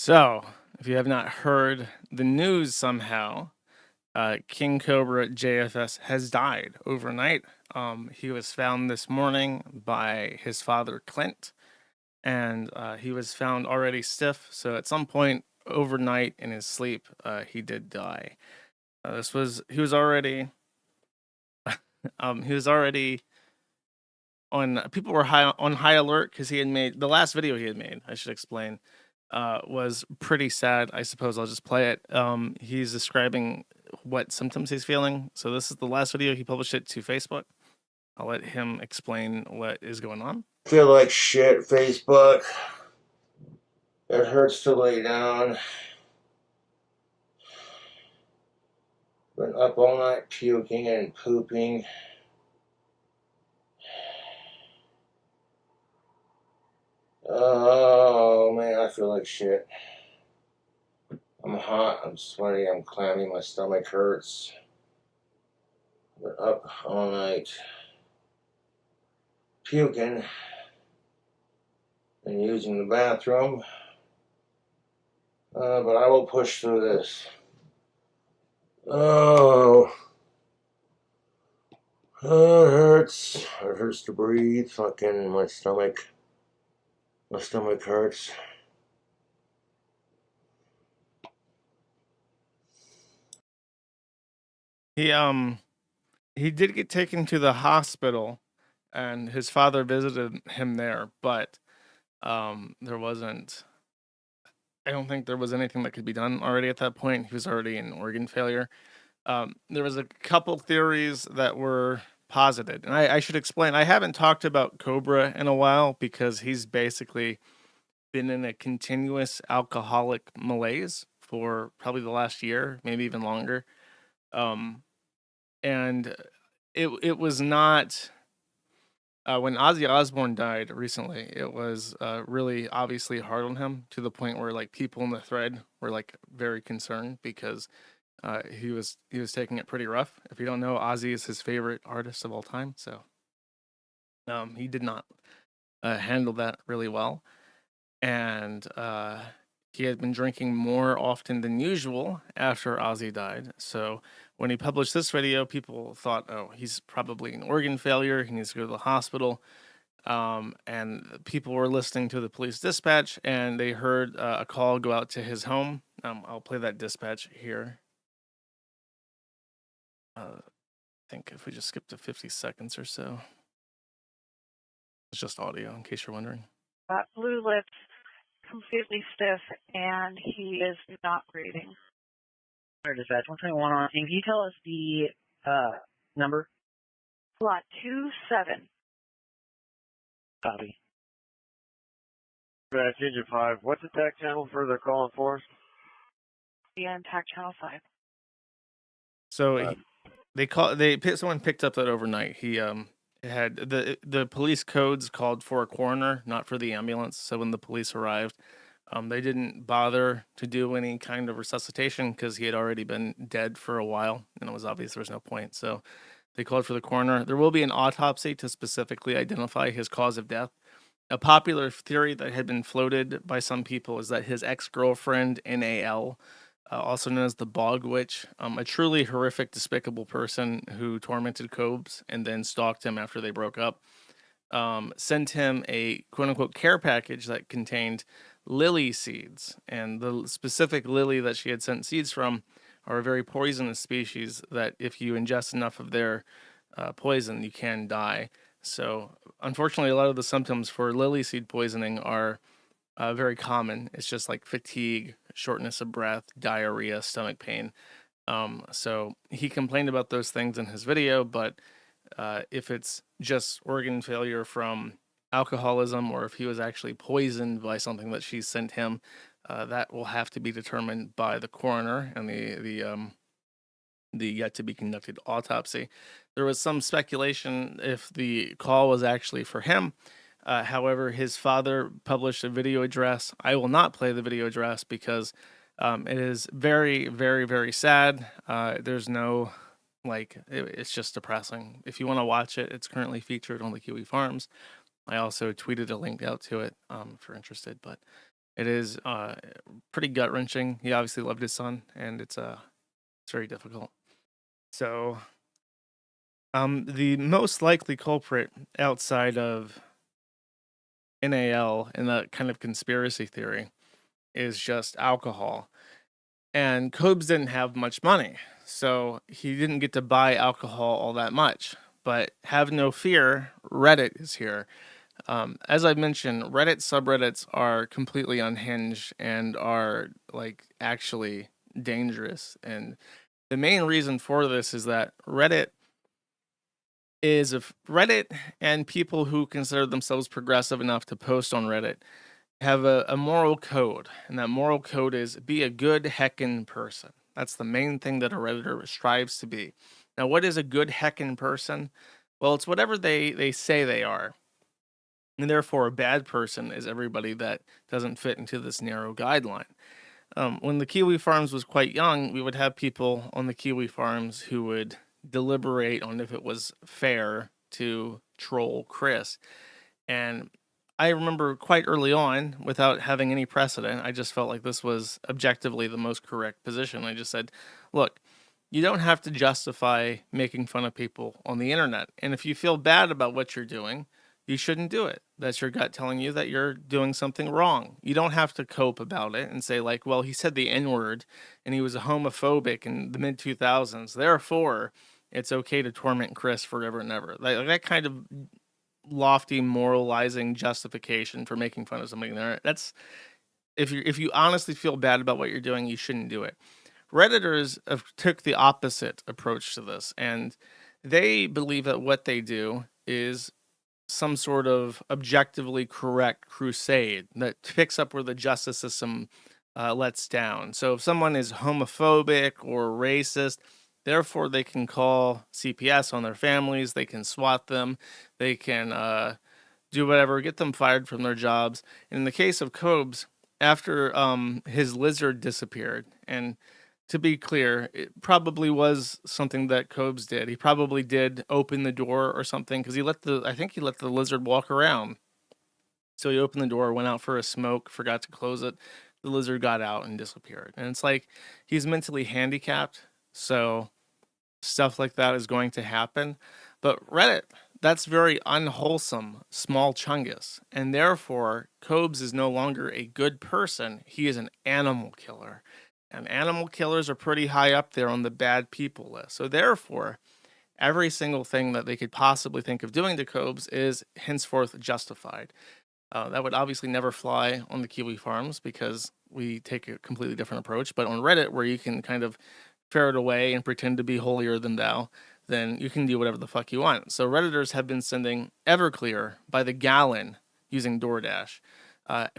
So, if you have not heard the news somehow, KingCobraJFS has died overnight. He was found this morning by his father, Clint, and he was found already stiff. So, at some point overnight in his sleep, he did die. He was already on. People were on high alert because he had made the last video he had made. I should explain. Was pretty sad. I suppose I'll just play it. He's describing what symptoms he's feeling. So this is the last video. He published it to Facebook. I'll let him explain what is going on. Feel like shit, Facebook. It hurts to lay down. Been up all night puking and pooping. Oh man, I feel like shit. I'm hot, I'm sweaty, I'm clammy, my stomach hurts. Been up all night puking and using the bathroom. But I will push through this. Oh, it hurts. It hurts to breathe. Fucking my stomach. My stomach hurts. He did get taken to the hospital, and his father visited him there, but there wasn't. I don't think there was anything that could be done already at that point. He was already in organ failure. There was a couple theories that were posited, and I should explain. I haven't talked about Cobra in a while because he's basically been in a continuous alcoholic malaise for probably the last year, maybe even longer. Um, and it was not when Ozzy Osbourne died recently. It was really obviously hard on him to the point where like people in the thread were like very concerned because he was taking it pretty rough. If you don't know, Ozzy is his favorite artist of all time, so he did not handle that really well, and he had been drinking more often than usual after Ozzy died. So when he published this video, people thought, "Oh, he's probably an organ failure. He needs to go to the hospital." And people were listening to the police dispatch, and they heard a call go out to his home. I'll play that dispatch here. I think if we just skip to 50 seconds or so. It's just audio, in case you're wondering. Blue lips, completely stiff, and he is not breathing. Dispatch 121 on. Can you tell us the number? Lot 27. Copy. Dispatch Engine 5. What's the TAC channel for their calling for? The TAC channel 5. So someone picked up that overnight. He had the police codes called for a coroner, not for the ambulance. So when the police arrived, they didn't bother to do any kind of resuscitation because he had already been dead for a while, and it was obvious there was no point. So they called for the coroner. There will be an autopsy to specifically identify his cause of death. A popular theory that had been floated by some people is that his ex-girlfriend, NAL, also known as the Bog Witch, a truly horrific, despicable person who tormented Cobes and then stalked him after they broke up, sent him a quote-unquote care package that contained lily seeds. And the specific lily that she had sent seeds from are a very poisonous species that if you ingest enough of their poison, you can die. So unfortunately, a lot of the symptoms for lily seed poisoning are very common. It's just like fatigue, shortness of breath, diarrhea, stomach pain. So he complained about those things in his video, but if it's just organ failure from alcoholism or if he was actually poisoned by something that she sent him, that will have to be determined by the coroner and the yet to be conducted autopsy. There was some speculation if the call was actually for him. However, his father published a video address. I will not play the video address because it is very, very, very sad. There's no, it's just depressing. If you want to watch it, it's currently featured on the Kiwi Farms. I also tweeted a link out to it if you're interested. But It is pretty gut wrenching. He obviously loved his son, and it's very difficult. So, the most likely culprit outside of NAL and that kind of conspiracy theory is just alcohol. And Cobes didn't have much money, so he didn't get to buy alcohol all that much. But have no fear, Reddit is here. As I mentioned, Reddit subreddits are completely unhinged and are like actually dangerous. And the main reason for this is that Reddit and people who consider themselves progressive enough to post on Reddit have a moral code, and that moral code is be a good heckin' person. That's the main thing that a Redditor strives to be. Now, what is a good heckin' person? Well, it's whatever they say they are. And therefore, a bad person is everybody that doesn't fit into this narrow guideline. When the Kiwi Farms was quite young, we would have people on the Kiwi Farms who would deliberate on if it was fair to troll Chris. And I remember quite early on, without having any precedent, I just felt like this was objectively the most correct position. I just said, look, you don't have to justify making fun of people on the internet. And if you feel bad about what you're doing, you shouldn't do it. That's your gut telling you that you're doing something wrong. You don't have to cope about it and say, like, well, he said the N word and he was a homophobic in the mid 2000s. Therefore, it's okay to torment Chris forever and ever. Like that kind of lofty moralizing justification for making fun of somebody there. That's if you honestly feel bad about what you're doing, you shouldn't do it. Redditors have took the opposite approach to this, and they believe that what they do is some sort of objectively correct crusade that picks up where the justice system lets down. So if someone is homophobic or racist, therefore they can call CPS on their families, they can SWAT them, they can do whatever, get them fired from their jobs. And in the case of Cobes, after his lizard disappeared, and to be clear, it probably was something that Cobes did. He probably did open the door or something because I think he let the lizard walk around. So he opened the door, went out for a smoke, forgot to close it. The lizard got out and disappeared. And it's like he's mentally handicapped, so stuff like that is going to happen. But Reddit, that's very unwholesome, small chungus. And therefore, Cobes is no longer a good person. He is an animal killer. And animal killers are pretty high up there on the bad people list. So therefore, every single thing that they could possibly think of doing to Cobes is henceforth justified. That would obviously never fly on the Kiwi Farms because we take a completely different approach. But on Reddit, where you can kind of ferret away and pretend to be holier than thou, then you can do whatever the fuck you want. So Redditors have been sending Everclear by the gallon using DoorDash.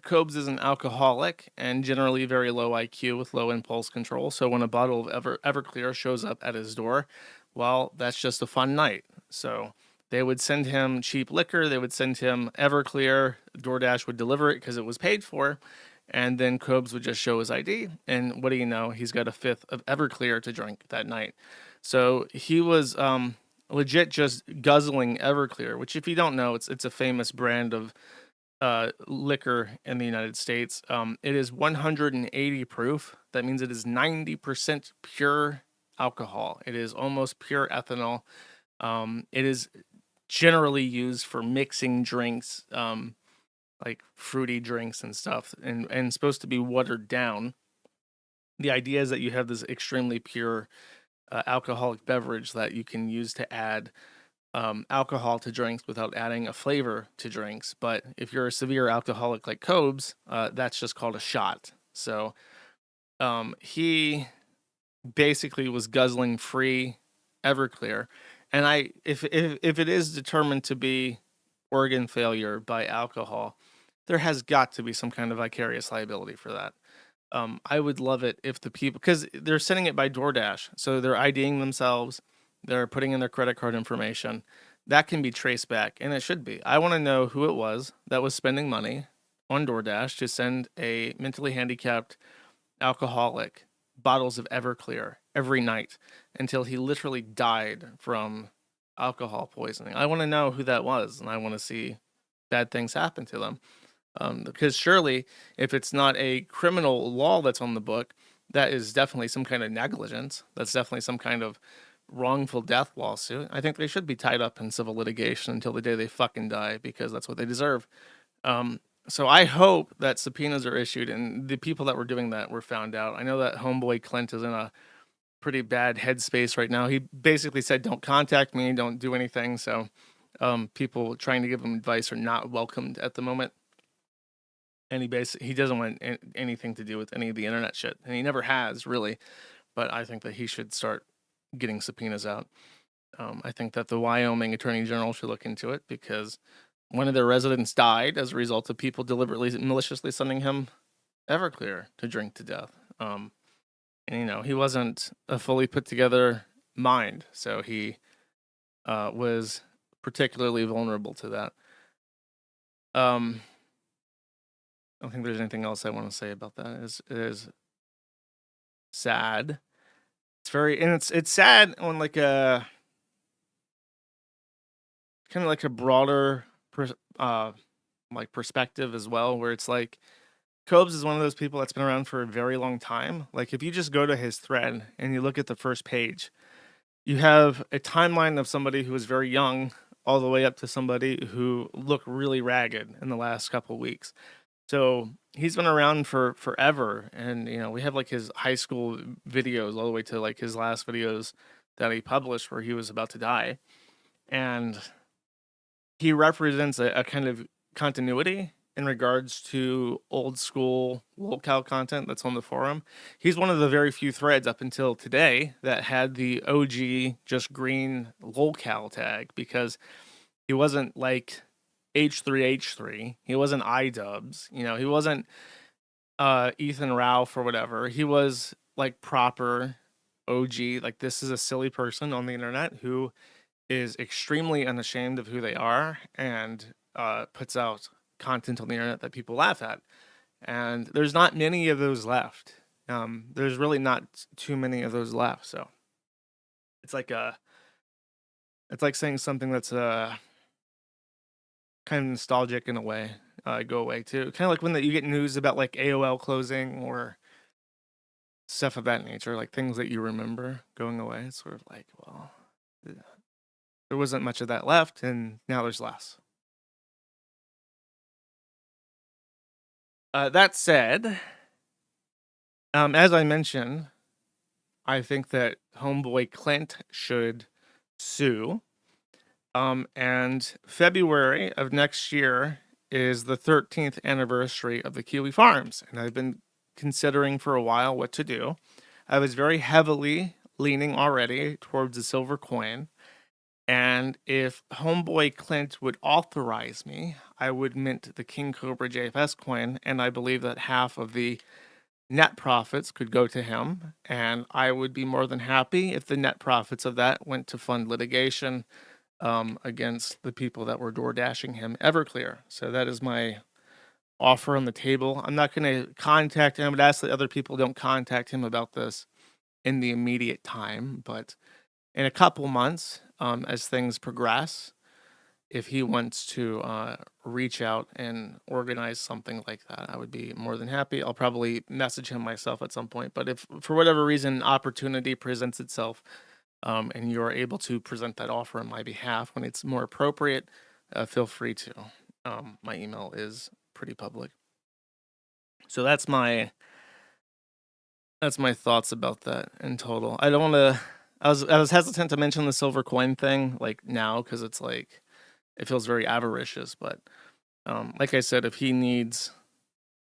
Cobes is an alcoholic and generally very low IQ with low impulse control. So when a bottle of Everclear shows up at his door, well, that's just a fun night. So they would send him cheap liquor. They would send him Everclear. DoorDash would deliver it because it was paid for. And then Cobes would just show his ID. And what do you know? He's got a fifth of Everclear to drink that night. So he was legit just guzzling Everclear, which if you don't know, it's a famous brand of liquor in the United States. It is 180 proof. That means it is 90% pure alcohol. It is almost pure ethanol. It is generally used for mixing drinks, like fruity drinks and stuff, and supposed to be watered down. The idea is that you have this extremely pure alcoholic beverage that you can use to add alcohol to drinks without adding a flavor to drinks. But if you're a severe alcoholic like Cobes, that's just called a shot. So he basically was guzzling free Everclear. And if it is determined to be organ failure by alcohol, there has got to be some kind of vicarious liability for that. I would love it if the people, because they're sending it by DoorDash, so they're IDing themselves, they're putting in their credit card information. That can be traced back, and it should be. I want to know who it was that was spending money on DoorDash to send a mentally handicapped alcoholic bottles of Everclear every night until he literally died from alcohol poisoning. I want to know who that was, and I want to see bad things happen to them. Because surely, if it's not a criminal law that's on the book, that is definitely some kind of negligence. That's definitely some kind of wrongful death lawsuit. I think they should be tied up in civil litigation until the day they fucking die, because that's what they deserve. So I hope that subpoenas are issued and the people that were doing that were found out. I know that homeboy Clint is in a pretty bad headspace right now. He basically said, "Don't contact me, don't do anything." So people trying to give him advice are not welcomed at the moment. And he doesn't want anything to do with any of the internet shit, and he never has really. But I think that he should start getting subpoenas out. I think that the Wyoming Attorney General should look into it, because one of their residents died as a result of people deliberately, maliciously sending him Everclear to drink to death. And he wasn't a fully put together mind, so he was particularly vulnerable to that. I don't think there's anything else I want to say about that. It is sad. It's sad on like a kind of like a broader like perspective as well, where it's like Cobes is one of those people that's been around for a very long time. Like if you just go to his thread and you look at the first page, you have a timeline of somebody who was very young all the way up to somebody who looked really ragged in the last couple of weeks. So he's been around for forever, and we have like his high school videos all the way to like his last videos that he published where he was about to die, and he represents a kind of continuity in regards to old school lolcow content that's on the forum. He's one of the very few threads up until today that had the OG just green lolcow tag, because he wasn't like H3H3. He wasn't iDubbbz. He wasn't Ethan Ralph or whatever. He was like proper OG. Like, this is a silly person on the internet who is extremely unashamed of who they are, and puts out content on the internet that people laugh at. And there's not many of those left. There's really not too many of those left. So it's like saying something that's kind of nostalgic in a way. Go away too. Kind of like when you get news about like AOL closing or stuff of that nature, like things that you remember going away. It's sort of like, well, there wasn't much of that left, and now there's less. That said, as I mentioned, I think that homeboy Clint should sue. And February of next year is the 13th anniversary of the Kiwi Farms, and I've been considering for a while what to do. I was very heavily leaning already towards the silver coin, and if homeboy Clint would authorize me, I would mint the KingCobraJFS coin, and I believe that half of the net profits could go to him, and I would be more than happy if the net profits of that went to fund litigation against the people that were door dashing him Everclear. So that is my offer on the table. I'm not going to contact him. I would ask that other people don't contact him about this in the immediate time, but in a couple months, as things progress, if he wants to reach out and organize something like that, I would be more than happy. I'll probably message him myself at some point, but if for whatever reason opportunity presents itself, and you're able to present that offer on my behalf when it's more appropriate, feel free to. My email is pretty public. So that's my thoughts about that in total. I don't want to. I was hesitant to mention the silver coin thing like now, because it's like it feels very avaricious. But like I said, if he needs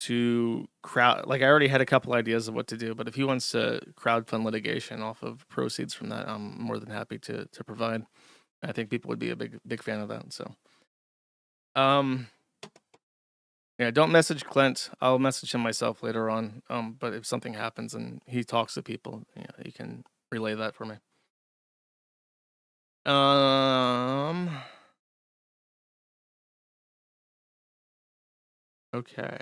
to like I already had a couple ideas of what to do, but if he wants to crowdfund litigation off of proceeds from that, I'm more than happy to provide. I think people would be a big fan of that. So yeah, don't message Clint. I'll message him myself later on. But if something happens and he talks to people, you can relay that for me. Okay.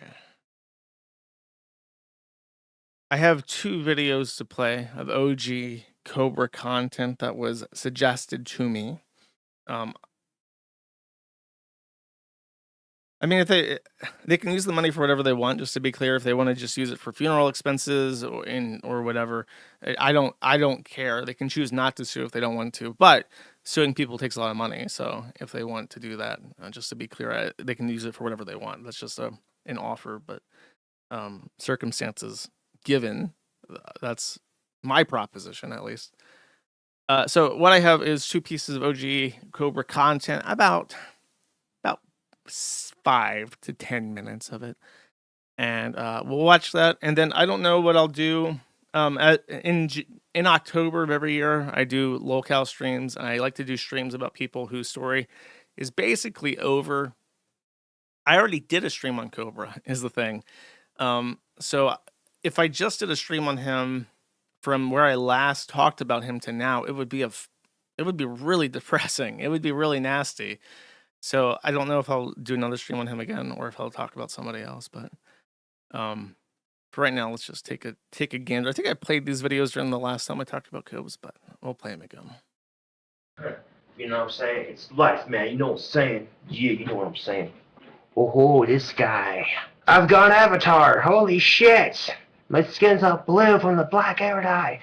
I have 2 videos to play of OG Cobra content that was suggested to me. I mean, if they can use the money for whatever they want. Just to be clear, if they want to just use it for funeral expenses or whatever, I don't care. They can choose not to sue if they don't want to. But suing people takes a lot of money. So if they want to do that, just to be clear, they can use it for whatever they want. That's just an offer. But circumstances given, that's my proposition at least. So what I have is 2 pieces of OG Cobra content, about 5 to 10 minutes of it, and we'll watch that. And then I don't know what I'll do. In October of every year, I do locale streams, and I like to do streams about people whose story is basically over. I already did a stream on Cobra, is the thing. So if I just did a stream on him from where I last talked about him to now, it would be really depressing. It would be really nasty. So I don't know if I'll do another stream on him again or if I'll talk about somebody else. But for right now, let's just take a gander. I think I played these videos during the last time I talked about Cobes, but we'll play them again. You know what I'm saying? It's life, man. You know what I'm saying? Yeah, you know what I'm saying. Oh, this guy. I've got an avatar. Holy shit. My skin's all blue from the black hair dye.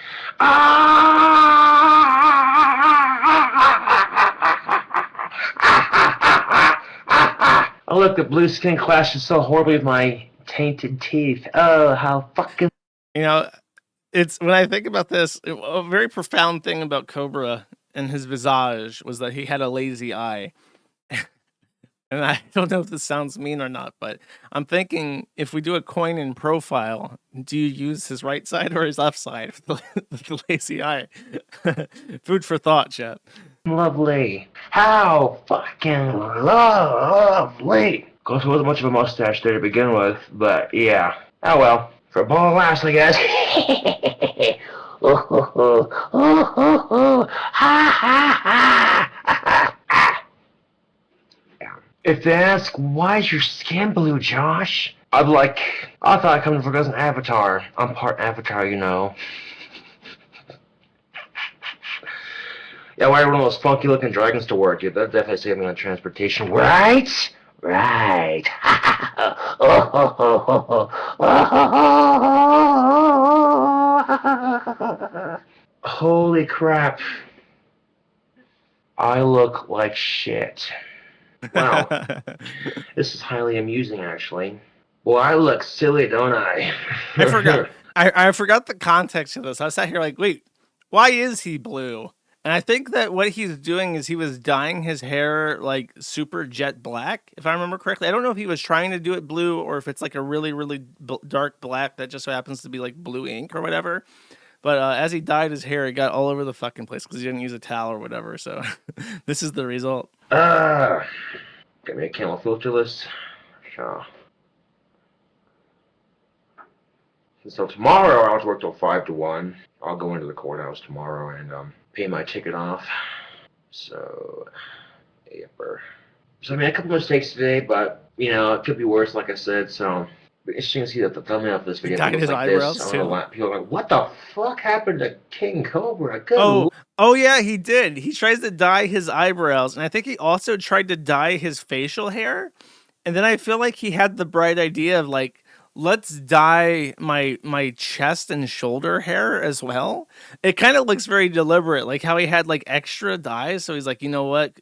Oh, look, the blue skin clashes so horribly with my tainted teeth. Oh, how fucking... You know, it's when I think about this, a very profound thing about Cobra and his visage was that he had a lazy eye. And I don't know if this sounds mean or not, but I'm thinking if we do a coin in profile, do you use his right side or his left side with the lazy eye? Food for thought, chat. Lovely. How fucking lovely. Of course, it wasn't much of a mustache there to begin with, but yeah. Oh well. For a ball of laughs, I guess. If they ask, why is your skin blue, Josh? I'd be like, I thought I come for as an avatar. I'm part avatar, you know. Yeah, why one of those funky looking dragons to work? Yeah, that definitely saved me on transportation. Right? Right. Holy crap. I look like shit. Wow. This is highly amusing, actually. Well, I look silly, don't I? I forgot. I forgot the context of this. I sat here like, wait, why is he blue? And I think that what he's doing is he was dyeing his hair like super jet black, if I remember correctly. I don't know if he was trying to do it blue or if it's like a really, really dark black that just so happens to be like blue ink or whatever. But as he dyed his hair, it got all over the fucking place because he didn't use a towel or whatever. So this is the result. Get me a camel filterless. Sure. So tomorrow I have to work till 5 to 1. I'll go into the courthouse tomorrow and pay my ticket off. So, yepper. So I mean, a couple mistakes today, but you know it could be worse, like I said. So it's interesting to see that the thumbnail of this video dyed his like eyebrows this. too. People are like, "What the fuck happened to King Cobra?" Oh yeah, he did. He tries to dye his eyebrows, and I think he also tried to dye his facial hair. And then I feel like he had the bright idea of like, let's dye my chest and shoulder hair as well. It kind of looks very deliberate, like how he had like extra dyes. So he's like, you know what,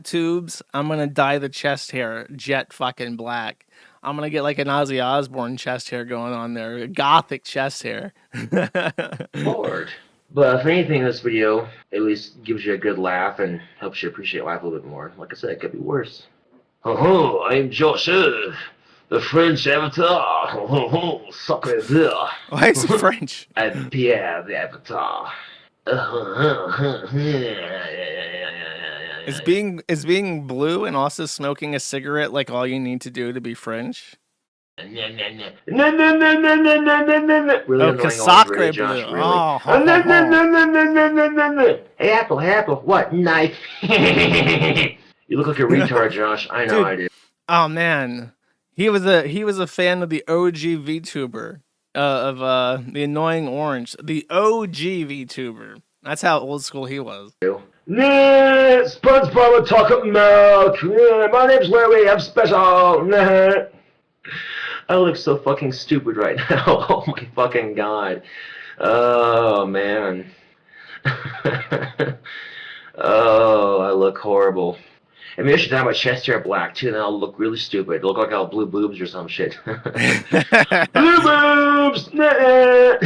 tubes? I'm gonna dye the chest hair jet fucking black. I'm gonna get like an Ozzy Osbourne chest hair going on there, gothic chest hair. Lord. But if anything, this video at least gives you a good laugh and helps you appreciate life a little bit more. Like I said, it could be worse. Oh, I'm Joseph, the French avatar. Oh, sucker there. Why is he French? And Pierre, the avatar. Is being blue and also smoking a cigarette like all you need to do to be French? Really Oh, Sacre blue. Oh, Hey, Apple, what? Knife. You look like a retard, Josh. I know. Dude, I do. Oh man, he was a fan of the OG VTuber, of the annoying orange, the OG VTuber. That's how old school he was. Nah, SpongeBob chocolate milk. Nah, my name's Larry. I'm special. Nah. I look so fucking stupid right now. Oh my fucking god. Oh man. Oh, I look horrible. I mean, I should dye my chest hair black too, then I'll look really stupid. It'll look like I'll have blue boobs or some shit. Blue boobs! Nah.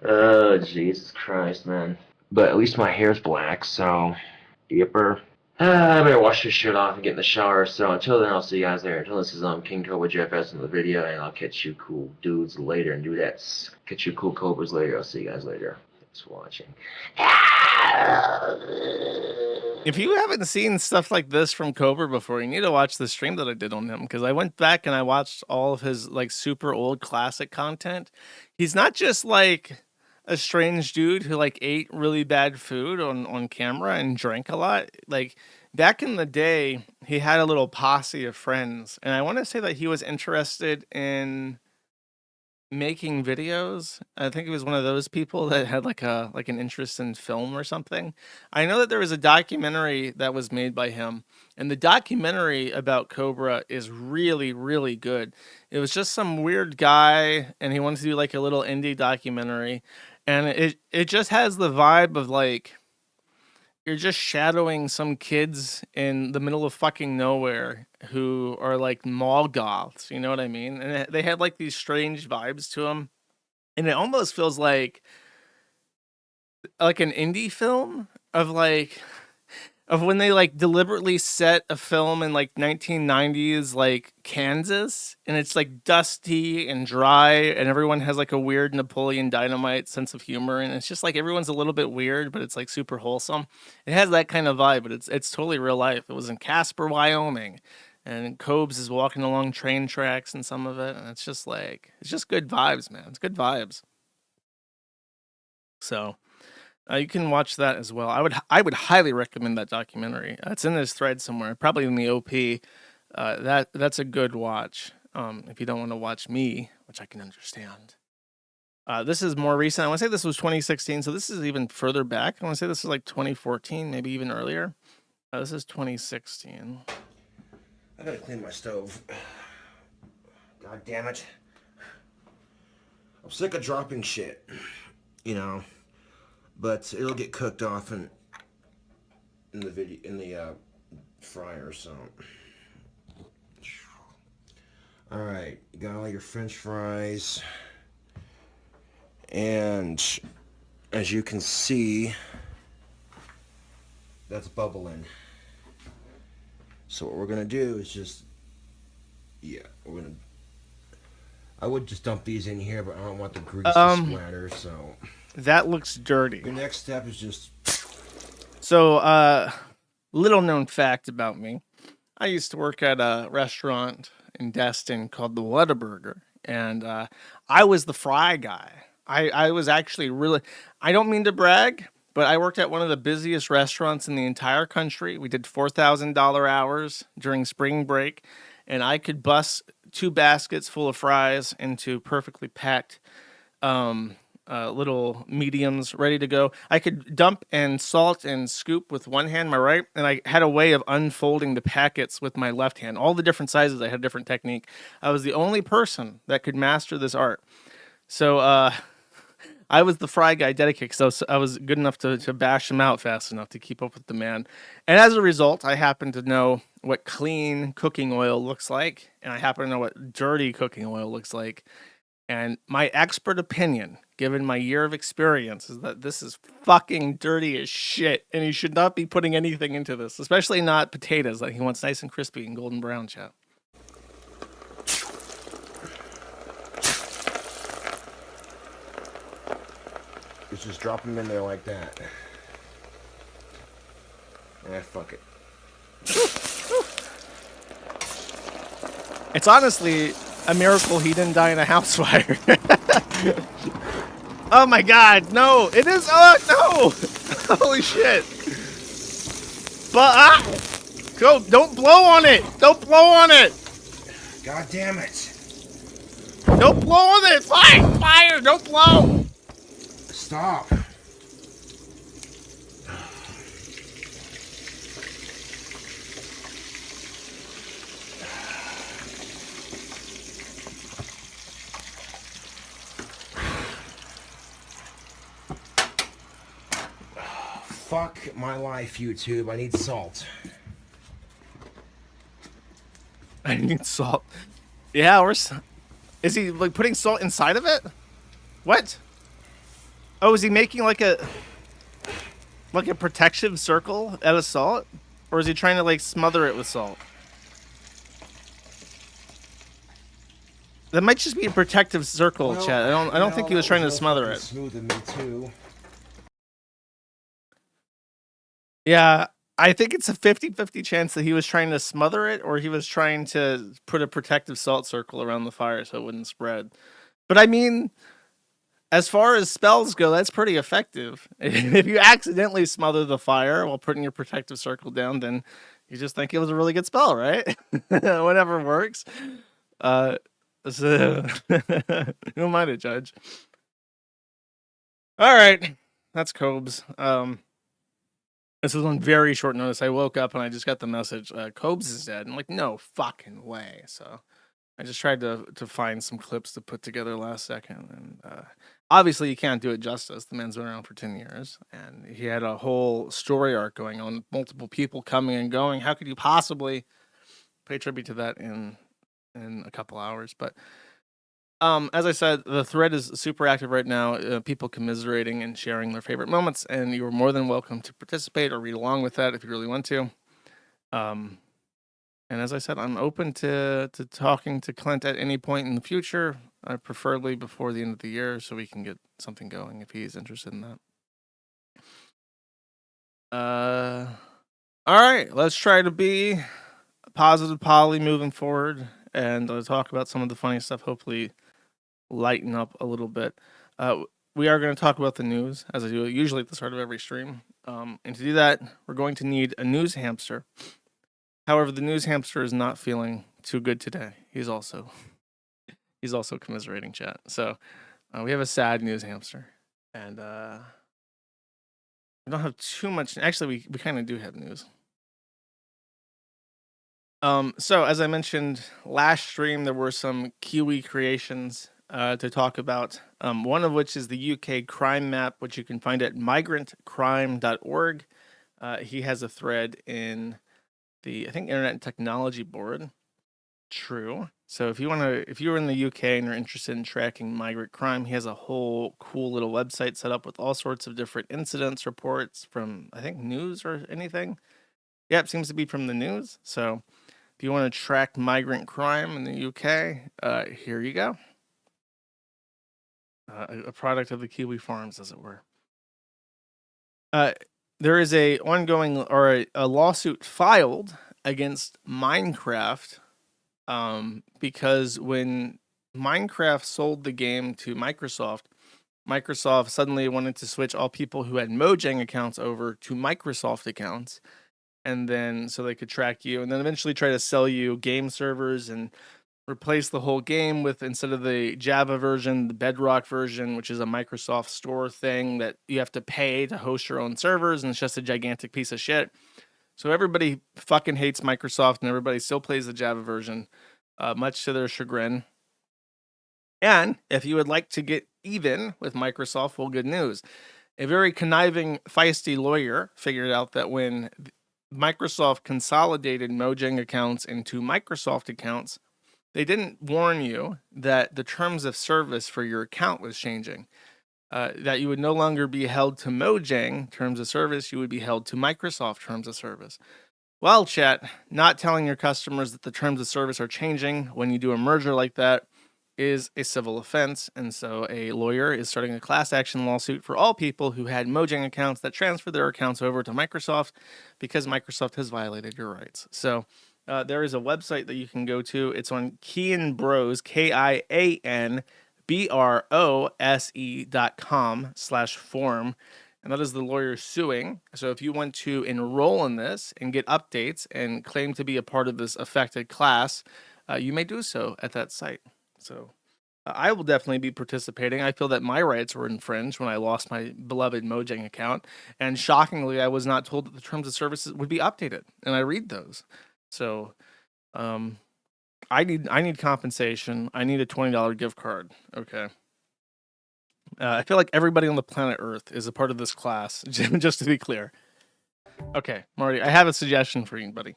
Oh, Jesus Christ, man. But at least my hair's black, so. Yipper. I better wash this shit off and get in the shower. So until then, I'll see you guys there. Until this is KingCobraJFS in the video, and I'll catch you cool dudes later and dudettes. Catch you cool cobras later. I'll see you guys later. Thanks for watching. If you haven't seen stuff like this from Cobra before, you need to watch the stream that I did on him, because I went back and I watched all of his like super old classic content. He's not just like a strange dude who like ate really bad food on camera and drank a lot. Like back in the day, he had a little posse of friends, and I want to say that he was interested in making videos. I think he was one of those people that had like an interest in film or something. I know that there was a documentary that was made by him, and the documentary about Cobra is really, really good. It was just some weird guy, and he wanted to do like a little indie documentary, and it just has the vibe of like you're just shadowing some kids in the middle of fucking nowhere who are like mall goths, you know what I mean? And they had like these strange vibes to them, and it almost feels like an indie film of like of when they like deliberately set a film in like 1990s like Kansas, and it's like dusty and dry, and everyone has like a weird Napoleon Dynamite sense of humor, and it's just like everyone's a little bit weird, but it's like super wholesome. It has that kind of vibe, but it's totally real life. It was in Casper, Wyoming, and Cobes is walking along train tracks in some of it, and it's just good vibes, man. It's good vibes. So you can watch that as well. I would highly recommend that documentary. It's in this thread somewhere, probably in the OP. That's a good watch. If you don't want to watch me, which I can understand. This is more recent. I want to say this was 2016, so this is even further back. I want to say this is like 2014, maybe even earlier. This is 2016. I gotta clean my stove. God damn it. I'm sick of dropping shit. You know. But it'll get cooked off in the fryer, so. Alright, you got all your french fries. And as you can see, that's bubbling. So what we're gonna do is just, I would just dump these in here, but I don't want the grease to splatter, so. That looks dirty. Your next step is just... So, little known fact about me. I used to work at a restaurant in Destin called the Whataburger, and I was the fry guy. I was actually really... I don't mean to brag, but I worked at one of the busiest restaurants in the entire country. We did $4,000 hours during spring break, and I could bust 2 baskets full of fries into perfectly packed little mediums ready to go. I could dump and salt and scoop with one hand, my right, and I had a way of unfolding the packets with my left hand. All the different sizes, I had a different technique. I was the only person that could master this art. So I was the fry guy dedicated because I was good enough to bash him out fast enough to keep up with the man. And as a result, I happen to know what clean cooking oil looks like, and I happen to know what dirty cooking oil looks like. And my expert opinion, given my year of experience, is that this is fucking dirty as shit, and you should not be putting anything into this, especially not potatoes that he wants nice and crispy and golden brown, chat. Just drop them in there like that. Fuck it. It's honestly a miracle he didn't die in a house fire. Oh my god, no! It is. Oh no! Holy shit! But go! Don't blow on it! Don't blow on it! God damn it! Don't blow on it! Fire! Don't blow! Stop! Fuck my life, YouTube. I need salt. I need salt. Yeah, is he like putting salt inside of it? What? Oh, is he making like a protective circle out of salt? Or is he trying to like smother it with salt? That might just be a protective circle, well, chat. I don't think he was trying to smother it. Smooth of me too. Yeah, I think it's a 50-50 chance that he was trying to smother it or he was trying to put a protective salt circle around the fire so it wouldn't spread. But I mean, as far as spells go, that's pretty effective. If you accidentally smother the fire while putting your protective circle down, then you just think it was a really good spell, right? Whatever works. So who am I to judge? All right, that's Cobes. This was on very short notice. I woke up and I just got the message, Cobes is dead. I'm like, no fucking way. So I just tried to find some clips to put together last second. And obviously you can't do it justice. The man's been around for 10 years. And he had a whole story arc going on, multiple people coming and going. How could you possibly pay tribute to that in a couple hours? But as I said, the thread is super active right now. People commiserating and sharing their favorite moments, and you are more than welcome to participate or read along with that if you really want to. And as I said, I'm open to talking to Clint at any point in the future, preferably before the end of the year, so we can get something going if he's interested in that. All right, let's try to be a positive poly moving forward, and talk about some of the funny stuff. Hopefully lighten up a little bit. We are going to talk about the news, as I do usually at the start of every stream. And to do that, we're going to need a news hamster. However, the news hamster is not feeling too good today. He's also commiserating, chat. So we have a sad news hamster, and we don't have too much. Actually, we kind of do have news. So as I mentioned last stream, there were some Kiwi creations to talk about, one of which is the UK crime map, which you can find at migrantcrime.org. He has a thread in the, I think, Internet and Technology Board. True. So if you're in the UK and you're interested in tracking migrant crime, he has a whole cool little website set up with all sorts of different incidents reports from, I think, news or anything. Yep, seems to be from the news. So if you want to track migrant crime in the UK, here you go. A product of the Kiwi farms, as it were. There is a ongoing or a lawsuit filed against Minecraft because when Minecraft sold the game to Microsoft, Microsoft suddenly wanted to switch all people who had Mojang accounts over to Microsoft accounts, and then so they could track you, and then eventually try to sell you game servers and replace the whole game with, instead of the Java version, the Bedrock version, which is a Microsoft store thing that you have to pay to host your own servers, and it's just a gigantic piece of shit. So everybody fucking hates Microsoft, and everybody still plays the Java version, much to their chagrin. And if you would like to get even with Microsoft, well, good news. A very conniving, feisty lawyer figured out that when Microsoft consolidated Mojang accounts into Microsoft accounts, they didn't warn you that the terms of service for your account was changing. That you would no longer be held to Mojang terms of service, you would be held to Microsoft terms of service. Well, chat, not telling your customers that the terms of service are changing when you do a merger like that is a civil offense, and so a lawyer is starting a class action lawsuit for all people who had Mojang accounts that transferred their accounts over to Microsoft because Microsoft has violated your rights. So there is a website that you can go to. It's on KianBros, KianBros.com/forum. And that is the lawyer suing. So if you want to enroll in this and get updates and claim to be a part of this affected class, you may do so at that site. So I will definitely be participating. I feel that my rights were infringed when I lost my beloved Mojang account. And shockingly, I was not told that the terms of services would be updated. And I read those. So I need compensation. I need a $20 gift card. Okay. I feel like everybody on the planet Earth is a part of this class, just to be clear. Okay, Marty, I have a suggestion for you, buddy.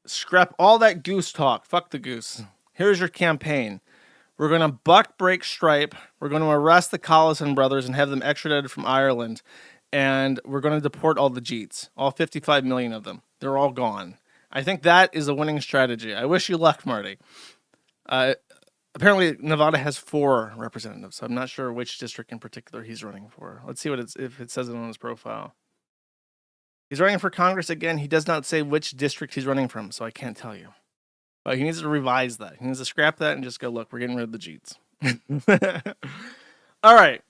Scrap all that goose talk. Fuck the goose. Here's your campaign. We're going to buck break Stripe. We're going to arrest the Collison brothers and have them extradited from Ireland. And we're going to deport all the Jeets. All 55 million of them. They're all gone. I think that is a winning strategy. I wish you luck, Marty. Apparently, Nevada has 4 representatives. So I'm not sure which district in particular he's running for. Let's see if it says it on his profile. He's running for Congress again. He does not say which district he's running from, so I can't tell you. But he needs to revise that. He needs to scrap that and just go, look, we're getting rid of the Jeets. All right.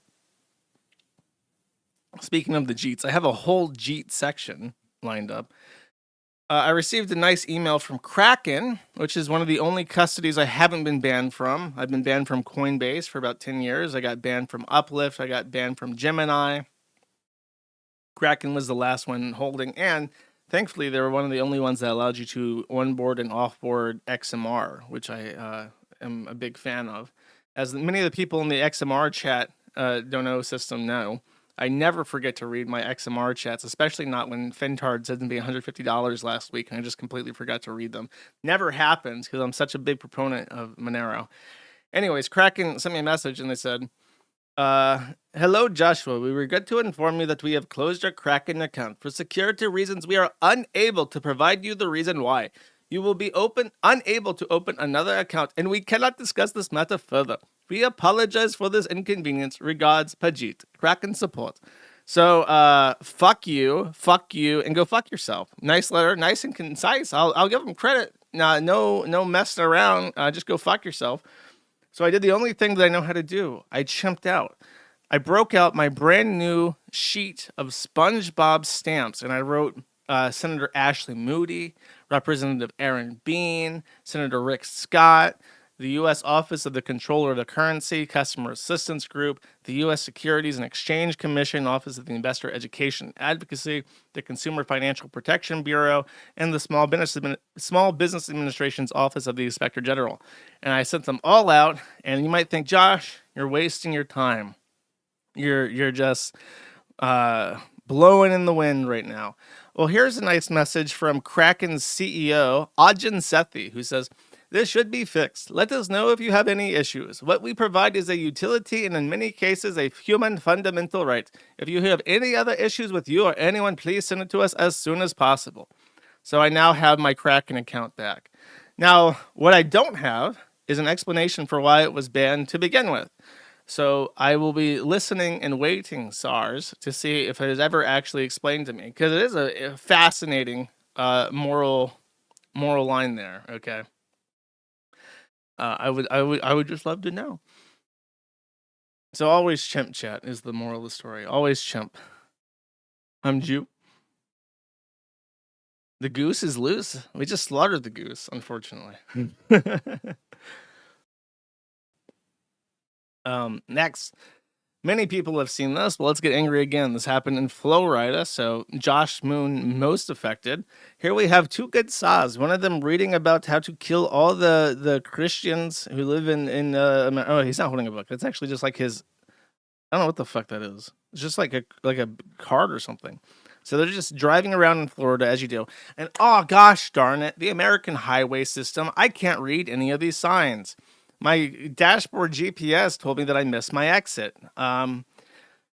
Speaking of the Jeets, I have a whole Jeet section lined up. I received a nice email from Kraken, which is one of the only custodies I haven't been banned from. I've been banned from Coinbase for about 10 years. I got banned from Uplift. I got banned from Gemini. Kraken was the last one holding, and thankfully they were one of the only ones that allowed you to onboard and offboard XMR, which I am a big fan of. As many of the people in the XMR chat dono system know, I never forget to read my XMR chats, especially not when Fentard said to be $150 last week, and I just completely forgot to read them. Never happens because I'm such a big proponent of Monero. Anyways, Kraken sent me a message and they said, hello, Joshua. We regret to inform you that we have closed your Kraken account. For security reasons, we are unable to provide you the reason why. You will be unable to open another account, and we cannot discuss this matter further. We apologize for this inconvenience. Regards, Pajit, Kraken support. So, fuck you, and go fuck yourself. Nice letter, nice and concise. I'll give them credit. No messing around. Just go fuck yourself. So I did the only thing that I know how to do. I chimped out. I broke out my brand new sheet of SpongeBob stamps, and I wrote Senator Ashley Moody, Representative Aaron Bean, Senator Rick Scott, the U.S. Office of the Comptroller of the Currency, Customer Assistance Group, the U.S. Securities and Exchange Commission, Office of the Investor Education Advocacy, the Consumer Financial Protection Bureau, and the Small Business Administration's Office of the Inspector General. And I sent them all out, and you might think, Josh, you're wasting your time. You're just blowing in the wind right now. Well, here's a nice message from Kraken's CEO, Ajahn Sethi, who says, this should be fixed. Let us know if you have any issues. What we provide is a utility and in many cases a human fundamental right. If you have any other issues with you or anyone, please send it to us as soon as possible. So I now have my Kraken account back. Now, what I don't have is an explanation for why it was banned to begin with. So I will be listening and waiting, SARS, to see if it is ever actually explained to me. Because it is a fascinating moral line there, okay? I would just love to know. So always chimp chat is the moral of the story. Always chimp. I'm Jew. The goose is loose. We just slaughtered the goose, unfortunately. Next. Many people have seen this, but let's get angry again. This happened in Florida, so Josh Moon most affected. Here we have 2 good saws. One of them reading about how to kill all the Christians who live in oh, he's not holding a book. It's actually just like his, I don't know what the fuck that is. It's just like a card or something. So they're just driving around in Florida as you do. And oh gosh darn it, the American highway system, I can't read any of these signs. My dashboard GPS told me that I missed my exit.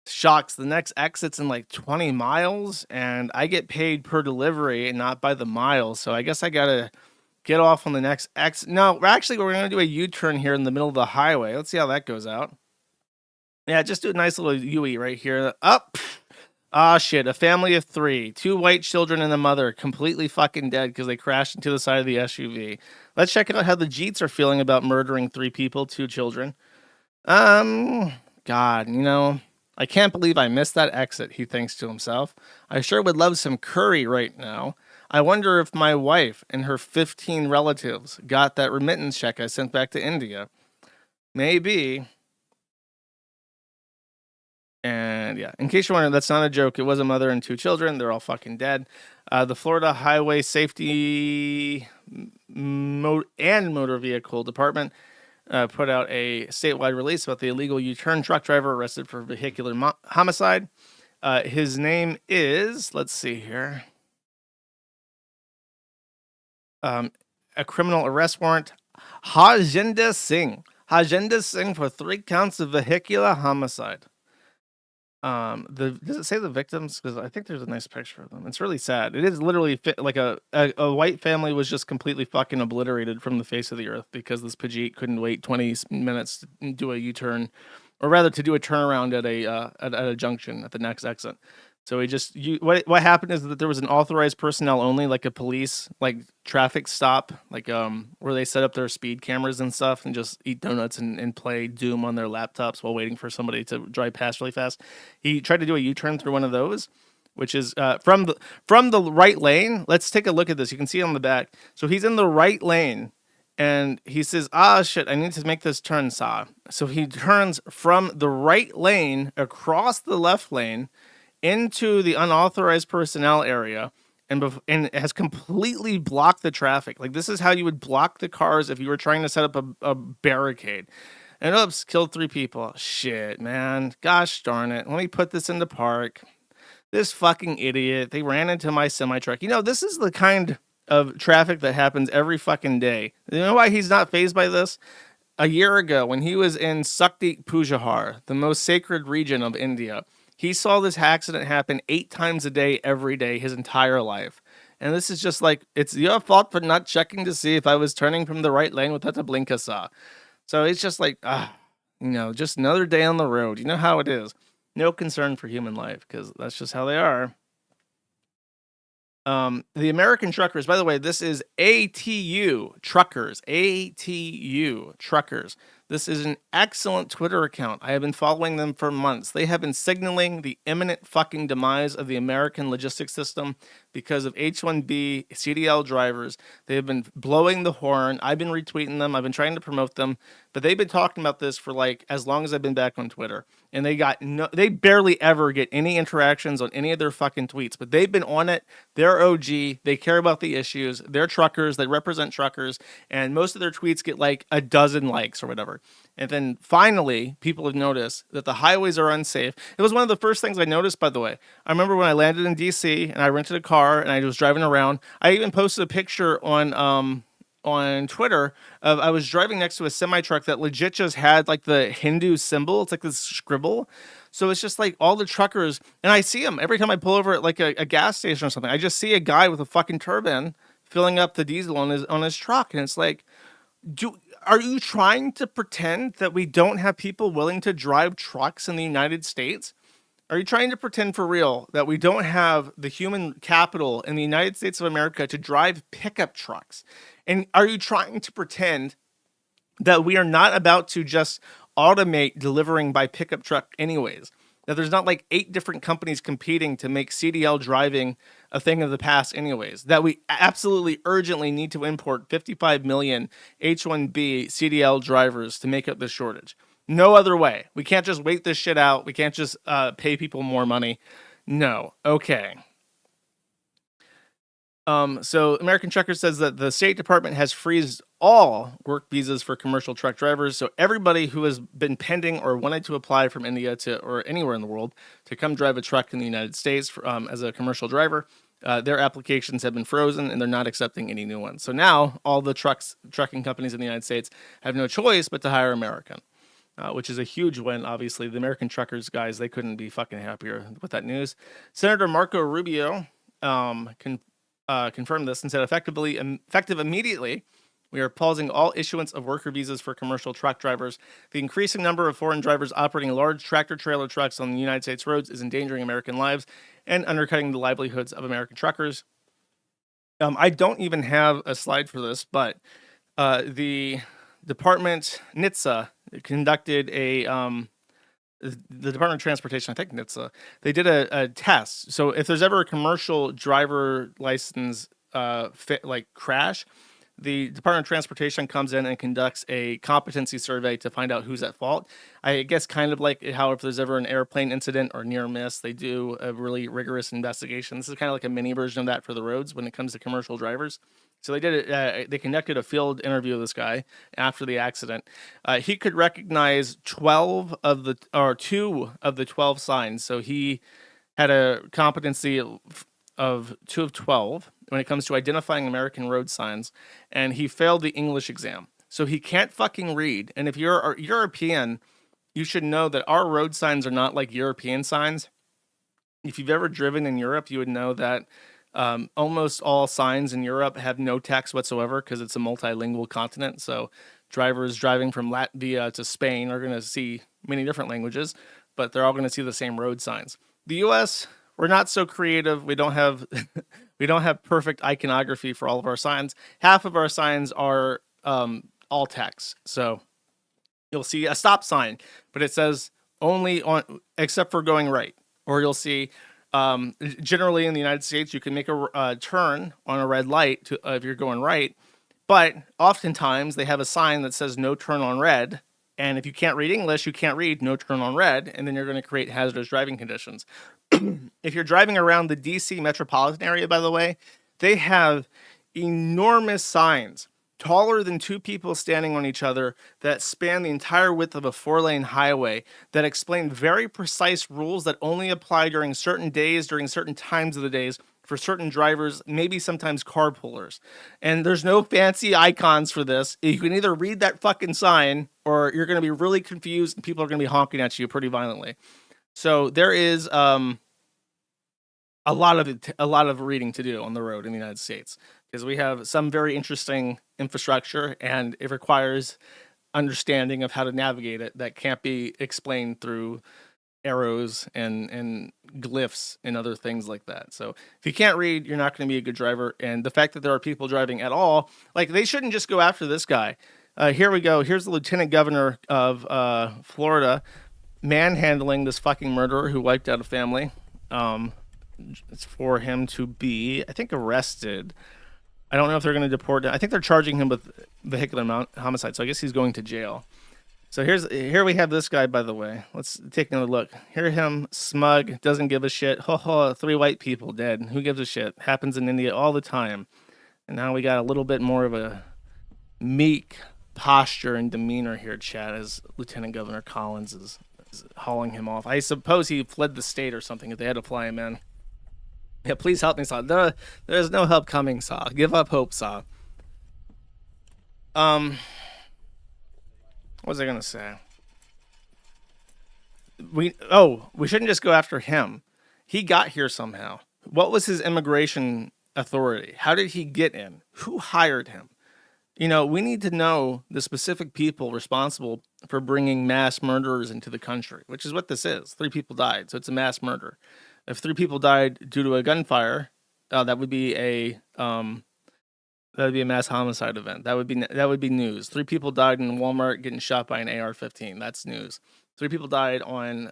Shocks, the next exit's in like 20 miles, and I get paid per delivery and not by the mile. So I guess I gotta get off on the next exit. No, we're gonna do a U-turn here in the middle of the highway. Let's see how that goes out. Yeah, just do a nice little U-turn right here. Up. Ah, shit. A family of 3, 2 white children and a mother, completely fucking dead because they crashed into the side of the SUV. Let's check out how the Jeets are feeling about murdering 3 people, 2 children. God, I can't believe I missed that exit, he thinks to himself. I sure would love some curry right now. I wonder if my wife and her 15 relatives got that remittance check I sent back to India. Maybe. And yeah, in case you're wondering, that's not a joke. It was a mother and 2 children. They're all fucking dead. The Florida Highway Safety and Motor Vehicle Department put out a statewide release about the illegal U-turn truck driver arrested for vehicular homicide. His name is, let's see here, a criminal arrest warrant, Hajender Singh. Hajender Singh for 3 counts of vehicular homicide. Does it say the victims? Because I think there's a nice picture of them. It's really sad. It is literally like a white family was just completely fucking obliterated from the face of the earth because this Pajit couldn't wait 20 minutes to do a U-turn, or rather to do a turnaround at a junction at the next exit. So what happened is that there was an authorized personnel only, like a police, like traffic stop, like where they set up their speed cameras and stuff and just eat donuts and play Doom on their laptops while waiting for somebody to drive past really fast. He tried to do a U-turn through one of those, which is from the right lane. Let's take a look at this. You can see it on the back. So he's in the right lane. And he says, shit, I need to make this turn, sir. So he turns from the right lane across the left lane into the unauthorized personnel area and has completely blocked the traffic. Like, this is how you would block the cars if you were trying to set up a barricade. And oops, killed 3 people. Shit, man. Gosh darn it. Let me put this into park. This fucking idiot. They ran into my semi-truck. You know, this is the kind of traffic that happens every fucking day. You know why he's not fazed by this? A year ago, when he was in Sakti Pujahar, the most sacred region of India, he saw this accident happen 8 times a day, every day, his entire life. And this is just like, it's your fault for not checking to see if I was turning from the right lane without a blinker saw. So it's just like, just another day on the road. You know how it is. No concern for human life, because that's just how they are. The American truckers, by the way, this is ATU truckers, ATU truckers. This is an excellent Twitter account. I have been following them for months. They have been signaling the imminent fucking demise of the American logistics system because of H-1B CDL drivers. They have been blowing the horn. I've been retweeting them. I've been trying to promote them, but they've been talking about this for like as long as I've been back on Twitter. And they barely ever get any interactions on any of their fucking tweets, but they've been on it. They're OG. They care about the issues. They're truckers. They represent truckers. And most of their tweets get like a dozen likes or whatever. And then finally, people have noticed that the highways are unsafe. It was one of the first things I noticed, by the way. I remember when I landed in DC and I rented a car and I was driving around. I even posted a picture on Twitter of I was driving next to a semi-truck that legit just had like the Hindu symbol. It's like this scribble. So it's just like all the truckers, and I see them every time I pull over at like a gas station or something. I just see a guy with a fucking turban filling up the diesel on his truck. And it's like, are you trying to pretend that we don't have people willing to drive trucks in the United States? Are you trying to pretend for real that we don't have the human capital in the United States of America to drive pickup trucks? And are you trying to pretend that we are not about to just automate delivering by pickup truck anyways? That there's not like 8 different companies competing to make CDL driving a thing of the past anyways? That we absolutely urgently need to import 55 million H-1B CDL drivers to make up this shortage? No other way. We can't just wait this shit out. We can't just pay people more money. No. Okay. So American Trucker says that the State Department has freezed all work visas for commercial truck drivers. So everybody who has been pending or wanted to apply from India or anywhere in the world to come drive a truck in the United States as a commercial driver, their applications have been frozen and they're not accepting any new ones. So now all the trucking companies in the United States have no choice but to hire American. Which is a huge win, obviously. The American truckers, guys, they couldn't be fucking happier with that news. Senator Marco Rubio confirmed this and said, effective immediately, we are pausing all issuance of worker visas for commercial truck drivers. The increasing number of foreign drivers operating large tractor-trailer trucks on the United States roads is endangering American lives and undercutting the livelihoods of American truckers. I don't even have a slide for this, but the Department, NHTSA, conducted the Department of Transportation, I think NHTSA, they did a test. So if there's ever a commercial driver license crash, the Department of Transportation comes in and conducts a competency survey to find out who's at fault. I guess kind of like how if there's ever an airplane incident or near miss, they do a really rigorous investigation. This is kind of like a mini version of that for the roads when it comes to commercial drivers. So they did it. They conducted a field interview of this guy after the accident. He could recognize 2 of the 12 signs. So he had a competency of 2 of 12 when it comes to identifying American road signs, and he failed the English exam. So he can't fucking read. And if you're a European, you should know that our road signs are not like European signs. If you've ever driven in Europe, you would know that almost all signs in Europe have no text whatsoever because it's a multilingual continent. So drivers driving from Latvia to Spain are going to see many different languages, but they're all going to see the same road signs. The U.S., we're not so creative. We don't have we don't have perfect iconography for all of our signs. Half of our signs are all text. So you'll see a stop sign, but it says only on except for going right. Or you'll see generally in the United States, you can make a turn on a red light if you're going right, but oftentimes they have a sign that says no turn on red. And if you can't read English, you can't read no turn on red, and then you're going to create hazardous driving conditions. If you're driving around the DC metropolitan area, by the way, they have enormous signs, taller than 2 people standing on each other, that span the entire width of a 4-lane highway, that explain very precise rules that only apply during certain days, during certain times of the days, for certain drivers, maybe sometimes carpoolers. And there's no fancy icons for this. You can either read that fucking sign, or you're going to be really confused and people are going to be honking at you pretty violently. So there is a lot of reading to do on the road in the United States, because we have some very interesting infrastructure, and it requires understanding of how to navigate it that can't be explained through arrows and glyphs and other things like that. So if you can't read, you're not going to be a good driver. And the fact that there are people driving at all, like, they shouldn't just go after this guy. Here we go. Here's the lieutenant governor of Florida manhandling this fucking murderer who wiped out a family. It's for him to be, I think, arrested. I don't know if they're going to deport him. I think they're charging him with vehicular homicide, so I guess he's going to jail. So here we have this guy, by the way. Let's take another look. Here him, smug, doesn't give a shit. Ho ho, 3 white people dead. Who gives a shit? Happens in India all the time. And now we got a little bit more of a meek posture and demeanor here, chat, as Lieutenant Governor Collins is hauling him off. I suppose he fled the state or something if they had to fly him in. Yeah, please help me, Saw. There's no help coming, Saw. Give up hope, Saw. What was I gonna say? We shouldn't just go after him. He got here somehow. What was his immigration authority? How did he get in? Who hired him? You know, we need to know the specific people responsible for bringing mass murderers into the country, which is what this is. 3 people died, so it's a mass murder. If 3 people died due to a gunfire, that would be a mass homicide event. That would be news. 3 people died in Walmart getting shot by an AR-15. That's news. 3 people died on.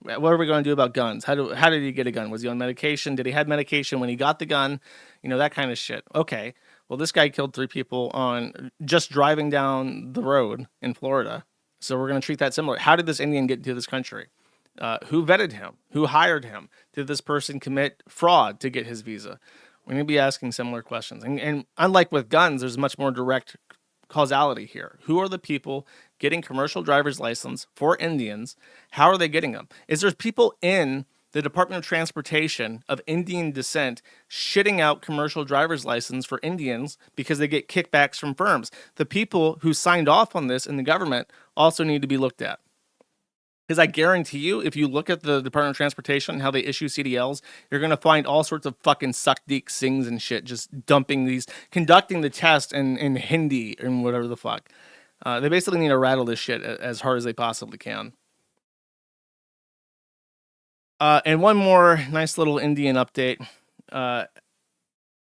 What are we going to do about guns? How did he get a gun? Was he on medication? Did he have medication when he got the gun? You know, that kind of shit. Okay. Well, this guy killed 3 people on just driving down the road in Florida. So we're going to treat that similar. How did this Indian get into this country? Who vetted him? Who hired him? Did this person commit fraud to get his visa? We're going to be asking similar questions. And unlike with guns, there's much more direct causality here. Who are the people getting commercial driver's license for Indians? How are they getting them? Is there people in the Department of Transportation of Indian descent shitting out commercial driver's license for Indians because they get kickbacks from firms? The people who signed off on this in the government also need to be looked at. Because I guarantee you, if you look at the Department of Transportation and how they issue CDLs, you're going to find all sorts of fucking suck-deek sings and shit just conducting the test in Hindi and whatever the fuck. They basically need to rattle this shit as hard as they possibly can. And one more nice little Indian update.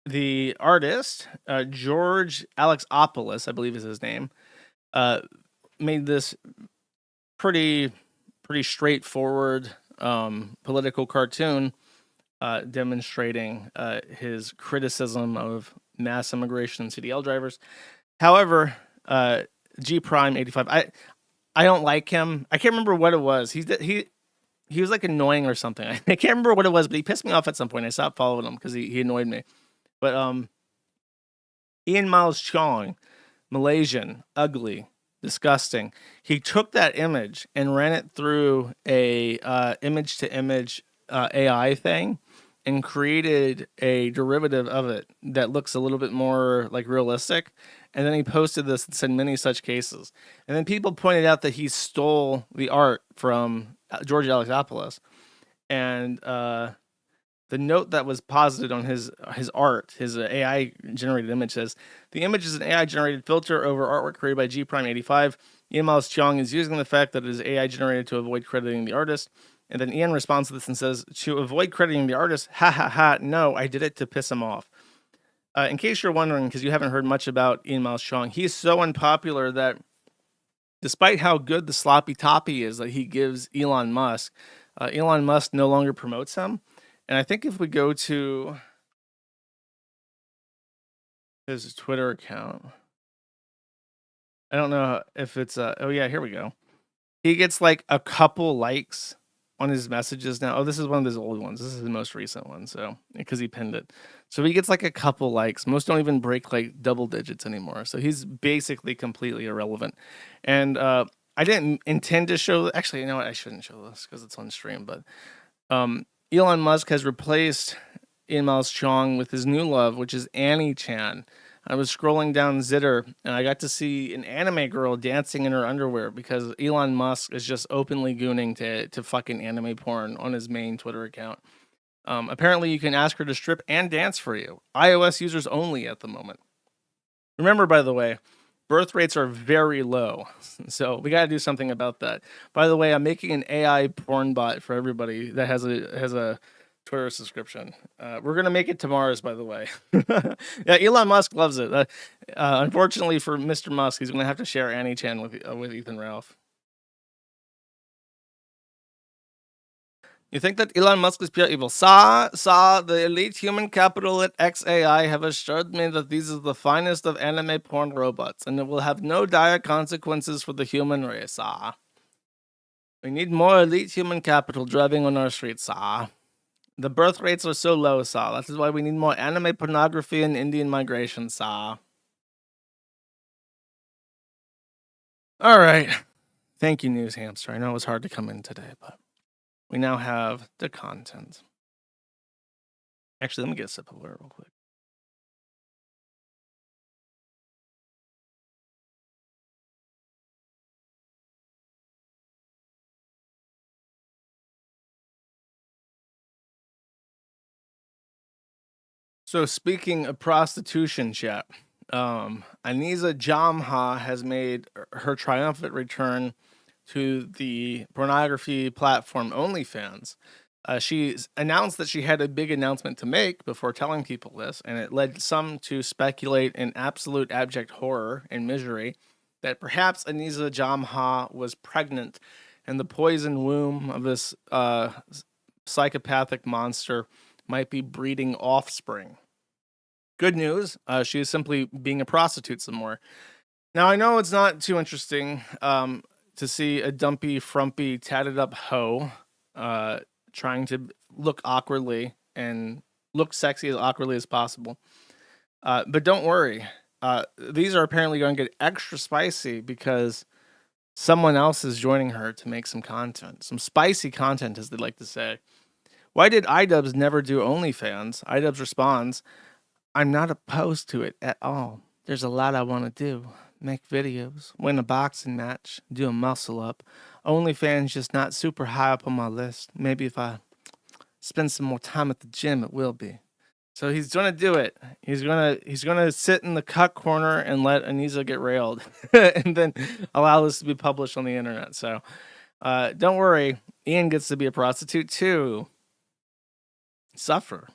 The artist, George Alexopoulos, I believe is his name, made this pretty straightforward political cartoon demonstrating his criticism of mass immigration and CDL drivers. However, G Prime 85, I don't like him. I can't remember what it was. He was like annoying or something. I can't remember what it was, but he pissed me off at some point. I stopped following him because he annoyed me. But Ian Miles Chong, Malaysian, ugly, disgusting. He took that image and ran it through a image to image AI thing and created a derivative of it that looks a little bit more like realistic. And then he posted this and said many such cases. And then people pointed out that he stole the art from George Alexopoulos. And the note that was posited on his art, his AI generated image says, the image is an AI generated filter over artwork created by G Prime 85. Ian Miles Cheong is using the fact that it is AI generated to avoid crediting the artist. And then Ian responds to this and says, to avoid crediting the artist, ha ha ha, no, I did it to piss him off. In case you're wondering, because you haven't heard much about Ian Miles Cheong, he's so unpopular that despite how good the sloppy toppy is that he gives Elon Musk no longer promotes him. And I think if we go to his Twitter account, I don't know if it's oh yeah, here we go. He gets like a couple likes on his messages now. Oh, this is one of his old ones. This is the most recent one, so because he pinned it. So he gets like a couple likes. Most don't even break like double digits anymore. So he's basically completely irrelevant. And I didn't intend to show. Actually, you know what? I shouldn't show this because it's on stream. But Elon Musk has replaced Ian Miles Chong with his new love, which is Annie Chan. I was scrolling down Zitter and I got to see an anime girl dancing in her underwear because Elon Musk is just openly gooning to fucking anime porn on his main Twitter account. Apparently, you can ask her to strip and dance for you. iOS users only at the moment. Remember, by the way, birth rates are very low, so we got to do something about that. By the way, I'm making an AI porn bot for everybody that has a Twitter subscription. We're gonna make it tomorrow's, by the way. Yeah, Elon Musk loves it. Unfortunately for Mr. Musk, he's gonna have to share Annie Chan with Ethan Ralph. You think that Elon Musk is pure evil? The elite human capital at XAI have assured me that these are the finest of anime porn robots, and it will have no dire consequences for the human race. We need more elite human capital driving on our streets. The birth rates are so low, That is why we need more anime pornography and Indian migration, All right. Thank you, News Hamster. I know it was hard to come in today, but we now have the content. Actually, let me get a sip of water real quick. So speaking of prostitution, chat, Anisa Jomha has made her triumphant return to the pornography platform OnlyFans. She's announced that she had a big announcement to make before telling people this, and it led some to speculate in absolute abject horror and misery that perhaps Anisa Jomha was pregnant and the poison womb of this psychopathic monster might be breeding offspring. Good news, she is simply being a prostitute some more. Now, I know it's not too interesting to see a dumpy, frumpy, tatted up hoe trying to look awkwardly and look sexy as awkwardly as possible. But don't worry. These are apparently going to get extra spicy because someone else is joining her to make some content. Some spicy content, as they like to say. Why did iDubbbz never do OnlyFans? iDubbbz responds, I'm not opposed to it at all. There's a lot I want to do. Make videos, win a boxing match, do a muscle up. OnlyFans just not super high up on my list. Maybe if I spend some more time at the gym, it will be. So he's gonna do it. He's gonna sit in the cut corner and let Anisa get railed, and then allow this to be published on the internet. So don't worry, Ian gets to be a prostitute too. Suffer.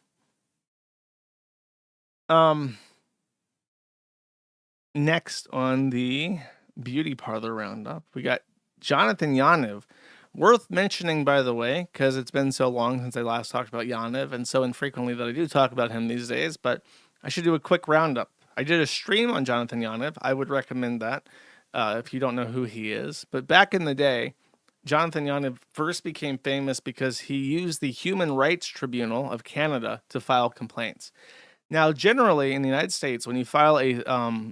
Next on the beauty parlor roundup, we got Johnathan Yaniv. Worth mentioning, by the way, because it's been so long since I last talked about Yaniv, and so infrequently that I do talk about him these days, but I should do a quick roundup. I did a stream on Johnathan Yaniv. I would recommend that if you don't know who he is. But back in the day, Johnathan Yaniv first became famous because he used the Human Rights Tribunal of Canada to file complaints. Now, generally in the United States, when you file a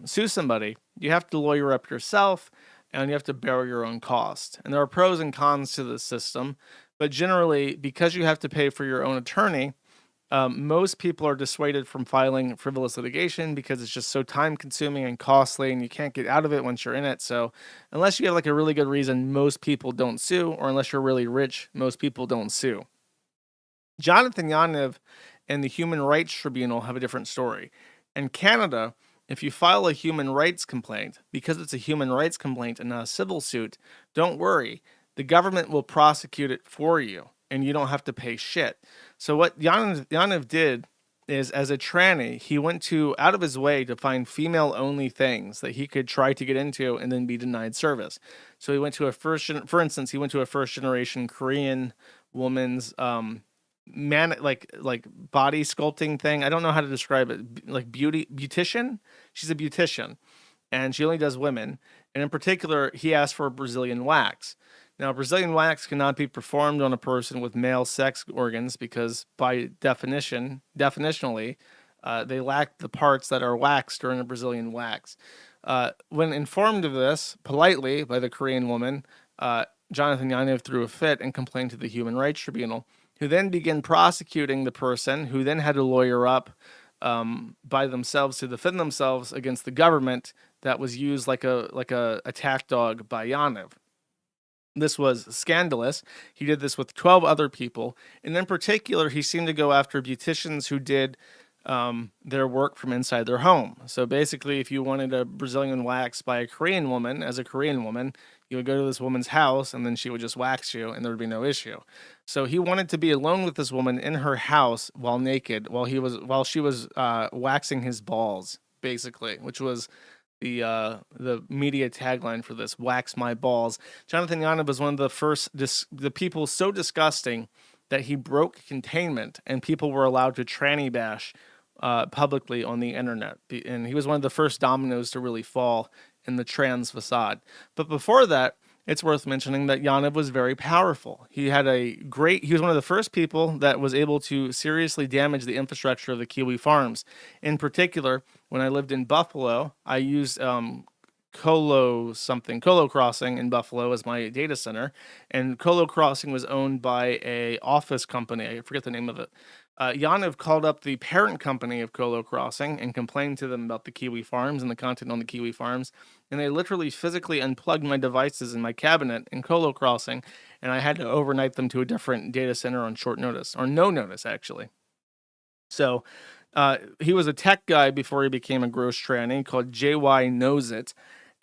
sue somebody, you have to lawyer up yourself and you have to bear your own cost. And there are pros and cons to this system, but generally, because you have to pay for your own attorney, most people are dissuaded from filing frivolous litigation because it's just so time consuming and costly and you can't get out of it once you're in it. So, unless you have like a really good reason, most people don't sue, or unless you're really rich, most people don't sue. Johnathan Yaniv and the Human Rights Tribunal have a different story. In Canada, if you file a human rights complaint, because it's a human rights complaint and not a civil suit, don't worry. The government will prosecute it for you, and you don't have to pay shit. So what Yaniv did is, as a tranny, he went out of his way to find female-only things that he could try to get into and then be denied service. So he went to for instance, he went to a first-generation Korean woman's like body sculpting thing. I don't know how to describe it. Like beautician. She's a beautician, and she only does women. And in particular, he asked for a Brazilian wax. Now, Brazilian wax cannot be performed on a person with male sex organs because, by definitionally, they lack the parts that are waxed during a Brazilian wax. When informed of this politely by the Korean woman, Johnathan Yaniv threw a fit and complained to the Human Rights Tribunal, who then began prosecuting the person, who then had to lawyer up by themselves to defend themselves against the government that was used like a attack dog by Yaniv. This was scandalous. He did this with 12 other people, and in particular, he seemed to go after beauticians who did their work from inside their home. So basically, if you wanted a Brazilian wax by a Korean woman, as a Korean woman, you would go to this woman's house and then she would just wax you and there would be no issue. So he wanted to be alone with this woman in her house while naked, while she was waxing his balls, basically, which was the media tagline for this: "Wax my balls." Johnathan Yaniv was one of the first the people so disgusting that he broke containment and people were allowed to tranny bash publicly on the internet. And he was one of the first dominoes to really fall in the trans facade. But before that, it's worth mentioning that Yaniv was very powerful. He was one of the first people that was able to seriously damage the infrastructure of the Kiwi farms. In particular, when I lived in Buffalo, I used Colo Crossing in Buffalo as my data center, and Colo Crossing was owned by a office company. I forget the name of it. Yaniv called up the parent company of Colo Crossing and complained to them about the Kiwi farms and the content on the Kiwi farms, and they literally physically unplugged my devices in my cabinet in Colo Crossing, and I had to overnight them to a different data center on short notice, or no notice, actually. So he was a tech guy before he became a gross tranny called JY Knows It.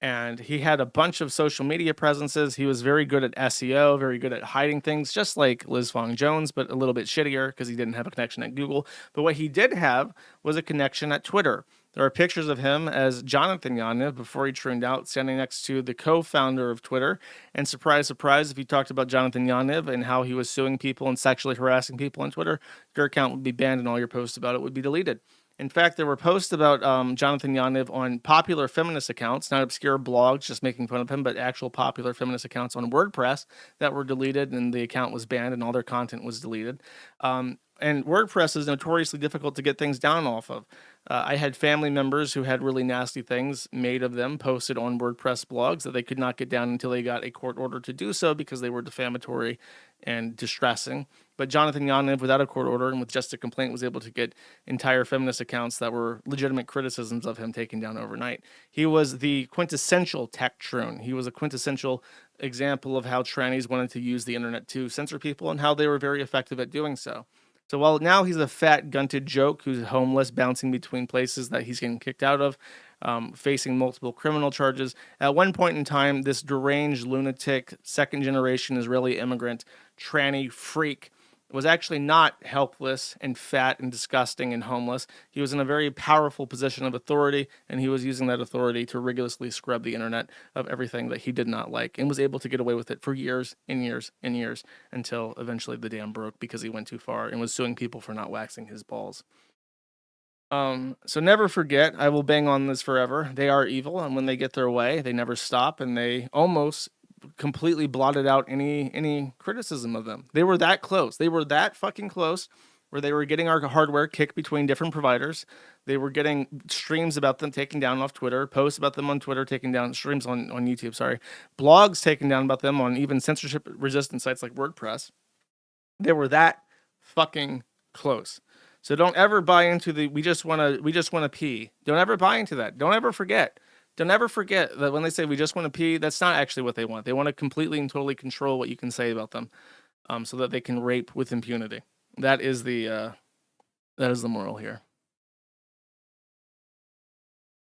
And he had a bunch of social media presences. He was very good at SEO, very good at hiding things, just like Liz Fong Jones, but a little bit shittier because he didn't have a connection at Google. But what he did have was a connection at Twitter. There are pictures of him as Johnathan Yaniv before he turned out, standing next to the co-founder of Twitter. And surprise, surprise, if you talked about Johnathan Yaniv and how he was suing people and sexually harassing people on Twitter, your account would be banned and all your posts about it would be deleted. In fact, there were posts about Johnathan Yaniv on popular feminist accounts, not obscure blogs just making fun of him, but actual popular feminist accounts on WordPress that were deleted, and the account was banned and all their content was deleted. And WordPress is notoriously difficult to get things down off of. I had family members who had really nasty things made of them posted on WordPress blogs that they could not get down until they got a court order to do so because they were defamatory and distressing. But Johnathan Yaniv, without a court order and with just a complaint, was able to get entire feminist accounts that were legitimate criticisms of him taken down overnight. He was the quintessential tech troon. He was a quintessential example of how trannies wanted to use the internet to censor people and how they were very effective at doing so. So while now he's a fat, gunted joke who's homeless, bouncing between places that he's getting kicked out of, facing multiple criminal charges, at one point in time, this deranged, lunatic, second-generation Israeli immigrant, tranny freak was actually not helpless and fat and disgusting and homeless. He was in a very powerful position of authority, and he was using that authority to rigorously scrub the internet of everything that he did not like, and was able to get away with it for years and years and years until eventually the dam broke because he went too far and was suing people for not waxing his balls. So never forget, I will bang on this forever. They are evil, and when they get their way, they never stop, and they almost completely blotted out any criticism of them. They were that close. They were that fucking close where they were getting our hardware kicked between different providers. They were getting streams about them taken down off Twitter, posts about them on Twitter taken down, streams on YouTube, sorry, blogs taken down about them on even censorship-resistant sites like WordPress. They were that fucking close. So don't ever buy into the we just want to pee. Don't ever buy into that. Don't ever forget. Don't ever forget that when they say we just want to pee, that's not actually what they want. They want to completely and totally control what you can say about them, so that they can rape with impunity. That is the moral here.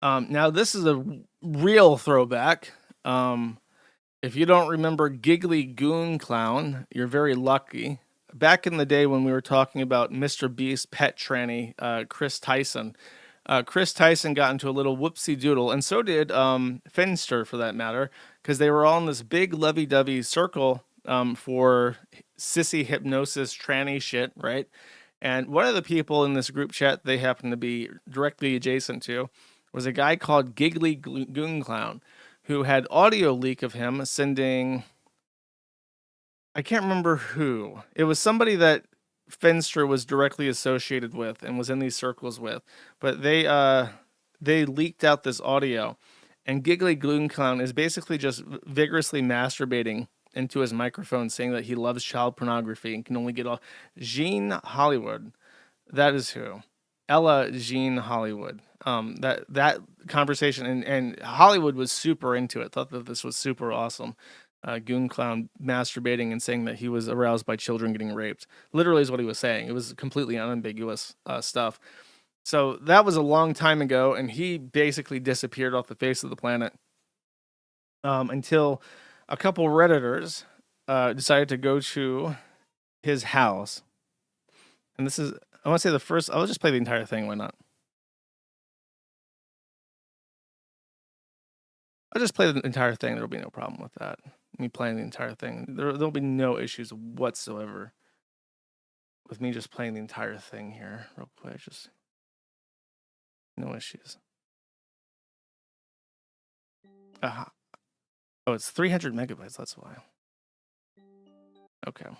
Now this is a real throwback. If you don't remember GigglyGoonClown, you're very lucky. Back in the day when we were talking about Mr. Beast's pet tranny, Chris Tyson. Chris Tyson got into a little whoopsie doodle, and so did Finster for that matter, because they were all in this big lovey-dovey circle for sissy hypnosis tranny shit, right? And one of the people in this group chat they happened to be directly adjacent to was a guy called GigglyGoonClown, who had audio leak of him sending, I can't remember who. It was somebody that Finster was directly associated with and was in these circles with, but they leaked out this audio, and GigglyGoonClown is basically just vigorously masturbating into his microphone, saying that he loves child pornography and can only get all. Jean Hollywood, that is who. Ella Jean Hollywood. That conversation, and Hollywood was super into it. Thought that this was super awesome. GoonClown masturbating and saying that he was aroused by children getting raped. Literally is what he was saying. It was completely unambiguous stuff. So that was a long time ago, and he basically disappeared off the face of the planet until a couple Redditors decided to go to his house. And this is, I want to say the first, I'll just play the entire thing, why not? I'll just play the entire thing, there'll be no problem with that. Me playing the entire thing. There'll be no issues whatsoever with me just playing the entire thing here real quick. Just no issues. Oh, it's 300 megabytes, that's why. Okay.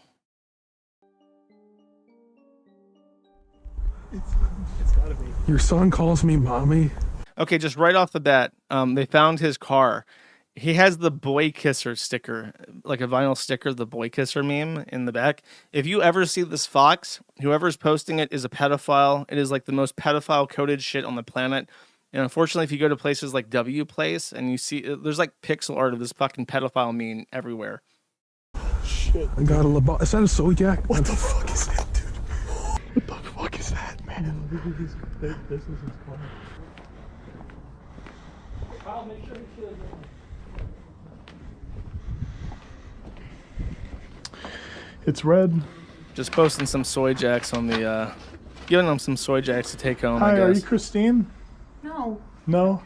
It's gotta be. Your son calls me mommy. Okay, just right off the bat, they found his car. He has the boy kisser sticker, like a vinyl sticker, the boy kisser meme in the back. If you ever see this fox, whoever's posting it is a pedophile. It is like the most pedophile coded shit on the planet. And unfortunately, if you go to places like W Place and you see, there's like pixel art of this fucking pedophile meme everywhere. Shit. I got a is that a Zodiac? What the fuck is that, dude? What the fuck is that, man? This is his car. I'll make sure he shows it. It's red. Just posting some soy jacks on the, giving them some soy jacks to take home. Hi, I guess. are you Christine? No. No?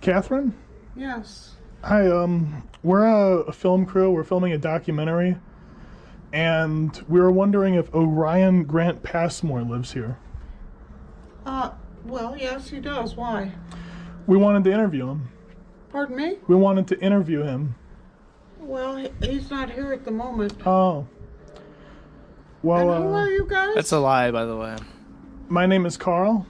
Catherine? Yes. Hi, we're a film crew. We're filming a documentary. And we were wondering if Orion Grant Passmore lives here. Well, yes, he does. Why? We wanted to interview him. Pardon me? We wanted to interview him. Well, he's not here at the moment. Oh. Well, and who are you guys? That's a lie, by the way. My name is Carl.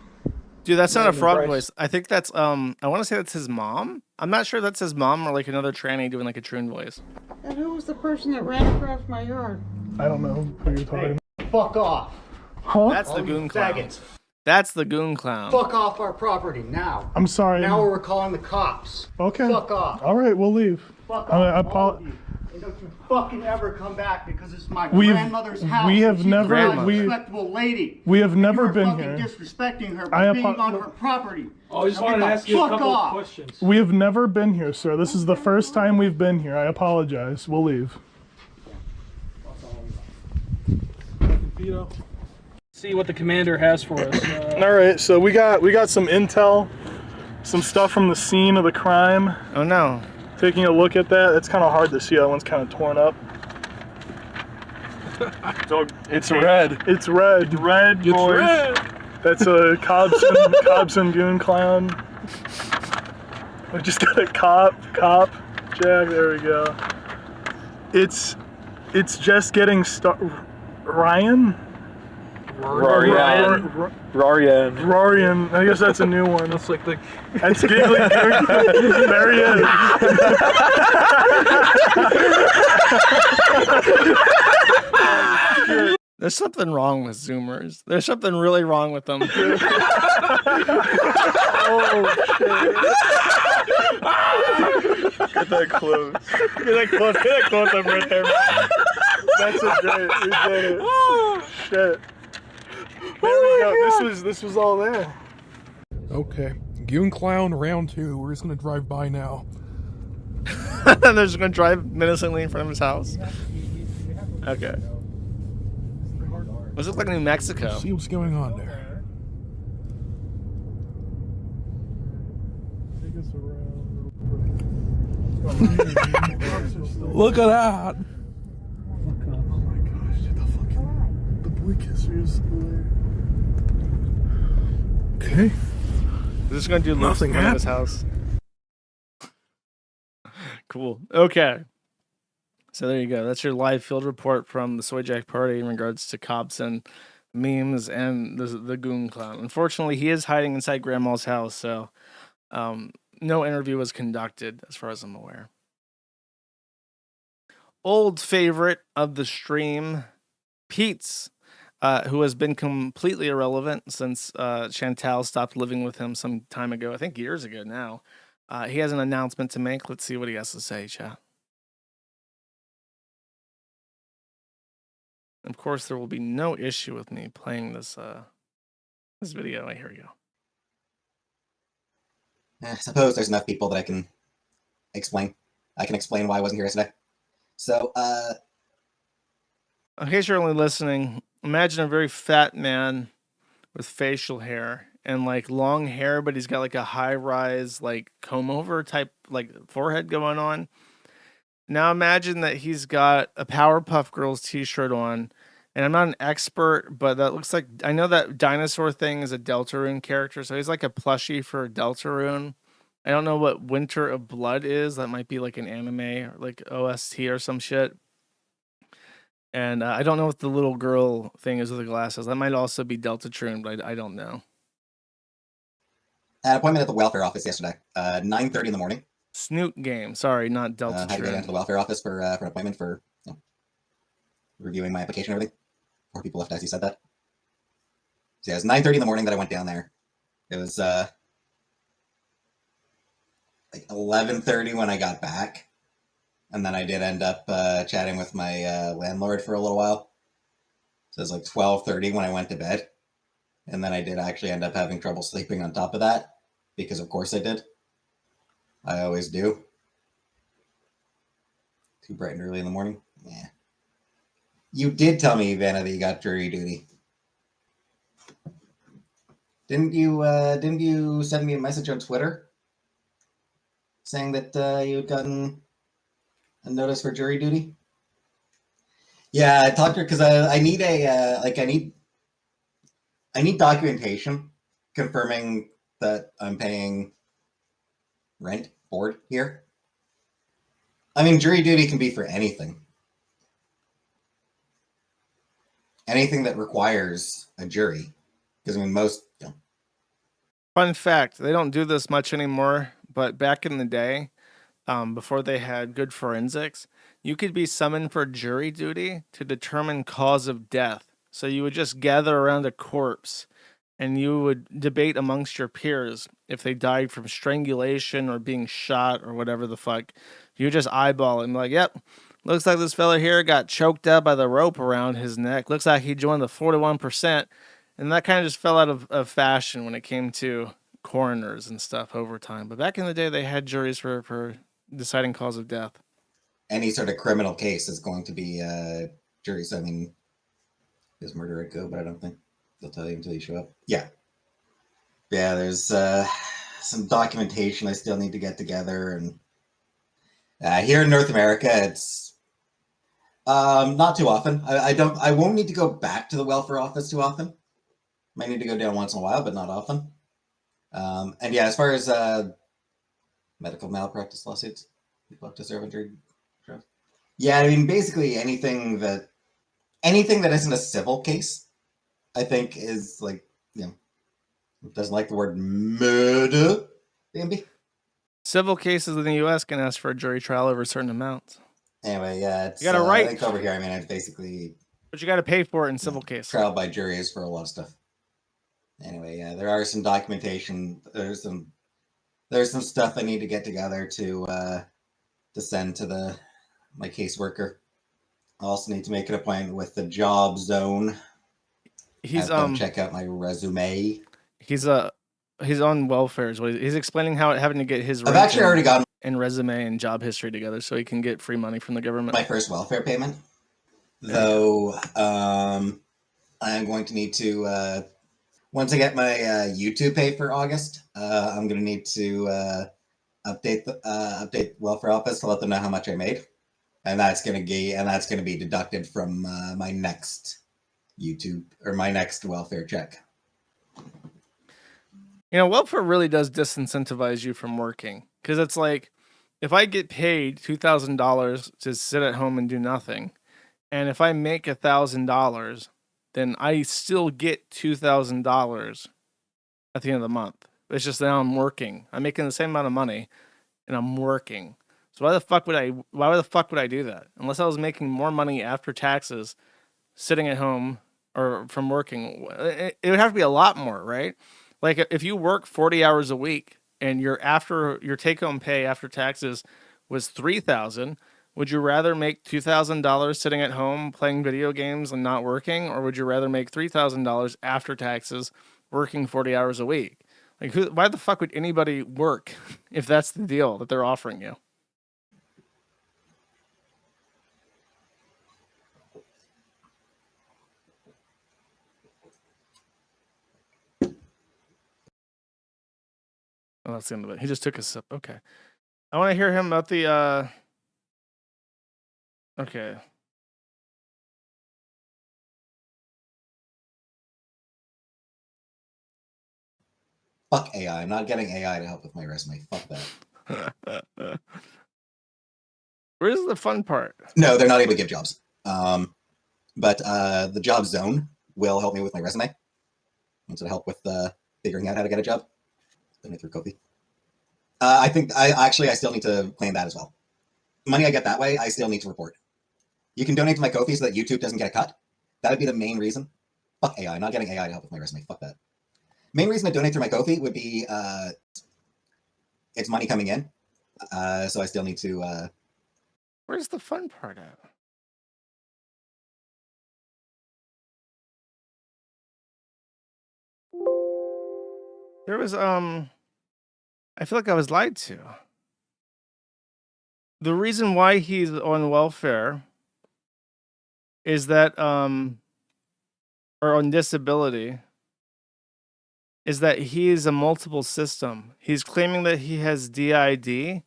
Dude, that's not a frog voice. I think that's, I want to say that's his mom. I'm not sure that's his mom or like another tranny doing like a troon voice. And who was the person that ran across my yard? I don't know who you're talking about. Fuck off. Huh? That's the GoonClown. That's the GoonClown. Fuck off our property now. I'm sorry. Now we're calling the cops. Okay. Fuck off. All right, we'll leave. Fuck off, all of you. And don't you fucking ever come back because it's my grandmother's house. We have never, a respectable lady. We have never been here. You're disrespecting her by being on her property. Oh, I just wanted to ask you a couple of questions. We have never been here, sir. This is the first time we've been here. I apologize. We'll leave. See what the commander has for us. All right, so we got some intel, some stuff from the scene of the crime. Oh no. Taking a look at that, it's kind of hard to see. That one's kind of torn up. It's red. It's red. Red, it's boys. Red. That's a Cobson GoonClown. We just got a cop, Jack. There we go. It's just getting started. Ryan. Rarian. I guess that's a new one. That's like the. That's GigglyGoonClown. There he is. There's something wrong with Zoomers. There's something really wrong with them. Oh, shit. Get that close. Get that close up right there. That's a great. We did it. Shit. There we go. This was all there. Okay. GoonClown round 2. We're just gonna drive by now. They're just gonna drive menacingly in front of his house. Okay. This looks like New Mexico. See what's going on there. Look at that. Oh my gosh, the boy kisser is still there. Okay. They're just gonna do loops in front of his house. Cool. Okay. So there you go. That's your live field report from the Soy Jack party in regards to Cobson memes and the Goon Clown. Unfortunately, he is hiding inside Grandma's house, so no interview was conducted as far as I'm aware. Old favorite of the stream, Peetz, who has been completely irrelevant since Chantal stopped living with him some time ago. I think years ago now. He has an announcement to make. Let's see what he has to say, chat. Of course, there will be no issue with me playing this this video. Here we go. I suppose there's enough people that I can explain. I can explain why I wasn't here today. So, in case you're only listening, imagine a very fat man with facial hair and like long hair, but he's got like a high-rise like comb over type like forehead going on. Now imagine that he's got a Powerpuff Girls t-shirt on, and I'm not an expert, but that looks like, I know that dinosaur thing is a Deltarune character, so he's like a plushie for Deltarune. I don't know what Winter of Blood is. That might be like an anime or like OST or some shit. And I don't know what the little girl thing is with the glasses. That might also be Deltarune, but I don't know. An appointment at the welfare office yesterday, 9:30 in the morning. Snoot game. Sorry, not Delta. Had to go down to the welfare office for an appointment for reviewing my application and everything. 4 people left as you said that. So yeah, it was 9:30 in the morning that I went down there. It was like 11:30 when I got back, and then I did end up chatting with my landlord for a little while. So it was like 12:30 when I went to bed, and then I did actually end up having trouble sleeping on top of that, because of course I did. I always do. Too bright and early in the morning? Yeah. You did tell me, Vanna, that you got jury duty. Didn't you send me a message on Twitter saying that you had gotten a notice for jury duty? Yeah, I talked to her because I need I need documentation confirming that I'm paying rent, board here. I mean, jury duty can be for anything. Anything that requires a jury. Because I mean, most... Fun fact, they don't do this much anymore, but back in the day, before they had good forensics, you could be summoned for jury duty to determine cause of death. So you would just gather around a corpse and you would debate amongst your peers if they died from strangulation or being shot or whatever the fuck. You just eyeball it and be like, yep, looks like this fella here got choked up by the rope around his neck. Looks like he joined the 41%. And that kind of just fell out of fashion when it came to coroners and stuff over time. But back in the day, they had juries for deciding cause of death. Any sort of criminal case is going to be juries. I mean, there's murder at go, but I don't think they'll tell you until you show up. Yeah. Yeah, there's some documentation I still need to get together. And here in North America, it's not too often. I won't need to go back to the welfare office too often. Might need to go down once in a while, but not often. And yeah, as far as medical malpractice lawsuits, people have to serve a jury trial. Yeah, I mean, basically anything that isn't a civil case I think is like, doesn't like the word murder. Bambi. Civil cases in the U.S. can ask for a jury trial over certain amounts. Anyway, yeah, it's You got a right. I think over here, I mean, it's basically. But you got to pay for it in civil cases. Trial by juries for a lot of stuff. Anyway, yeah, there are some documentation. There's some stuff I need to get together to send to my caseworker. I also need to make an appointment with the job zone. He's check out my resume. He's on welfare. He's explaining how having to get his. I've actually already gotten and resume and job history together so he can get free money from the government. My first welfare payment, though. I'm going to need to once I get my YouTube pay for August. I'm going to need to update welfare office to let them know how much I made, and that's going to be deducted from my next YouTube or my next welfare check. Welfare really does disincentivize you from working, because it's like, if I get paid $2,000 to sit at home and do nothing, and if I make $1,000, then I still get $2,000 at the end of the month. It's just now I'm working. I'm making the same amount of money, and I'm working. So why the fuck would I do that? Unless I was making more money after taxes, sitting at home or from working, it would have to be a lot more, right? Like if you work 40 hours a week and your take-home pay after taxes was $3,000, would you rather make $2,000 sitting at home playing video games and not working, or would you rather make $3,000 after taxes working 40 hours a week? Like, why the fuck would anybody work if that's the deal that they're offering you? Oh, that's the end of it. He just took a sip. Okay. I want to hear him about the, okay. Fuck AI. I'm not getting AI to help with my resume. Fuck that. Where's the fun part? No, they're not able to give jobs. But the job zone will help me with my resume. Wants to help with figuring out how to get a job. Putting it through Kofi. I think I still need to claim that as well. Money I get that way, I still need to report. You can donate to my Kofi so that YouTube doesn't get a cut. That would be the main reason. Fuck AI. I'm not getting AI to help with my resume. Fuck that. Main reason to donate through my Kofi would be it's money coming in. So I still need to... Where's the fun part at? There was, I feel like I was lied to. The reason why he's on welfare is that, or on disability, is that he is a multiple system. He's claiming that he has DID,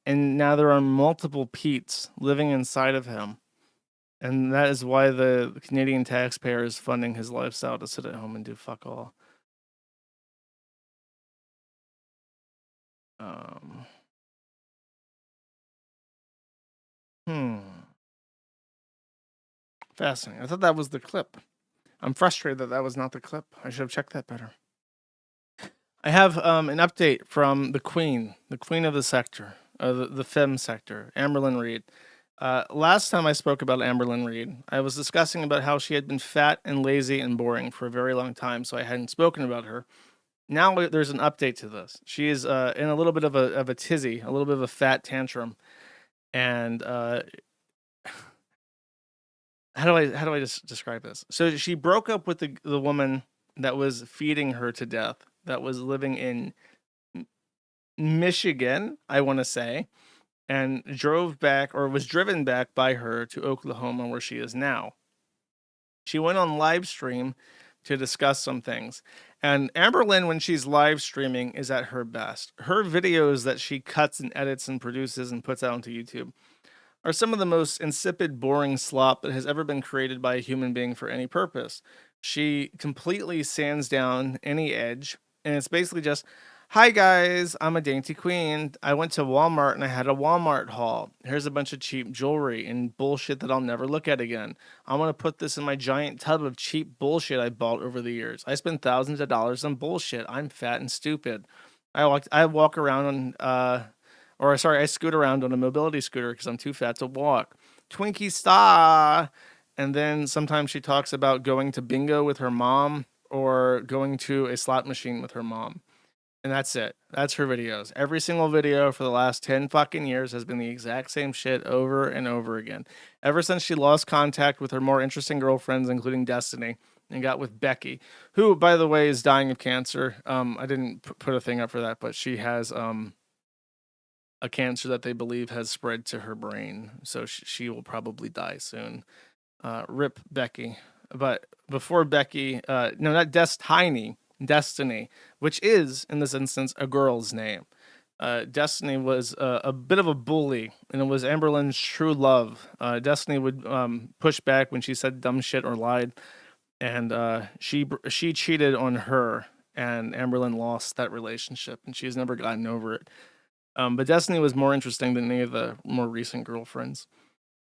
and now there are multiple Peetz living inside of him. And that is why the Canadian taxpayer is funding his lifestyle to sit at home and do fuck all. Fascinating. I thought that was the clip. I'm frustrated that that was not the clip. I should have checked that better. I have an update from the queen of the sector, the femme sector, Amberlynn Reid. Last time I spoke about Amberlynn Reid, I was discussing about how she had been fat and lazy and boring for a very long time, so I hadn't spoken about her. Now there's an update to this. She is in a little bit of a tizzy, a little bit of a fat tantrum, and how do I just describe this? So she broke up with the woman that was feeding her to death, that was living in Michigan, I want to say, and was driven back by her to Oklahoma, where she is now. She went on live stream to discuss some things. And Amberlynn, when she's live streaming, is at her best. Her videos that she cuts and edits and produces and puts out onto YouTube are some of the most insipid, boring slop that has ever been created by a human being for any purpose. She completely sands down any edge, and it's basically just, Hi guys, I'm a dainty queen. I went to Walmart and I had a Walmart haul. Here's a bunch of cheap jewelry and bullshit that I'll never look at again. I'm gonna put this in my giant tub of cheap bullshit I bought over the years. I spent thousands of dollars on bullshit. I'm fat and stupid. I walk around on I scoot around on a mobility scooter because I'm too fat to walk. Twinkie star. And then sometimes she talks about going to bingo with her mom or going to a slot machine with her mom. And that's it. That's her videos. Every single video for the last 10 fucking years has been the exact same shit over and over again. Ever since she lost contact with her more interesting girlfriends, including Destiny, and got with Becky, who, by the way, is dying of cancer. I didn't put a thing up for that, but she has a cancer that they believe has spread to her brain. So she will probably die soon. Rip Becky. But before Becky, no, not Destiny, which is, in this instance, a girl's name. Destiny was a bit of a bully, and it was Amberlynn's true love. Destiny would push back when she said dumb shit or lied, and she cheated on her, and Amberlynn lost that relationship, and she's never gotten over it. But Destiny was more interesting than any of the more recent girlfriends.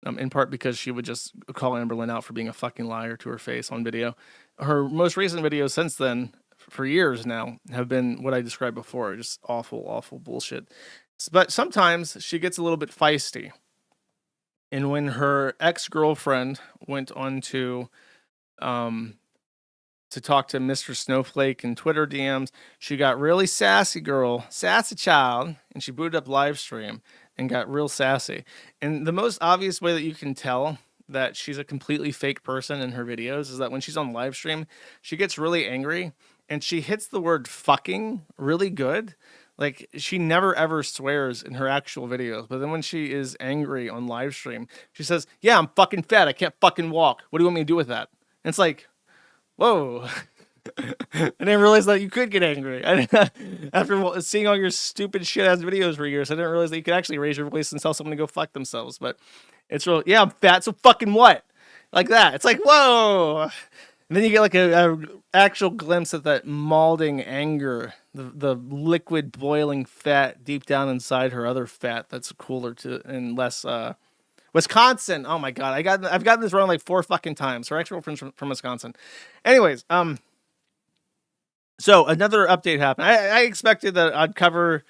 In part because she would just call Amberlynn out for being a fucking liar to her face on video. Her most recent videos since then, for years now, have been what I described before, just awful, awful bullshit. But sometimes she gets a little bit feisty. And when her ex-girlfriend went on to talk to Mr. Snowflake in Twitter DMs, she got really sassy child, and she booted up live stream and got real sassy. And the most obvious way that you can tell that she's a completely fake person in her videos is that when she's on live stream, she gets really angry and she hits the word fucking really good. Like, she never ever swears in her actual videos, but then when she is angry on live stream, she says, "Yeah, I'm fucking fat. I can't fucking walk. What do you want me to do with that?" And it's like, whoa. I didn't realize that you could get angry. After seeing all your stupid shit ass videos for years, I didn't realize that you could actually raise your voice and tell someone to go fuck themselves. But it's real. Yeah, I'm fat, so fucking what? Like that. It's like, whoa. And then you get like a actual glimpse at that malding anger, the liquid boiling fat deep down inside her other fat that's cooler to and less. Wisconsin. Oh my god, I've gotten this wrong like 4 fucking times. Her ex-girlfriend's from Wisconsin. Anyways, so another update happened. I expected that I'd cover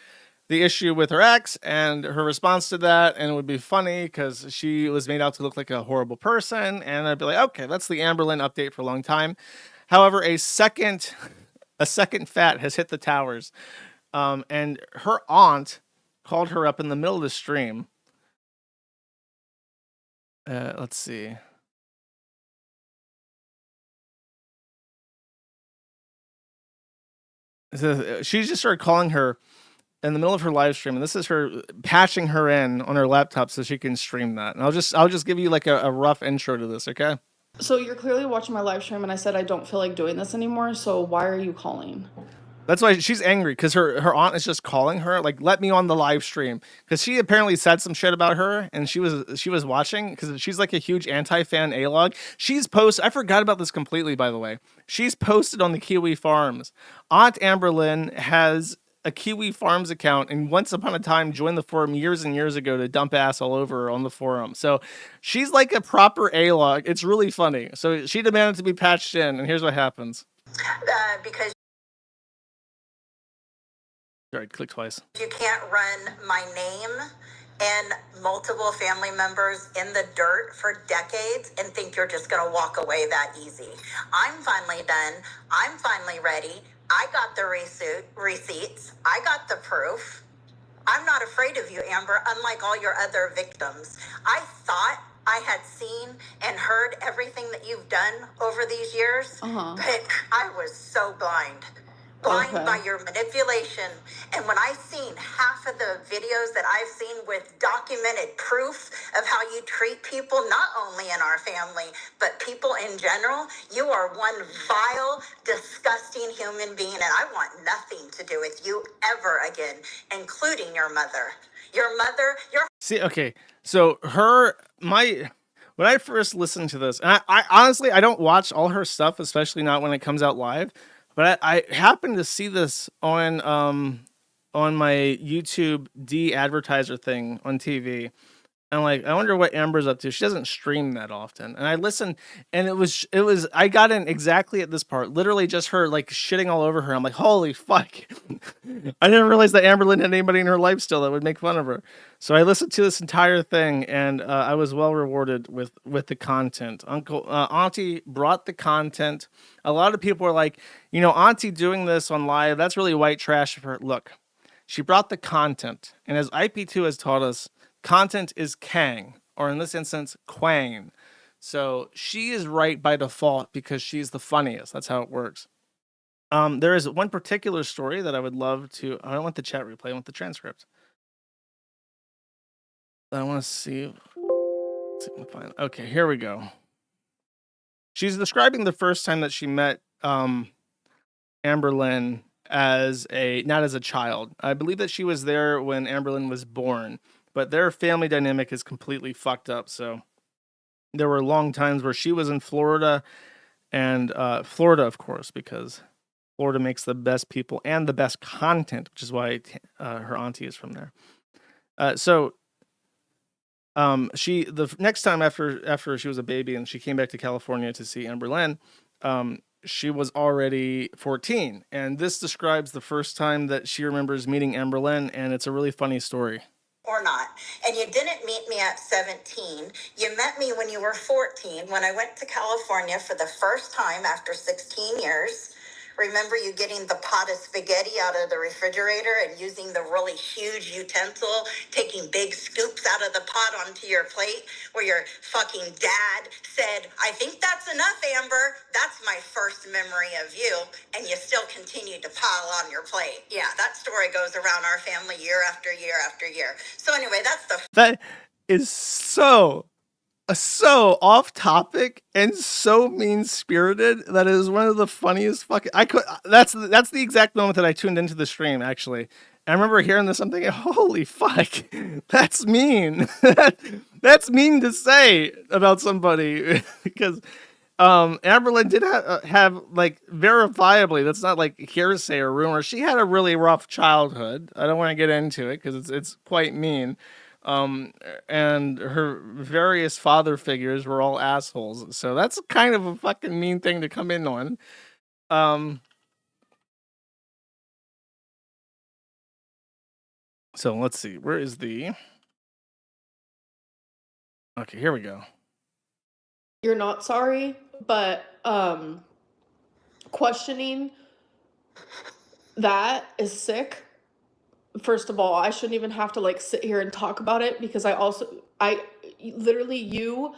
the issue with her ex and her response to that, and it would be funny because she was made out to look like a horrible person, and I'd be like, okay, that's the Amberlynn update for a long time. However, a second fat has hit the towers, and her aunt called her up in the middle of the stream. Let's see. So she just started calling her in the middle of her live stream, and this is her patching her in on her laptop so she can stream that. And I'll just give you like a rough intro to this, okay? So you're clearly watching my live stream, and I said I don't feel like doing this anymore. So why are you calling? That's why she's angry, because her aunt is just calling her, like, let me on the live stream. Because she apparently said some shit about her, and she was watching, because she's like a huge anti-fan A-log. She's posted, I forgot about this completely, by the way. She's posted on the Kiwi Farms. Aunt Amberlynn has a Kiwi Farms account, and once upon a time joined the forum years and years ago to dump ass all over her on the forum. So she's like a proper A-log. It's really funny. So she demanded to be patched in, and here's what happens. Because Sorry, click twice. you can't run my name and multiple family members in the dirt for decades and think you're just going to walk away that easy. I'm finally done. I'm finally ready. I got the receipts. I got the proof. I'm not afraid of you, Amber, unlike all your other victims. I thought I had seen and heard everything that you've done over these years, but I was so blind by your manipulation. And when I seen half of the videos that I've seen with documented proof of how you treat people, not only in our family, but people in general, you are one vile, disgusting human being, and I want nothing to do with you ever again, including your mother. Your mother, your... See, okay, so when I first listened to this, and I honestly, I don't watch all her stuff, especially not when it comes out live, But I happened to see this on my YouTube de-advertiser thing on TV. And like, I wonder what Amber's up to. She doesn't stream that often. And I listened, and it was I got in exactly at this part, literally just her like shitting all over her. I'm like, holy fuck. I didn't realize that Amberlynn had anybody in her life still that would make fun of her. So I listened to this entire thing, and I was well rewarded with the content. Auntie brought the content. A lot of people were like, Auntie doing this on live, that's really white trash of her. Look, she brought the content. And as IP2 has taught us, content is Kang, or in this instance, Quang. So she is right by default because she's the funniest. That's how it works. There is one particular story that I would love to. I don't want the chat replay. I want the transcript. I want to see. Let's see if I can find. Okay, here we go. She's describing the first time that she met Amberlynn as not as a child. I believe that she was there when Amberlynn was born. But their family dynamic is completely fucked up. So there were long times where she was in Florida, and Florida, of course, because Florida makes the best people and the best content, which is why her auntie is from there. So the next time after she was a baby and she came back to California to see Amberlynn, she was already 14. And this describes the first time that she remembers meeting Amberlynn, and it's a really funny story. Or not. And you didn't meet me at 17. You met me when you were 14, when I went to California for the first time after 16 years. Remember you getting the pot of spaghetti out of the refrigerator and using the really huge utensil, taking big scoops out of the pot onto your plate, where your fucking dad said, I think that's enough, Amber. That's my first memory of you. And you still continue to pile on your plate. Yeah, that story goes around our family year after year after year. So anyway, that is so off topic and so mean spirited. That is one of the funniest fucking. That's the exact moment that I tuned into the stream. Actually, I remember hearing this. I'm thinking, holy fuck, that's mean. That's mean to say about somebody because Amberlynn did have like verifiably. That's not like hearsay or rumor. She had a really rough childhood. I don't want to get into it because it's quite mean. And her various father figures were all assholes. So that's kind of a fucking mean thing to come in on. So let's see. Where is the... Okay, here we go. You're not sorry, but questioning that is sick. First of all, I shouldn't even have to like sit here and talk about it because I literally you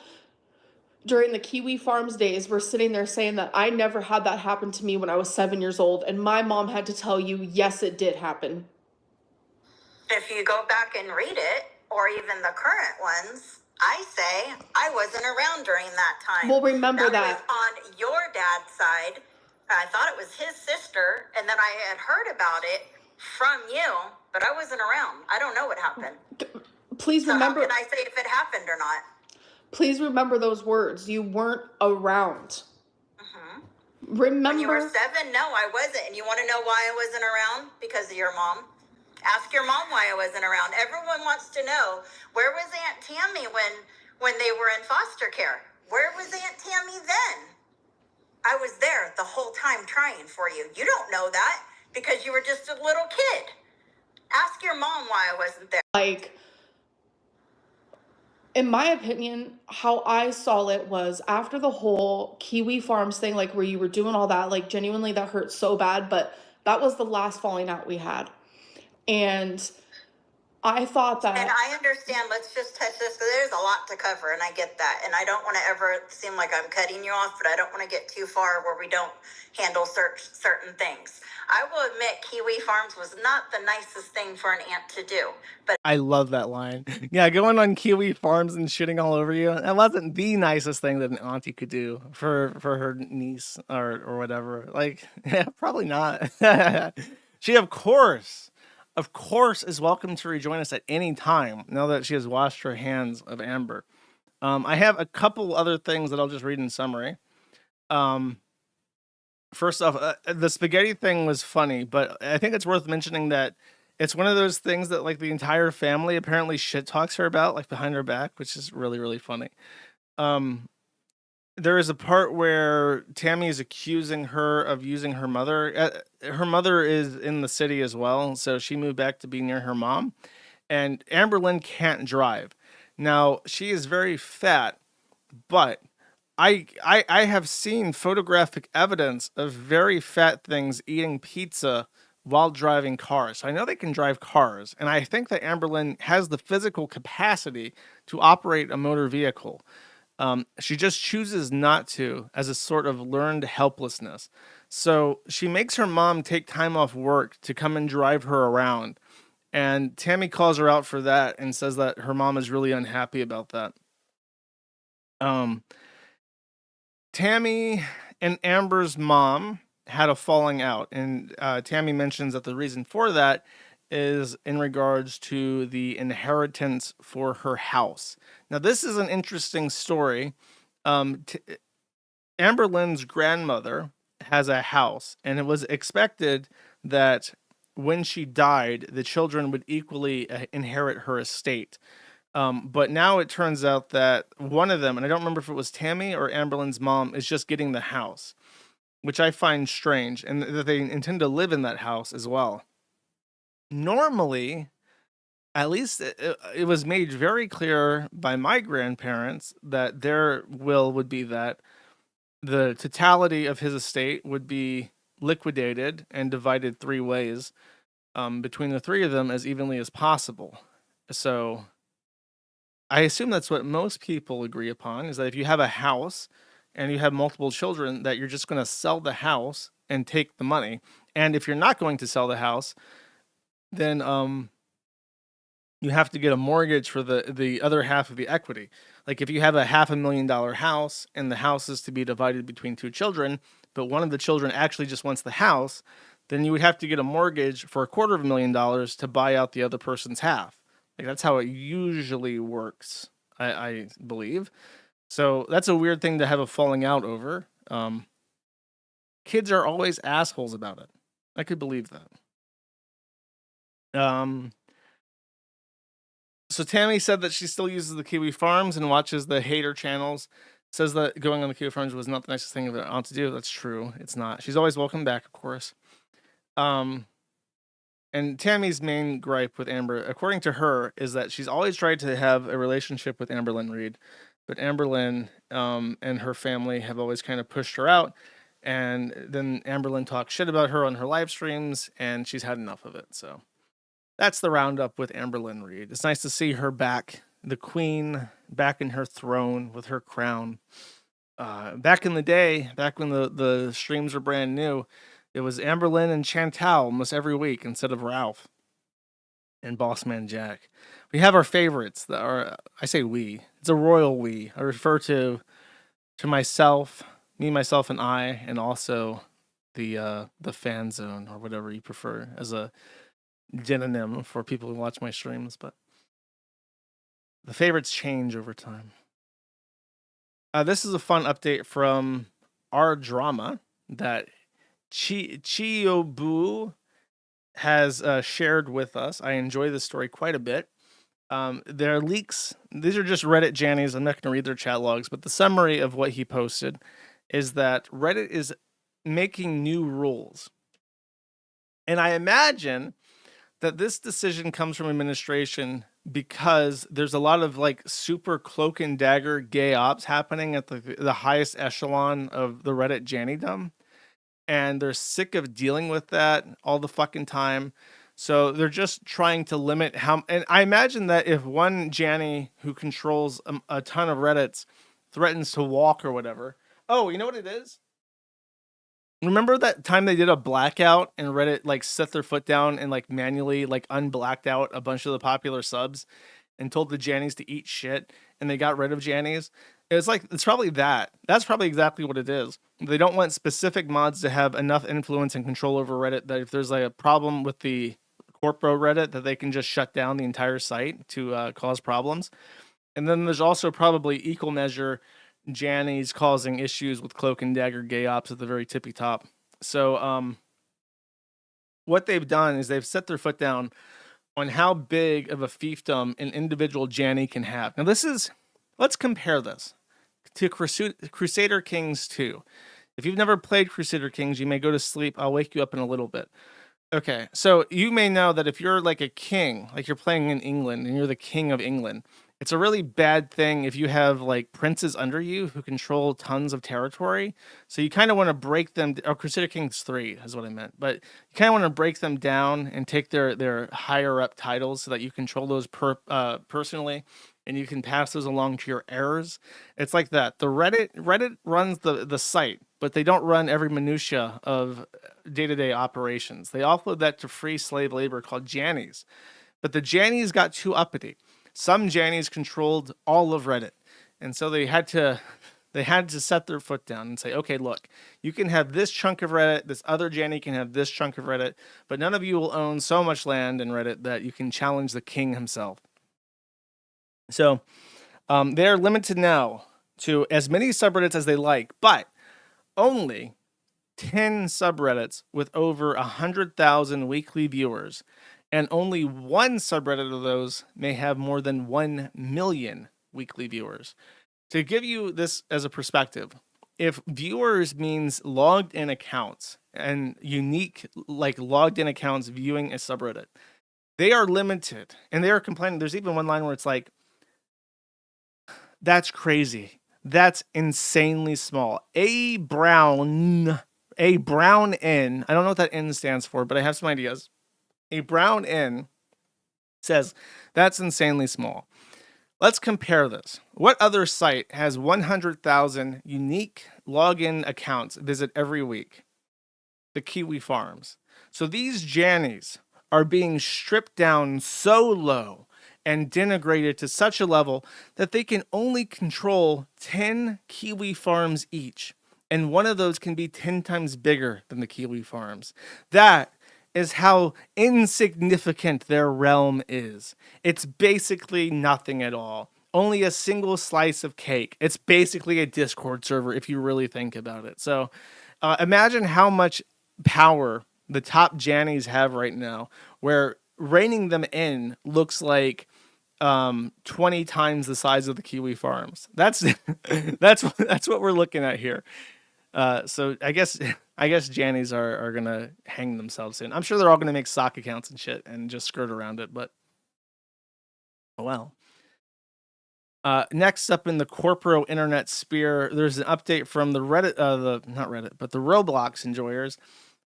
during the Kiwi Farms days were sitting there saying that I never had that happen to me when I was 7 years old, and my mom had to tell you, yes, it did happen. If you go back and read it, or even the current ones, I say I wasn't around during that time. Well, remember that. Was on your dad's side. I thought it was his sister, and then I had heard about it from you, but I wasn't around. I don't know what happened. Please remember. How can I say if it happened or not? Please remember those words. You weren't around. Remember. When you were 7? No, I wasn't. And you want to know why I wasn't around? Because of your mom. Ask your mom why I wasn't around. Everyone wants to know, where was Aunt Tammy when they were in foster care? Where was Aunt Tammy then? I was there the whole time trying for you. You don't know that because you were just a little kid. Ask your mom why I wasn't there. Like, in my opinion, how I saw it was after the whole Kiwi Farms thing, like where you were doing all that, like genuinely that hurt so bad, but that was the last falling out we had. And I thought that... And I understand, let's just touch this, because there's a lot to cover, and I get that. And I don't want to ever seem like I'm cutting you off, but I don't want to get too far where we don't handle certain things. I will admit Kiwi Farms was not the nicest thing for an aunt to do. But I love that line. Yeah, going on Kiwi Farms and shitting all over you. That wasn't the nicest thing that an auntie could do for her niece or whatever. Like, yeah, probably not. She, of course, is welcome to rejoin us at any time now that she has washed her hands of Amber. I have a couple other things that I'll just read in summary. First off, the spaghetti thing was funny, but I think it's worth mentioning that it's one of those things that like the entire family apparently shit talks her about, like behind her back, which is really, really funny. Um, there is a part where Tammy is accusing her of using her mother. Her mother is in the city as well, so she moved back to be near her mom. And Amberlynn can't drive. Now she is very fat, but I have seen photographic evidence of very fat things eating pizza while driving cars. So I know they can drive cars, and I think that Amberlynn has the physical capacity to operate a motor vehicle. She just chooses not to as a sort of learned helplessness. So she makes her mom take time off work to come and drive her around. And Tammy calls her out for that and says that her mom is really unhappy about that. Um, Tammy and Amber's mom had a falling out, and Tammy mentions that the reason for that is in regards to the inheritance for her house. Now, this is an interesting story. Amberlynn's grandmother has a house, and it was expected that when she died, the children would equally inherit her estate. But now it turns out that one of them, and I don't remember if it was Tammy or Amberlynn's mom, is just getting the house, which I find strange, and that they intend to live in that house as well. Normally, at least it was made very clear by my grandparents that their will would be that the totality of his estate would be liquidated and divided three ways between the three of them as evenly as possible. So I assume that's what most people agree upon, is that if you have a house and you have multiple children, that you're just going to sell the house and take the money. And if you're not going to sell the house, then you have to get a mortgage for the other half of the equity. Like if you have a $500,000 house and the house is to be divided between two children, but one of the children actually just wants the house, then you would have to get a mortgage for $250,000 to buy out the other person's half. Like that's how it usually works, I believe. So that's a weird thing to have a falling out over. Kids are always assholes about it. I could believe that. So Tammy said that she still uses the Kiwi Farms and watches the hater channels. Says that going on the Kiwi Farms was not the nicest thing that I want to do. That's true. It's not. She's always welcome back, of course. And Tammy's main gripe with Amber, according to her, is that she's always tried to have a relationship with Amberlynn Reid, but Amberlynn and her family have always kind of pushed her out. And then Amberlynn talks shit about her on her live streams, and she's had enough of it. So that's the roundup with Amberlynn Reid. It's nice to see her back, the queen, back in her throne with her crown. Back in the day, back when the streams were brand new, it was Amberlynn and Chantal almost every week instead of Ralph and Bossman Jack. We have our favorites that are, I say we, it's a royal we. I refer to myself, me, myself, and I, and also the fan zone or whatever you prefer as a demonym for people who watch my streams, but the favorites change over time. This is a fun update from our drama that Chiyobu has shared with us. I enjoy this story quite a bit. There are leaks. These are just Reddit Jannies. I'm not going to read their chat logs, but the summary of what he posted is that Reddit is making new rules. And I imagine that this decision comes from administration because there's a lot of like super cloak and dagger gay ops happening at the highest echelon of the Reddit Jannydom. And they're sick of dealing with that all the fucking time. So they're just trying to limit how, and I imagine that if one Janny who controls a ton of Reddits threatens to walk or whatever. Oh, you know what it is? Remember that time they did a blackout and Reddit like set their foot down and like manually like unblacked out a bunch of the popular subs and told the Jannies to eat shit and they got rid of Jannies? It's like, it's probably that. That's probably exactly what it is. They don't want specific mods to have enough influence and control over Reddit that if there's like a problem with the corpo Reddit that they can just shut down the entire site to cause problems. And then there's also probably equal measure Jannies causing issues with cloak and dagger gay ops at the very tippy top. So what they've done is they've set their foot down on how big of a fiefdom an individual Janny can have. Now let's compare this to Crusader Kings 2. If you've never played Crusader Kings, you may go to sleep. I'll wake you up in a little bit. Okay, so you may know that if you're like a king, like you're playing in England and you're the king of England, it's a really bad thing if you have like princes under you who control tons of territory. So you kind of want to break them. Or Crusader Kings 3 is what I meant. But you kind of want to break them down and take their higher up titles so that you control those personally, and you can pass those along to your heirs. It's like that. The Reddit runs the site, but they don't run every minutia of day-to-day operations. They offload that to free slave labor called Jannies. But the Jannies got too uppity. Some Jannies controlled all of Reddit. And so they had to set their foot down and say, okay, look, you can have this chunk of Reddit, this other Janny can have this chunk of Reddit, but none of you will own so much land in Reddit that you can challenge the king himself. So they're limited now to as many subreddits as they like, but only 10 subreddits with over 100,000 weekly viewers, and only one subreddit of those may have more than 1 million weekly viewers. To give you this as a perspective, if viewers means logged in accounts and unique, like logged in accounts viewing a subreddit, they are limited, and they are complaining. There's even one line where it's like, that's crazy. That's insanely small. A brown N. I don't know what that N stands for, but I have some ideas. A brown N says, that's insanely small. Let's compare this. What other site has 100,000 unique login accounts visit every week? The Kiwi Farms. So these Jannies are being stripped down so low and denigrated to such a level that they can only control 10 Kiwi Farms each. And one of those can be 10 times bigger than the Kiwi Farms. That is how insignificant their realm is. It's basically nothing at all. Only a single slice of cake. It's basically a Discord server if you really think about it. So imagine how much power the top Jannies have right now, where reining them in looks like 20 times the size of the Kiwi Farms. That's what we're looking at here. So I guess Jannies are gonna hang themselves soon. I'm sure they're all gonna make sock accounts and shit and just skirt around it, but oh well. Next up in the corporo internet sphere, there's an update from the the Roblox enjoyers.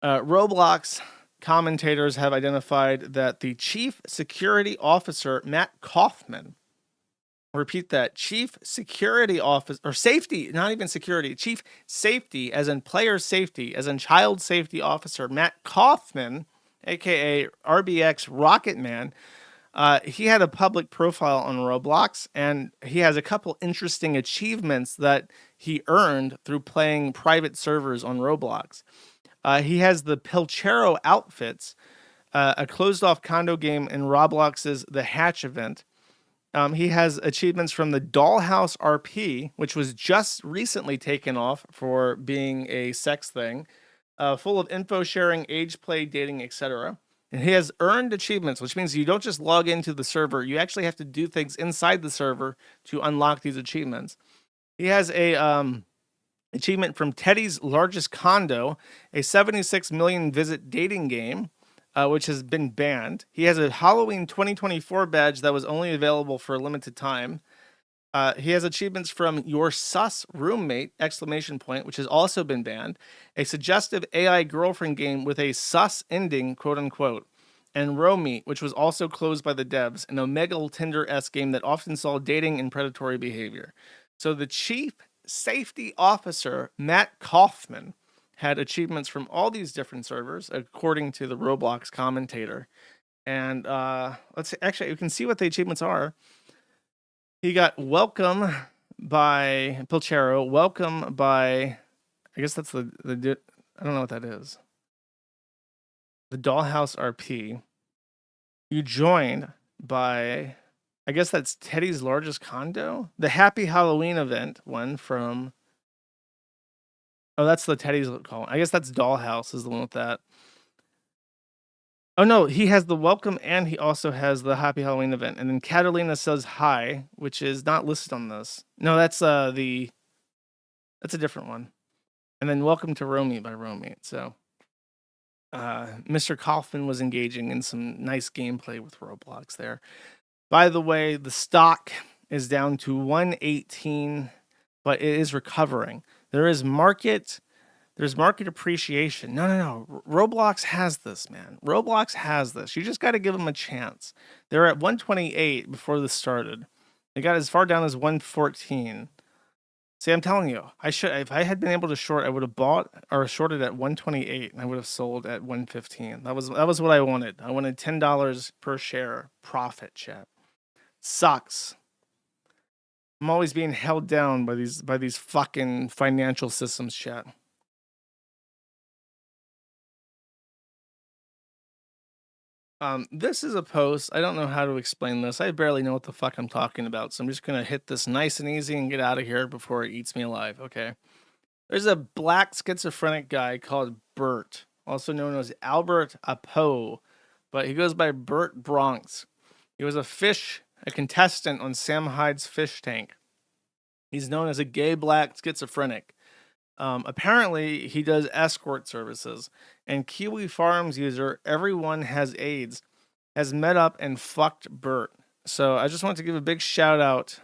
Roblox commentators have identified that the Chief Security Officer, Matt Kaufman, repeat that, Chief Security Officer, or Safety, not even security, Chief Safety, as in player safety, as in child safety officer, Matt Kaufman, aka RBX Rocket Man, he had a public profile on Roblox, and he has a couple interesting achievements that he earned through playing private servers on Roblox. He has the Pilchero outfits, a closed-off condo game in Roblox's The Hatch event. He has achievements from the Dollhouse RP, which was just recently taken off for being a sex thing, full of info sharing, age play, dating, etc. And he has earned achievements, which means you don't just log into the server. You actually have to do things inside the server to unlock these achievements. He has a achievement from Teddy's Largest Condo, a 76 million visit dating game, which has been banned. He has a Halloween 2024 badge that was only available for a limited time. He has achievements from Your Sus Roommate, ! Which has also been banned. A suggestive AI girlfriend game with a sus ending, quote unquote. And Romeet, which was also closed by the devs, an Omegle Tinder-esque game that often saw dating and predatory behavior. So the Chief Safety Officer, Matt Kaufman, had achievements from all these different servers, according to the Roblox commentator. And let's see, actually, you can see what the achievements are. He got welcome by Pilchero, welcome by, I guess that's the I don't know what that is. The Dollhouse RP. You joined by, I guess that's Teddy's Largest Condo. The Happy Halloween event one from Oh, that's the Teddy's call. I guess that's Dollhouse is the one with that. Oh no, he has the welcome and he also has the Happy Halloween event. And then Catalina says hi, which is not listed on this. No, that's that's a different one. And then welcome to Romy by Romy. So Mr. Kaufman was engaging in some nice gameplay with Roblox there. By the way, the stock is down to 118, but it is recovering. There's market appreciation. No. Roblox has this, man. Roblox has this. You just got to give them a chance. They're at 128 before this started. They got as far down as 114. See, I'm telling you, if I had been able to short, I would have bought or shorted at 128 and I would have sold at 115. That was what I wanted. I wanted $10 per share profit, chat. Sucks. I'm always being held down by these fucking financial systems, chat. This is a post. I don't know how to explain this. I barely know what the fuck I'm talking about. So I'm just going to hit this nice and easy and get out of here before it eats me alive. Okay. There's a black schizophrenic guy called Bert, also known as Albert Apo, but he goes by Bert Bronx. He was a contestant on Sam Hyde's Fish Tank. He's known as a gay black schizophrenic. Apparently, he does escort services. And Kiwi Farms user Everyone Has AIDS has met up and fucked Bert. So I just want to give a big shout out.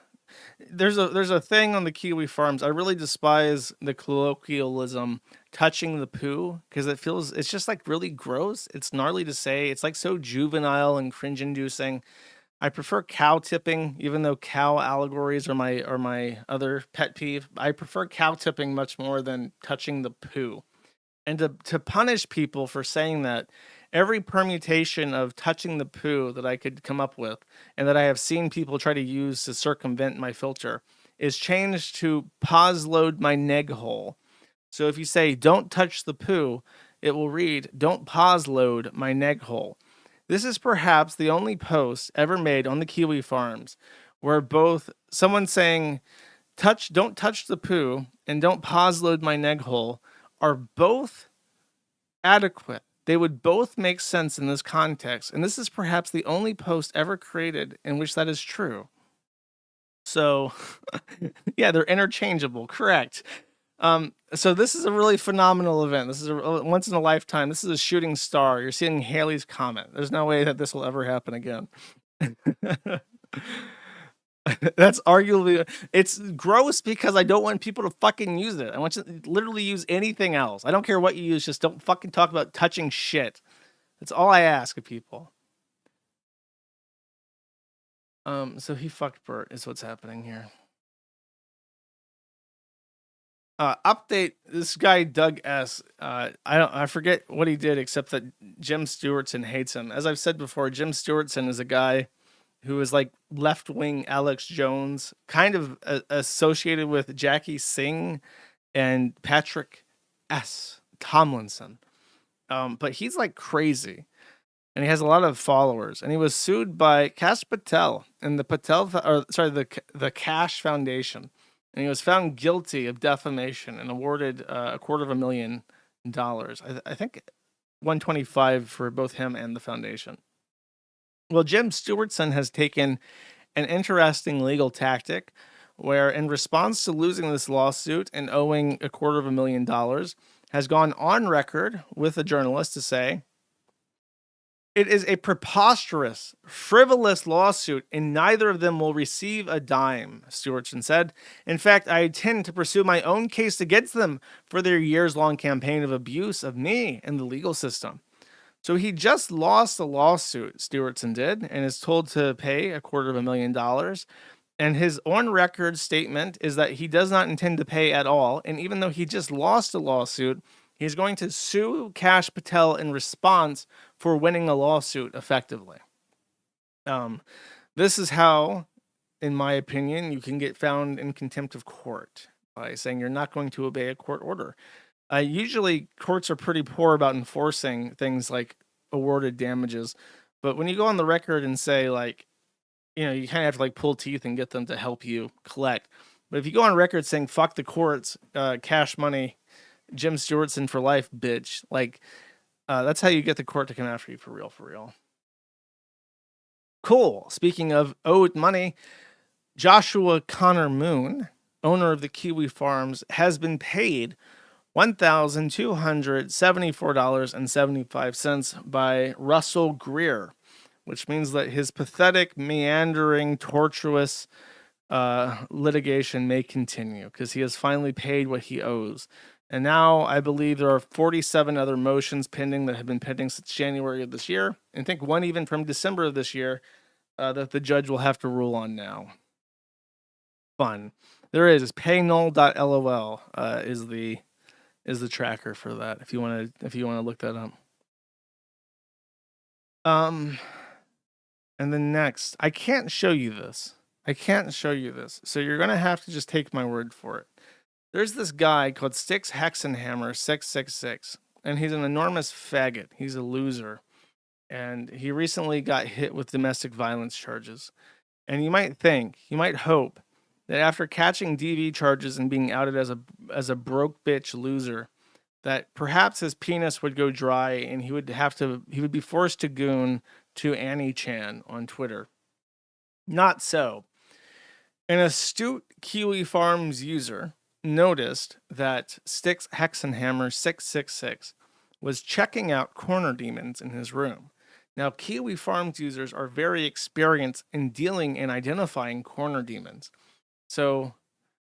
There's a thing on the Kiwi Farms. I really despise the colloquialism touching the poo because it's just like really gross. It's gnarly to say. It's like so juvenile and cringe inducing. I prefer cow tipping, even though cow allegories are my other pet peeve. I prefer cow tipping much more than touching the poo. And to punish people for saying that, every permutation of touching the poo that I could come up with and that I have seen people try to use to circumvent my filter is changed to pause load my neg hole. So if you say don't touch the poo, it will read don't pause load my neg hole. This is perhaps the only post ever made on the Kiwi Farms where both someone saying don't touch the poo and don't pause load my neg hole are both adequate. They would both make sense in this context. And this is perhaps the only post ever created in which that is true. So yeah, they're interchangeable. Correct. So this is a really phenomenal event. This is a once in a lifetime. This is a shooting star. You're seeing Haley's Comet. There's no way that this will ever happen again. That's arguably, it's gross because I don't want people to fucking use it. I want you to literally use anything else. I don't care what you use. Just don't fucking talk about touching shit. That's all I ask of people. So he fucked Bert is what's happening here. Update, this guy Doug S. I forget what he did except that Jim Stewardson hates him. As I've said before, Jim Stewardson is a guy who is like left-wing Alex Jones, kind of associated with Jackie Singh and Patrick S. Tomlinson. But he's like crazy. And he has a lot of followers. And he was sued by Cash Patel and the Cash Foundation. And he was found guilty of defamation and awarded $250,000. I think 125 for both him and the foundation. Well, Jim Stewardson has taken an interesting legal tactic where, in response to losing this lawsuit and owing $250,000, has gone on record with a journalist to say, it is a preposterous, frivolous lawsuit, and neither of them will receive a dime, Stewardson said. In fact, I intend to pursue my own case against them for their years-long campaign of abuse of me and the legal system. So he just lost a lawsuit, Stewardson did, and is told to pay $250,000. And his on-record statement is that he does not intend to pay at all. And even though he just lost a lawsuit, he's going to sue Cash Patel in response for winning a lawsuit effectively. This is how, in my opinion, you can get found in contempt of court by saying you're not going to obey a court order. Usually courts are pretty poor about enforcing things like awarded damages. But when you go on the record and say, like, you know, you kind of have to like pull teeth and get them to help you collect. But if you go on record saying, fuck the courts, cash money Jim Stewardson for life, bitch. Like, that's how you get the court to come after you for real, for real. Cool. Speaking of owed money, Joshua Connor Moon, owner of the Kiwi Farms, has been paid $1,274.75 by Russell Greer, which means that his pathetic, meandering, tortuous litigation may continue because he has finally paid what he owes. And now I believe there are 47 other motions pending that have been pending since January of this year. And I think one even from December of this year that the judge will have to rule on now. Fun. There is paynull.lol is the tracker for that if you want to look that up. And then next, I can't show you this. So you're going to have to just take my word for it. There's this guy called Stix Hexenhammer 666, and he's an enormous faggot. He's a loser. And he recently got hit with domestic violence charges. And you might hope that after catching DV charges and being outed as a broke bitch loser, that perhaps his penis would go dry and he would be forced to goon to Annie Chan on Twitter. Not so. An astute Kiwi Farms user noticed that Stix Hexenhammer 666 was checking out corner demons in his room. Now, Kiwi Farms users are very experienced in dealing and identifying corner demons. So,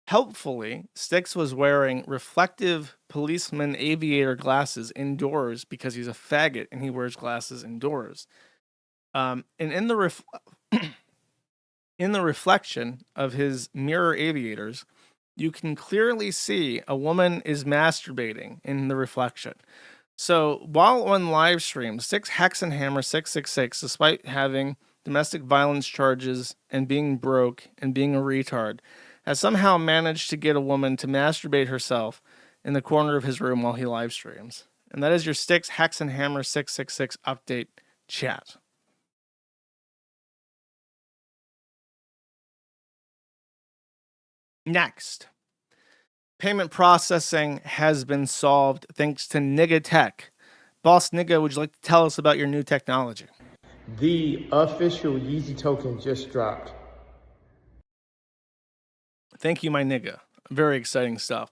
helpfully, Stix was wearing reflective policeman aviator glasses indoors because he's a faggot and he wears glasses indoors. And in the reflection of his mirror aviators, you can clearly see a woman is masturbating in the reflection. So while on live stream, Stix Hexenhammer 666, despite having domestic violence charges and being broke and being a retard, has somehow managed to get a woman to masturbate herself in the corner of his room while he live streams. And that is your Stix Hexenhammer 666 update chat. Next, payment processing has been solved thanks to Nigga Tech. Boss Nigga, would you like to tell us about your new technology? The official Yeezy token just dropped. Thank you, my nigga. Very exciting stuff.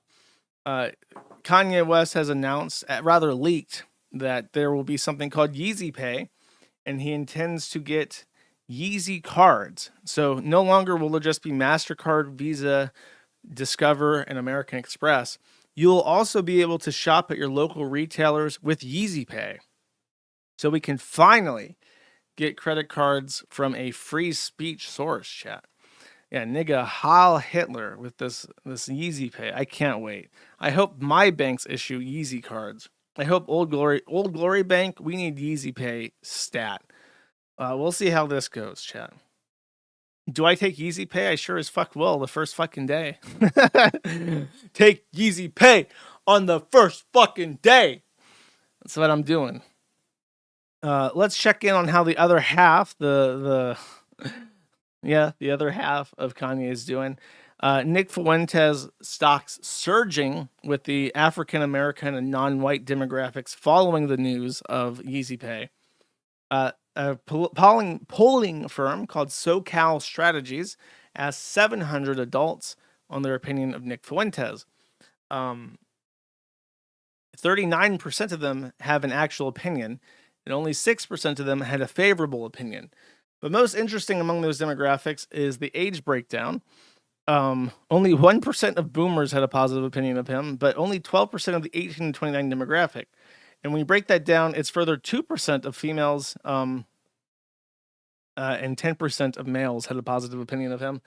Kanye West has announced, rather leaked, that there will be something called YeezyPay, and he intends to get Yeezy cards. So no longer will there just be MasterCard, Visa, Discover, and American Express. You'll also be able to shop at your local retailers with YeezyPay. So we can finally get credit cards from a free speech source, chat. Yeah, nigga, Heil Hitler with this YeezyPay. I can't wait. I hope my banks issue Yeezy cards. I hope Old Glory Bank, we need YeezyPay stat. We'll see how this goes, chat. Do I take YeezyPay? I sure as fuck will the first fucking day. Take YeezyPay on the first fucking day. That's what I'm doing. Let's check in on how the other half, the other half of Kanye is doing. Nick Fuentes stocks surging with the African American and non-white demographics following the news of YeezyPay. A polling firm called SoCal Strategies asked 700 adults on their opinion of Nick Fuentes. 39% of them have an actual opinion, and only 6% of them had a favorable opinion. But most interesting among those demographics is the age breakdown. Only 1% of boomers had a positive opinion of him, but only 12% of the 18 to 29 demographic. And when you break that down, it's further 2% of females and 10% of males had a positive opinion of him.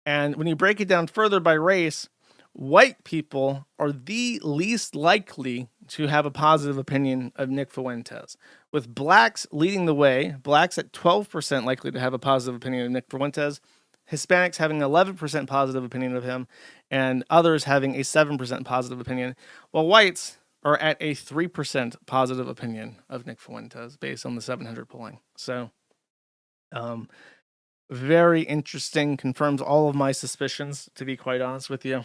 And when you break it down further by race, white people are the least likely to have a positive opinion of Nick Fuentes, with blacks leading the way. Blacks at 12% likely to have a positive opinion of Nick Fuentes, Hispanics having 11% positive opinion of him, and others having a 7% positive opinion, while whites are at a 3% positive opinion of Nick Fuentes based on the 700 polling. So, very interesting. Confirms all of my suspicions, to be quite honest with you.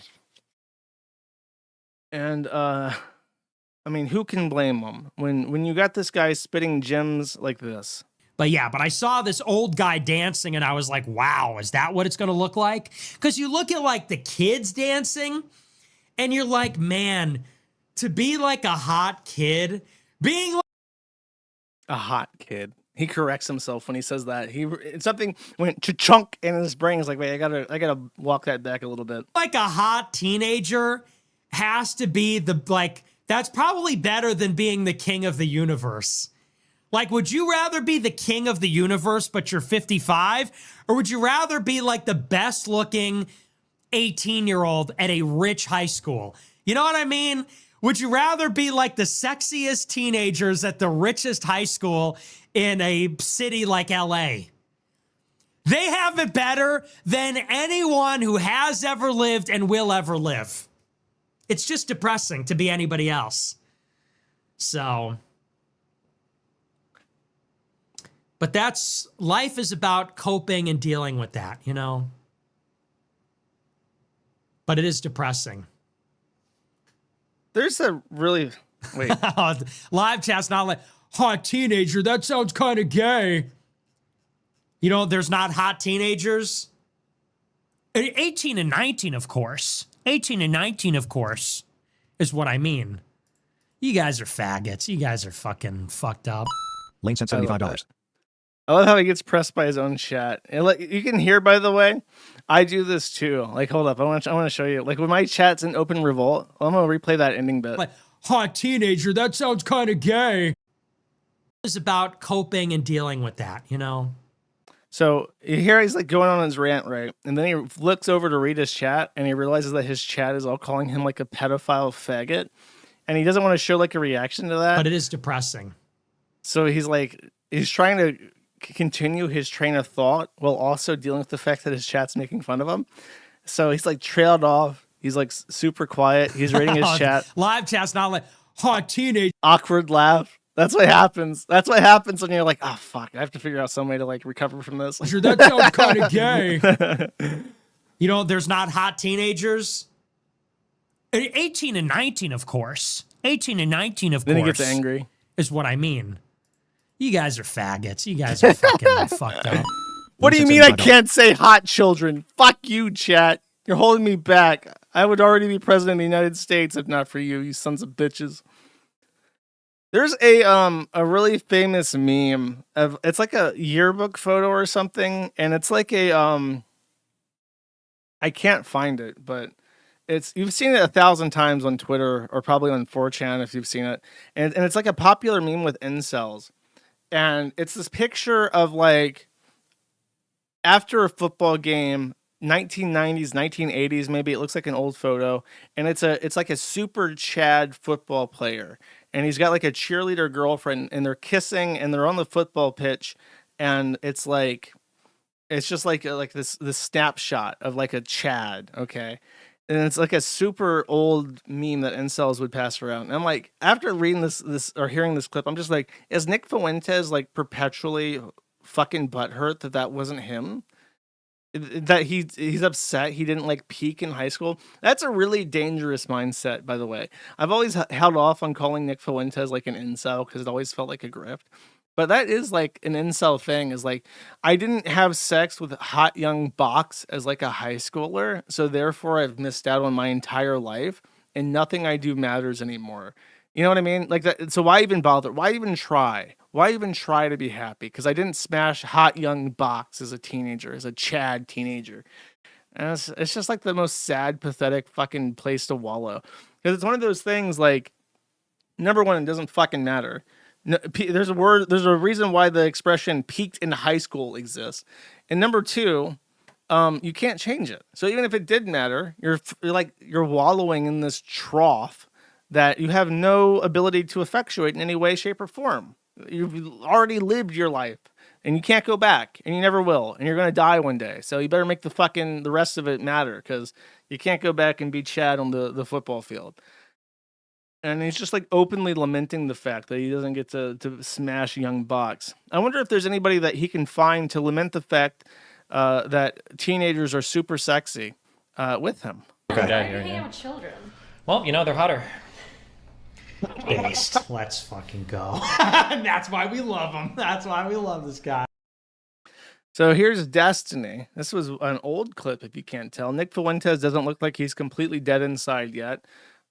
And I mean, who can blame him when you got this guy spitting gems like this? But yeah, but I saw this old guy dancing and I was like, wow, is that what it's going to look like? Because you look at like the kids dancing and you're like, man, to be like a hot kid, being like a hot kid. He corrects himself when he says that. Something went chunk in his brain. He's like, wait, I gotta walk that back a little bit. Like a hot teenager has to be that's probably better than being the king of the universe. Like, would you rather be the king of the universe, but you're 55? Or would you rather be like the best looking 18-year-old at a rich high school? You know what I mean? Would you rather be like the sexiest teenagers at the richest high school in a city like LA? They have it better than anyone who has ever lived and will ever live. It's just depressing to be anybody else. So, but life is about coping and dealing with that, you know? But it is depressing. There's a really, wait. Live chat's not like, hot teenager, that sounds kind of gay. You know, there's not hot teenagers. 18 and 19, of course. 18 and 19, of course, is what I mean. You guys are faggots. You guys are fucking fucked up. Lane sent $75. I love how he gets pressed by his own chat. And like, you can hear, by the way, I do this too. Like, hold up. I want to show you. Like, when my chat's in open revolt, I'm going to replay that ending bit. Like, hot teenager, that sounds kind of gay. It's about coping and dealing with that, you know? So you hear he's like going on his rant, right? And then he looks over to read his chat and he realizes that his chat is all calling him like a pedophile faggot. And he doesn't want to show like a reaction to that. But it is depressing. So he's trying to continue his train of thought while also dealing with the fact that his chat's making fun of him. So he's like trailed off. He's like super quiet. He's reading his chat. Live chat's not like, hot teenage. Awkward laugh. That's what happens. That's what happens when you're like, oh, fuck. I have to figure out some way to like recover from this. Sure, that sounds kind of gay. You know, there's not hot teenagers. 18 and 19, of course. 18 and 19, of course. Then he gets angry. Is what I mean. You guys are faggots. You guys are fucking fucked up. What do you mean I can't say hot children? Fuck you, chat. You're holding me back. I would already be president of the United States if not for you, you sons of bitches. There's a really famous meme of, it's like a yearbook photo or something, and it's like a I can't find it, but you've seen it 1,000 times on Twitter or probably on 4chan if you've seen it, and it's like a popular meme with incels. And it's this picture of like after a football game, 1990s, 1980s, maybe. It looks like an old photo. And it's like a super Chad football player. And he's got like a cheerleader girlfriend and they're kissing and they're on the football pitch. And it's just like this snapshot of like a Chad. Okay. And it's like a super old meme that incels would pass around. And I'm like, after reading this or hearing this clip, I'm just like, is Nick Fuentes like perpetually fucking butthurt that wasn't him? That he's upset he didn't like peak in high school? That's a really dangerous mindset, by the way. I've always held off on calling Nick Fuentes like an incel because it always felt like a grift. But that is like an incel thing, is like, I didn't have sex with hot young box as like a high schooler, so therefore I've missed out on my entire life and nothing I do matters anymore. You know what I mean? Like that. So why even bother? Why even try? Why even try to be happy? Because I didn't smash hot young box as a teenager, as a Chad teenager. And it's just like the most sad, pathetic fucking place to wallow. Because it's one of those things like, number one, it doesn't fucking matter. No, there's a reason why the expression peaked in high school exists. And number two, you can't change it. So even if it did matter, you're wallowing in this trough that you have no ability to effectuate in any way, shape, or form. You've already lived your life and you can't go back and you never will. And you're going to die one day. So you better make the rest of it matter, because you can't go back and be Chad on the football field. And he's just like openly lamenting the fact that he doesn't get to smash young box. I wonder if there's anybody that he can find to lament the fact that teenagers are super sexy with him. Okay. Why are you hanging out with children? Well, you know, they're hotter. Based. Let's fucking go. And that's why we love him. That's why we love this guy. So here's Destiny. This was an old clip, if you can't tell. Nick Fuentes doesn't look like he's completely dead inside yet.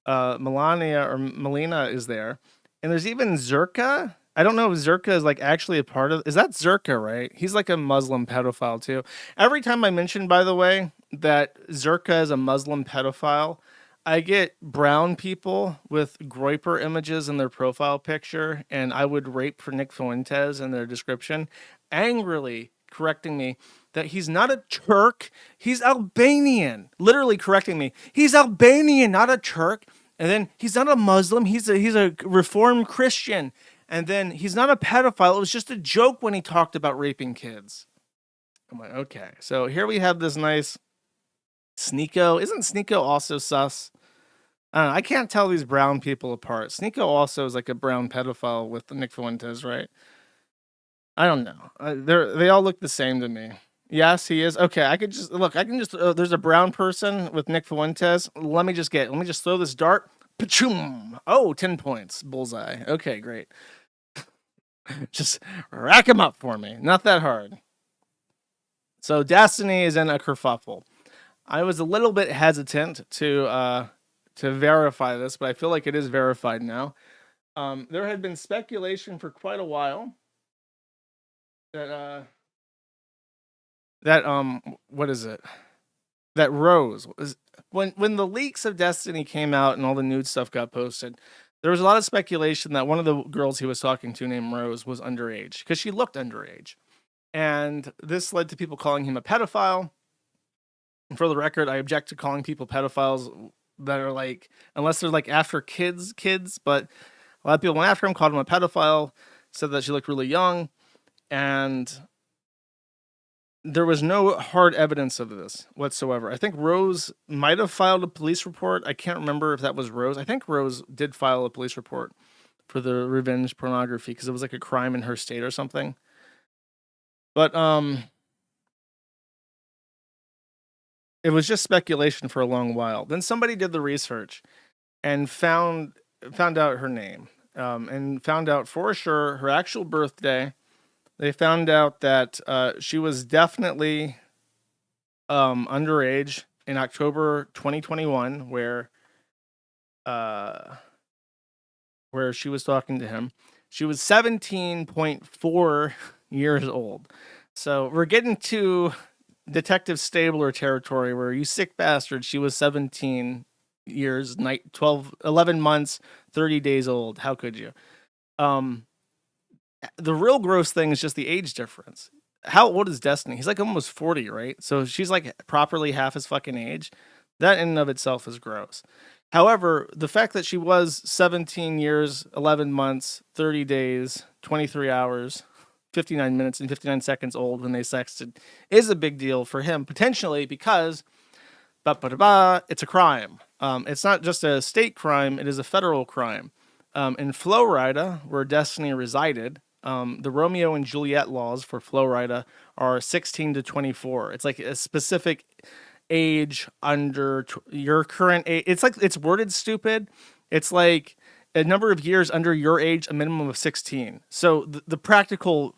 Melina is there. And there's even Zerka. I don't know if Zerka is like actually a part of... Is that Zerka, right? He's like a Muslim pedophile too. Every time I mention, by the way, that Zerka is a Muslim pedophile, I get brown people with Groyper images in their profile picture, and I would rape for Nick Fuentes in their description, angrily correcting me that he's not a Turk, he's Albanian. Literally correcting me. He's Albanian, not a Turk. And then he's not a Muslim, he's a reformed Christian. And then he's not a pedophile. It was just a joke when he talked about raping kids. I'm like, okay. So here we have this nice Sneeko. Isn't Sneeko also sus? I don't know, I can't tell these brown people apart. Sneeko also is like a brown pedophile with Nick Fuentes, right? I don't know. They all look the same to me. Yes, he is. Okay, I could just look. I can just. There's a brown person with Nick Fuentes. Let me just throw this dart. Pachoom. Oh, 10 points. Bullseye. Okay, great. Just rack him up for me. Not that hard. So Destiny is in a kerfuffle. I was a little bit hesitant to verify this, but I feel like it is verified now. There had been speculation for quite a while that what is it? That Rose was when the leaks of Destiny came out and all the nude stuff got posted. There was a lot of speculation that one of the girls he was talking to named Rose was underage because she looked underage. And this led to people calling him a pedophile. And for the record, I object to calling people pedophiles that are like, unless they're like after kids, but a lot of people went after him, called him a pedophile, said that she looked really young. And there was no hard evidence of this whatsoever. I think Rose might have filed a police report. I can't remember if that was Rose. I think Rose did file a police report for the revenge pornography because it was like a crime in her state or something. But it was just speculation for a long while. Then somebody did the research and found out her name and found out for sure her actual birthday. They found out that she was definitely underage in October 2021, where she was talking to him. She was 17.4 years old. So we're getting to Detective Stabler territory where you sick bastard, she was 17 years, 11 months, 30 days old. How could you? The real gross thing is just the age difference. How old is Destiny? He's like almost 40, right? So she's like properly half his fucking age. That in and of itself is gross. However, the fact that she was 17 years, 11 months, 30 days, 23 hours, 59 minutes, and 59 seconds old when they sexted is a big deal for him, potentially because it's a crime. It's not just a state crime, it is a federal crime. In Florida, where Destiny resided, the Romeo and Juliet laws for Florida are 16 to 24. It's like a specific age under your current age. It's like, it's worded stupid. It's like a number of years under your age, a minimum of 16. So the practical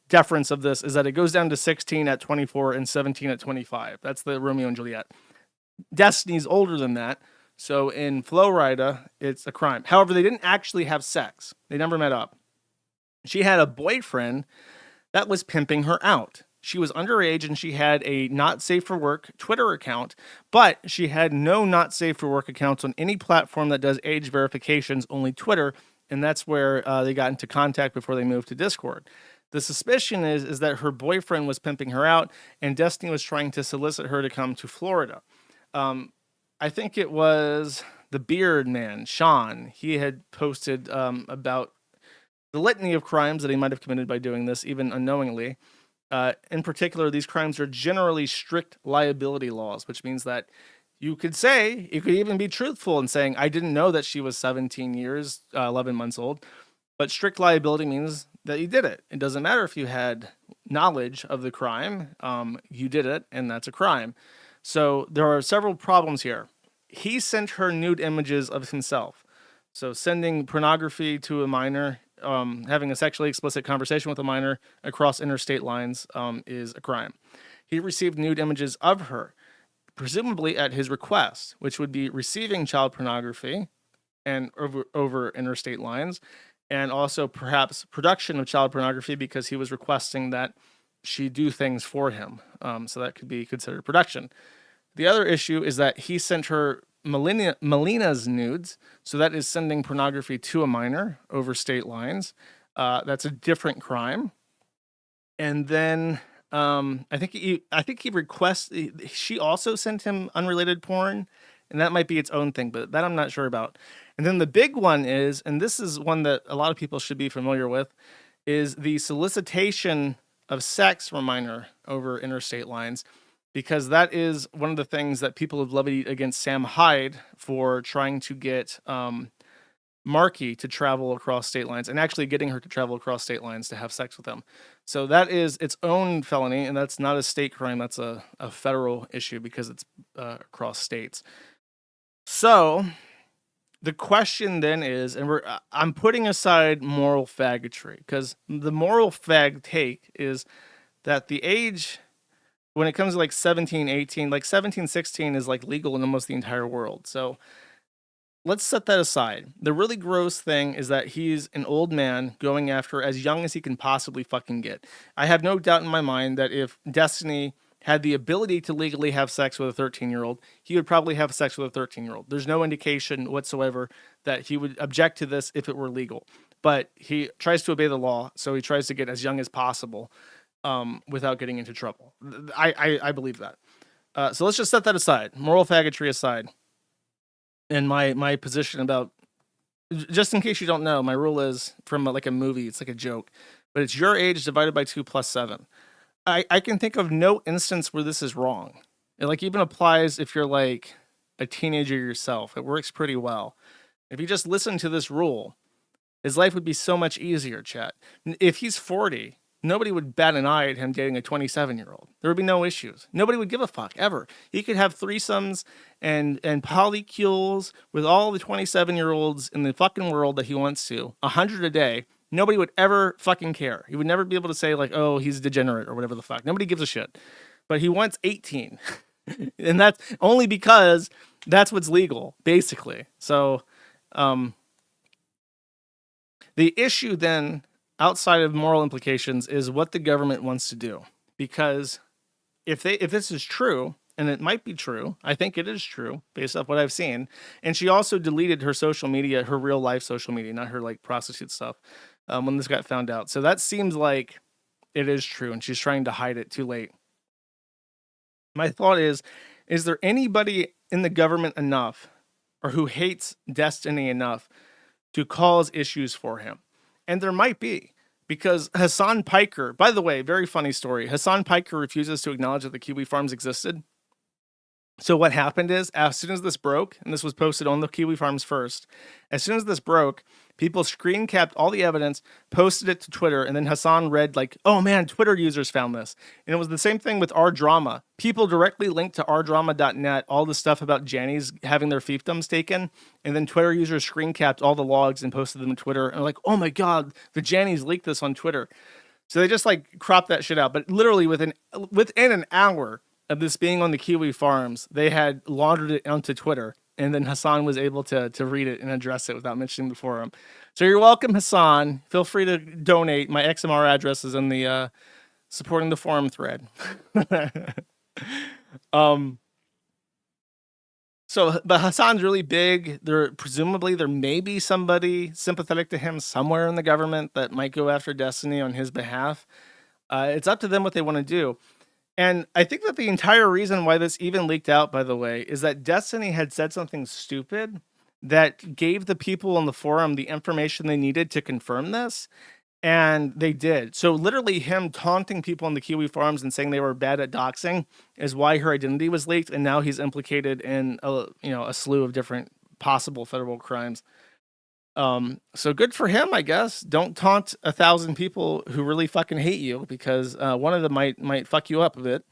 deference of this is that it goes down to 16 at 24 and 17 at 25. That's the Romeo and Juliet. Destiny's older than that. So in Florida, it's a crime. However, they didn't actually have sex. They never met up. She had a boyfriend that was pimping her out. She was underage and she had a not safe for work Twitter account, but she had no not safe for work accounts on any platform that does age verifications, only Twitter. And that's where they got into contact before they moved to Discord. The suspicion is that her boyfriend was pimping her out and Destiny was trying to solicit her to come to Florida. I think it was the beard man, Sean. He had posted about the litany of crimes that he might have committed by doing this, even unknowingly. In particular, these crimes are generally strict liability laws, which means that you could even be truthful in saying, I didn't know that she was 17 years, 11 months old. But strict liability means that you did it. It doesn't matter if you had knowledge of the crime. You did it, and that's a crime. So there are several problems here. he sent her nude images of himself. So sending pornography to a minor, having a sexually explicit conversation with a minor across interstate lines is a crime. He received nude images of her, presumably at his request, which would be receiving child pornography and over interstate lines, and also perhaps production of child pornography because he was requesting that she do things for him. So that could be considered production. The other issue is that he sent her Melina's nudes, so that is sending pornography to a minor over state lines. That's a different crime. And then I think he requests. She also sent him unrelated porn, and that might be its own thing, but that I'm not sure about. And then the big one is, and this is one that a lot of people should be familiar with, is the solicitation of sex from a minor over interstate lines, because that is one of the things that people have levied against Sam Hyde for trying to get Markey to travel across state lines and actually getting her to travel across state lines to have sex with him. So that is its own felony, and that's not a state crime. That's a federal issue because it's across states. So the question then is, and I'm putting aside moral faggotry, because the moral fag take is that the age, when it comes to like 17, 18, like 17, 16 is like legal in almost the entire world. So let's set that aside. The really gross thing is that he's an old man going after as young as he can possibly fucking get. I have no doubt in my mind that if Destiny had the ability to legally have sex with a 13-year-old, he would probably have sex with a 13-year-old. There's no indication whatsoever that he would object to this if it were legal. But he tries to obey the law, so he tries to get as young as possible without getting into trouble. I believe that. So let's just set that aside. Moral faggotry aside. And my position about, just in case you don't know, my rule is from like a movie, it's like a joke, but it's your age divided by 2 plus 7. I can think of no instance where this is wrong. It like even applies if you're like a teenager yourself. It works pretty well. If you just listen to this rule, his life would be so much easier, chat. If he's 40, nobody would bat an eye at him dating a 27-year-old. There would be no issues. Nobody would give a fuck, ever. He could have threesomes and polycules with all the 27-year-olds in the fucking world that he wants to, 100 a day. Nobody would ever fucking care. He would never be able to say, like, oh, he's degenerate or whatever the fuck. Nobody gives a shit. But he wants 18. And that's only because that's what's legal, basically. So, the issue then, outside of moral implications, is what the government wants to do. Because if this is true, and it might be true, I think it is true based off what I've seen. And she also deleted her social media, her real life social media, not her like prostitute stuff, when this got found out. So that seems like it is true, and she's trying to hide it too late. My thought is there anybody in the government enough, or who hates Destiny enough, to cause issues for him? And there might be. Because Hasan Piker, by the way, very funny story. Hasan Piker refuses to acknowledge that the Kiwi Farms existed. So what happened is, as soon as this broke, and this was posted on the Kiwi Farms first, as soon as this broke, people screen capped all the evidence, posted it to Twitter, and then Hasan read like, oh man, Twitter users found this. And it was the same thing with our drama. People directly linked to ourdrama.net all the stuff about Jannies having their fiefdoms taken, and then Twitter users screen capped all the logs and posted them to Twitter, and like, oh my god, the Jannies leaked this on Twitter. So they just like cropped that shit out. But literally within an hour of this being on the Kiwi Farms, they had laundered it onto Twitter, and then Hasan was able to read it and address it without mentioning the forum. So you're welcome, Hasan. Feel free to donate. My XMR address is in the supporting the forum thread. But Hasan's really big. Presumably there may be somebody sympathetic to him somewhere in the government that might go after Destiny on his behalf. It's up to them what they want to do. And I think that the entire reason why this even leaked out, by the way, is that Destiny had said something stupid that gave the people on the forum the information they needed to confirm this. And they did. So literally him taunting people on the Kiwi Farms and saying they were bad at doxing is why her identity was leaked. And now he's implicated in a slew of different possible federal crimes. So good for him, I guess. Don't taunt 1,000 people who really fucking hate you, because one of them might fuck you up a bit.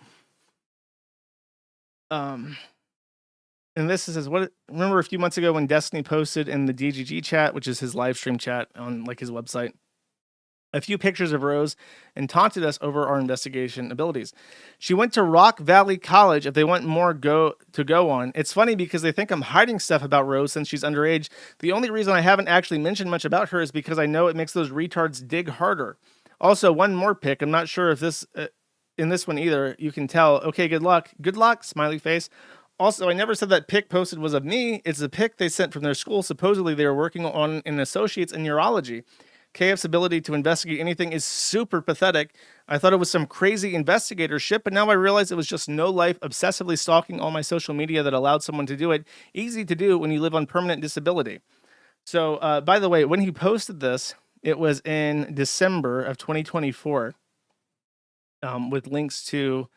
And this is what. Remember a few months ago when Destiny posted in the DGG chat, which is his live stream chat on like his website, a few pictures of Rose and taunted us over our investigation abilities. She went to Rock Valley College if they want more to go on. It's funny because they think I'm hiding stuff about Rose since she's underage. The only reason I haven't actually mentioned much about her is because I know it makes those retards dig harder. Also, one more pic. I'm not sure if this in this one either. You can tell. Okay, good luck. Good luck, smiley face. Also, I never said that pic posted was of me. It's a pic they sent from their school. Supposedly, they were working on an associate's in neurology. KF's ability to investigate anything is super pathetic. I thought it was some crazy investigator shit, but now I realize it was just no life obsessively stalking all my social media that allowed someone to do it. Easy to do when you live on permanent disability. So, by the way, when he posted this, it was in December of 2024 with links to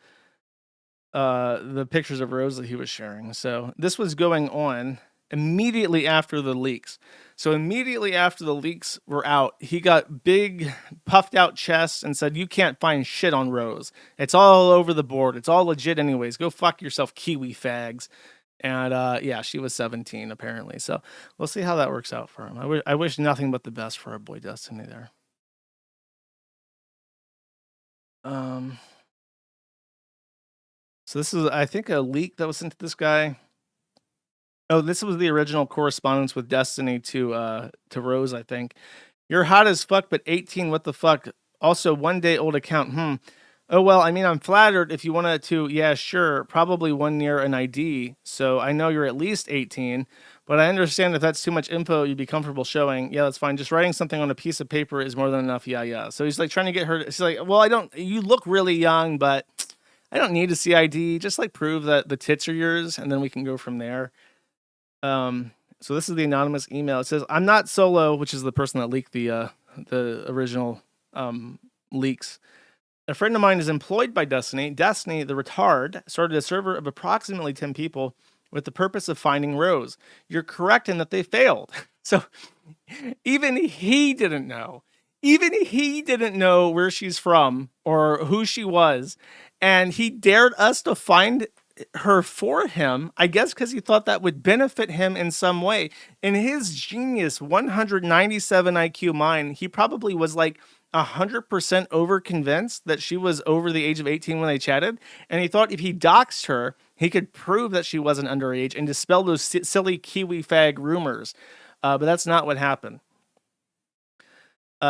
the pictures of Rose that he was sharing. So this was going on immediately after the leaks. So immediately after the leaks were out, he got big puffed out chests and said, you can't find shit on Rose. It's all over the board. It's all legit anyways. Go fuck yourself, Kiwi fags. And yeah, she was 17 apparently. So we'll see how that works out for him. I wish nothing but the best for our boy Destiny there. So this is, I think, a leak that was sent to this guy. Oh, this was the original correspondence with Destiny to Rose, I think. You're hot as fuck, but 18, what the fuck? Also, 1 day old account. Oh, well, I mean, I'm flattered if you wanted to. Yeah, sure. Probably 1 year an ID. So I know you're at least 18, but I understand if that's too much info you'd be comfortable showing. Yeah, that's fine. Just writing something on a piece of paper is more than enough. Yeah. So he's like trying to get her. She's like, well, you look really young, but I don't need to see ID. Just like prove that the tits are yours, and then we can go from there. So this is the anonymous email. It says, I'm not solo, which is the person that leaked the original leaks. A friend of mine is employed by Destiny. Destiny, the retard, started a server of approximately 10 people with the purpose of finding Rose. You're correct in that they failed. So even he didn't know. Even he didn't know where she's from or who she was. And he dared us to find her for him, I guess because he thought that would benefit him in some way. In his genius 197 IQ mind, he probably was like 100% over convinced that she was over the age of 18 when they chatted. And he thought if he doxed her, he could prove that she wasn't underage and dispel those silly Kiwi fag rumors. But that's not what happened.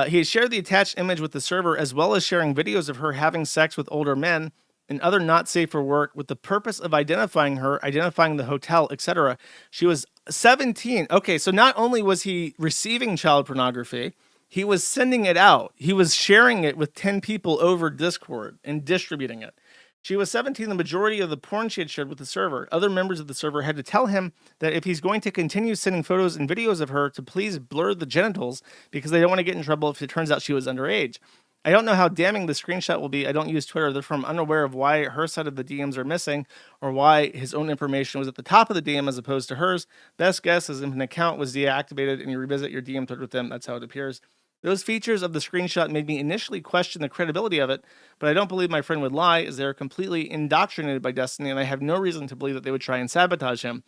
He had shared the attached image with the server, as well as sharing videos of her having sex with older men and other not safe for work with the purpose of identifying her, identifying the hotel, etc. She was 17. Okay, so not only was he receiving child pornography, he was sending it out. He was sharing it with 10 people over Discord and distributing it. She was 17. The majority of the porn she had shared with the server. Other members of the server had to tell him that if he's going to continue sending photos and videos of her to please blur the genitals because they don't want to get in trouble if it turns out she was underage. I don't know how damning the screenshot will be. I don't use Twitter. Therefore, I'm unaware of why her side of the DMs are missing or why his own information was at the top of the DM as opposed to hers. Best guess is if an account was deactivated and you revisit your DM thread with them, that's how it appears. Those features of the screenshot made me initially question the credibility of it, but I don't believe my friend would lie, as they are completely indoctrinated by Destiny, and I have no reason to believe that they would try and sabotage him.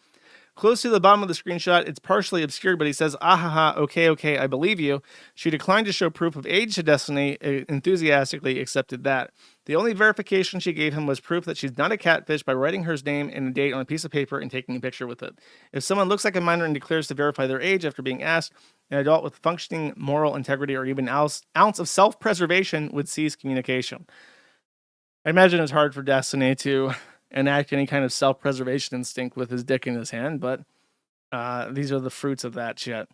Close to the bottom of the screenshot, it's partially obscured, but he says, okay, I believe you. She declined to show proof of age to Destiny, enthusiastically accepted that. The only verification she gave him was proof that she's not a catfish by writing her name and a date on a piece of paper and taking a picture with it. If someone looks like a minor and declares to verify their age after being asked, an adult with functioning moral integrity or even an ounce of self-preservation would cease communication. I imagine it's hard for Destiny to enact any kind of self-preservation instinct with his dick in his hand, but these are the fruits of that shit.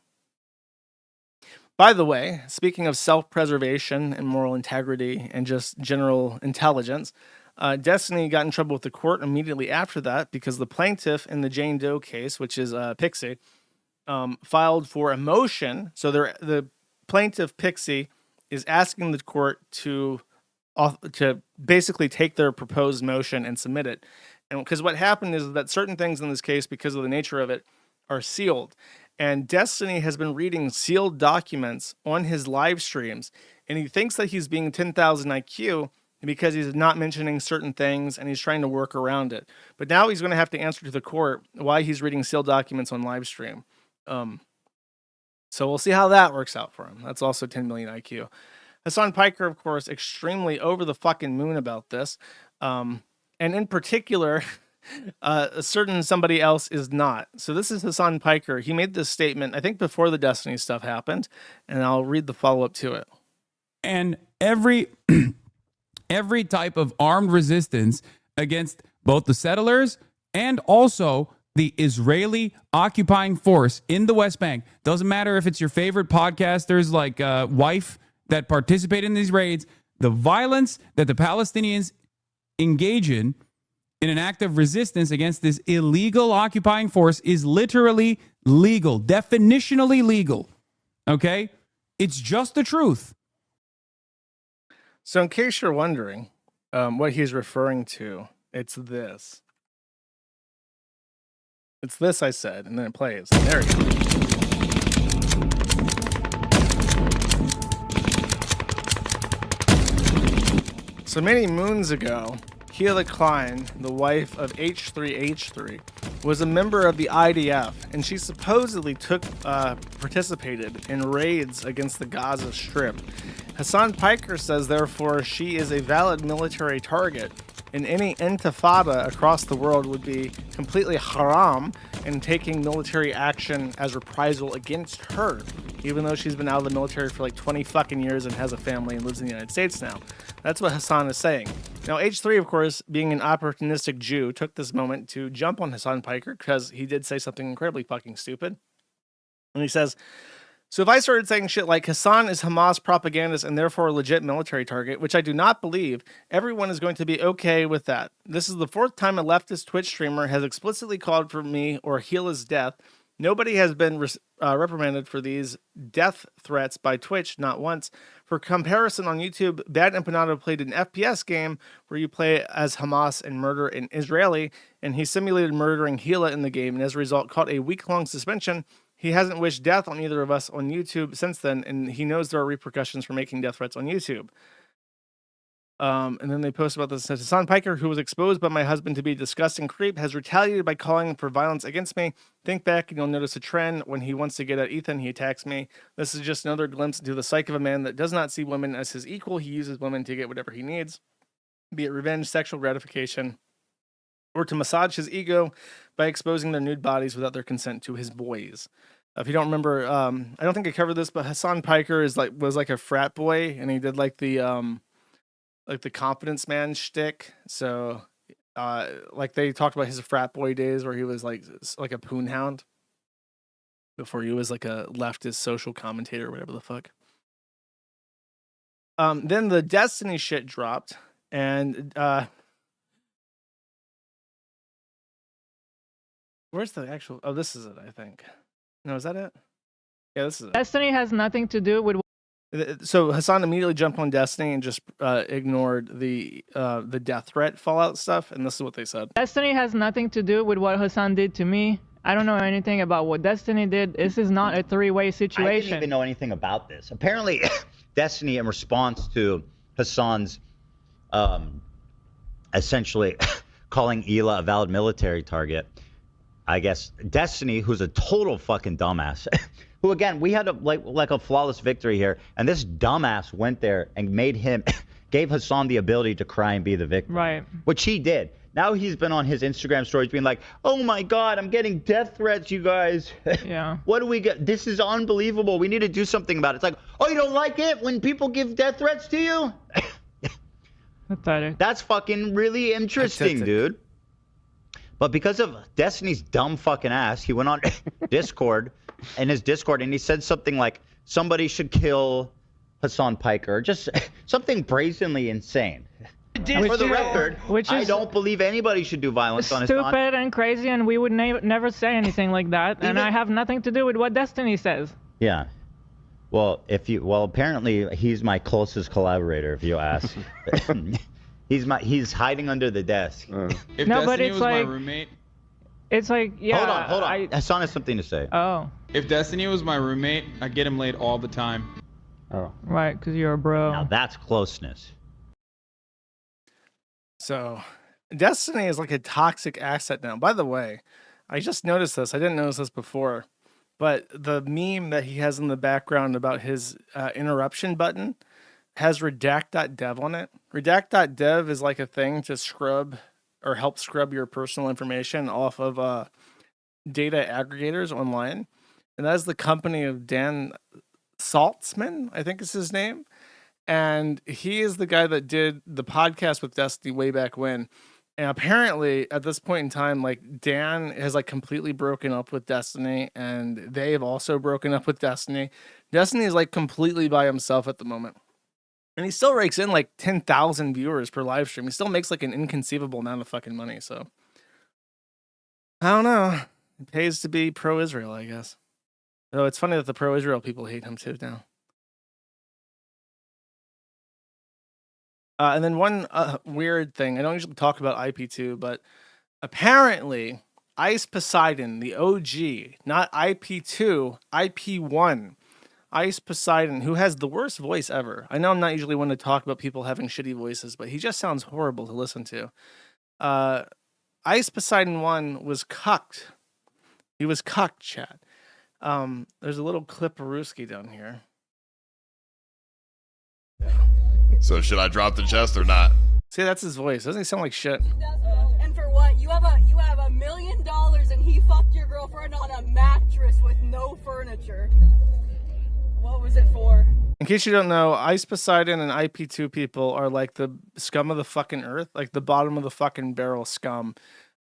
By the way, speaking of self-preservation and moral integrity and just general intelligence, Destiny got in trouble with the court immediately after that because the plaintiff in the Jane Doe case, which is Pixie, filed for a motion. So the plaintiff, Pixie, is asking the court to basically take their proposed motion and submit it. And because what happened is that certain things in this case, because of the nature of it, are sealed. And Destiny has been reading sealed documents on his live streams, and he thinks that he's being 10,000 IQ because he's not mentioning certain things and he's trying to work around it. But now he's going to have to answer to the court why he's reading sealed documents on live stream. So we'll see how that works out for him. That's also 10 million IQ. Hasan Piker, of course, extremely over the fucking moon about this. And in particular, a certain somebody else is not. So this is Hasan Piker. He made this statement, I think, before the Destiny stuff happened, and I'll read the follow-up to it. And every type of armed resistance against both the settlers and also the Israeli occupying force in the West Bank. Doesn't matter if it's your favorite podcasters like Wife that participate in these raids. The violence that the Palestinians engage in an act of resistance against this illegal occupying force is literally legal, definitionally legal. Okay? It's just the truth. So in case you're wondering what he's referring to, it's this. It's this, I said, and then it plays. There you go. So many moons ago, Hila Klein, the wife of H3H3, was a member of the IDF, and she supposedly participated in raids against the Gaza Strip. Hasan Piker says, therefore, she is a valid military target, and any intifada across the world would be completely haram in taking military action as reprisal against her, even though she's been out of the military for like 20 fucking years and has a family and lives in the United States now. That's what Hasan is saying. Now, H3, of course, being an opportunistic Jew, took this moment to jump on Hasan Piker because he did say something incredibly fucking stupid. And he says, so if I started saying shit like Hasan is Hamas propagandist and therefore a legit military target, which I do not believe, everyone is going to be okay with that. This is the fourth time a leftist Twitch streamer has explicitly called for me or Hila's death. Nobody has been reprimanded for these death threats by Twitch, not once. For comparison on YouTube, Bad Empanado played an FPS game where you play as Hamas and murder an Israeli, and he simulated murdering Hila in the game, and as a result caught a week-long suspension. He hasn't wished death on either of us on YouTube since then, and he knows there are repercussions for making death threats on YouTube. And then they post about this. Hasan Piker, who was exposed by my husband to be a disgusting creep, has retaliated by calling for violence against me. Think back and you'll notice a trend. When he wants to get at Ethan, he attacks me. This is just another glimpse into the psyche of a man that does not see women as his equal. He uses women to get whatever he needs, be it revenge, sexual gratification, or to massage his ego by exposing their nude bodies without their consent to his boys. If you don't remember, I don't think I covered this, but Hasan Piker was like a frat boy, and he did like the confidence man shtick. So, like they talked about his frat boy days where he was like a poon hound before he was like a leftist social commentator or whatever the fuck. Then the Destiny shit dropped, and where's the actual? Oh, this is it, I think. No, is that it? Yeah, this is it. Destiny has nothing to do with. So Hasan immediately jumped on Destiny and just ignored the death threat Fallout stuff, and this is what they said. Destiny has nothing to do with what Hasan did to me. I don't know anything about what Destiny did. This is not a three-way situation. I didn't even know anything about this. Apparently, Destiny, in response to Hasan's essentially calling Hila a valid military target, I guess Destiny, who's a total fucking dumbass, who again, we had like a flawless victory here, and this dumbass went there and gave Hasan the ability to cry and be the victim. Right. Which he did. Now he's been on his Instagram stories being like, oh my God, I'm getting death threats, you guys. Yeah. What do we get? This is unbelievable. We need to do something about it. It's like, oh, you don't like it when people give death threats to you? Pathetic. That's fucking really interesting, dude. But because of Destiny's dumb fucking ass, he went on Discord, and he said something like, somebody should kill Hasan Piker. Just something brazenly insane. For the record, I don't believe anybody should do violence on Hasan. Stupid and crazy, and we would never say anything like that. And I have nothing to do with what Destiny says. Yeah. Well, apparently he's my closest collaborator, if you ask. He's hiding under the desk. If Destiny was my roommate... It's like, yeah... Hold on. Hasan has something to say. Oh. If Destiny was my roommate, I'd get him laid all the time. Oh. Right, because you're a bro. Now that's closeness. So Destiny is like a toxic asset now. By the way, I just noticed this. I didn't notice this before, but the meme that he has in the background about his interruption button has redact.dev on it. Redact.dev is like a thing to scrub or help scrub your personal information off of data aggregators online. And that is the company of Dan Saltzman, I think is his name. And he is the guy that did the podcast with Destiny way back when. And apparently at this point in time, like Dan has like completely broken up with Destiny, and they have also broken up with Destiny. Destiny is like completely by himself at the moment. And he still rakes in like 10,000 viewers per live stream. He still makes like an inconceivable amount of fucking money. So I don't know. It pays to be pro-Israel, I guess. Though it's funny that the pro-Israel people hate him too now. And then one weird thing, I don't usually talk about IP2, but apparently Ice Poseidon, the OG, not IP2, IP1, Ice Poseidon, who has the worst voice ever. I know I'm not usually one to talk about people having shitty voices, but he just sounds horrible to listen to. Ice Poseidon 1 was cucked. He was cucked, chat. There's a little clip of Ruski down here. So should I drop the chest or not? See, that's his voice. Doesn't he sound like shit? And for what? You have $1 million and he fucked your girlfriend on a mattress with no furniture. What was it for? In case you don't know, Ice Poseidon and IP2 people are like the scum of the fucking earth, like the bottom of the fucking barrel scum.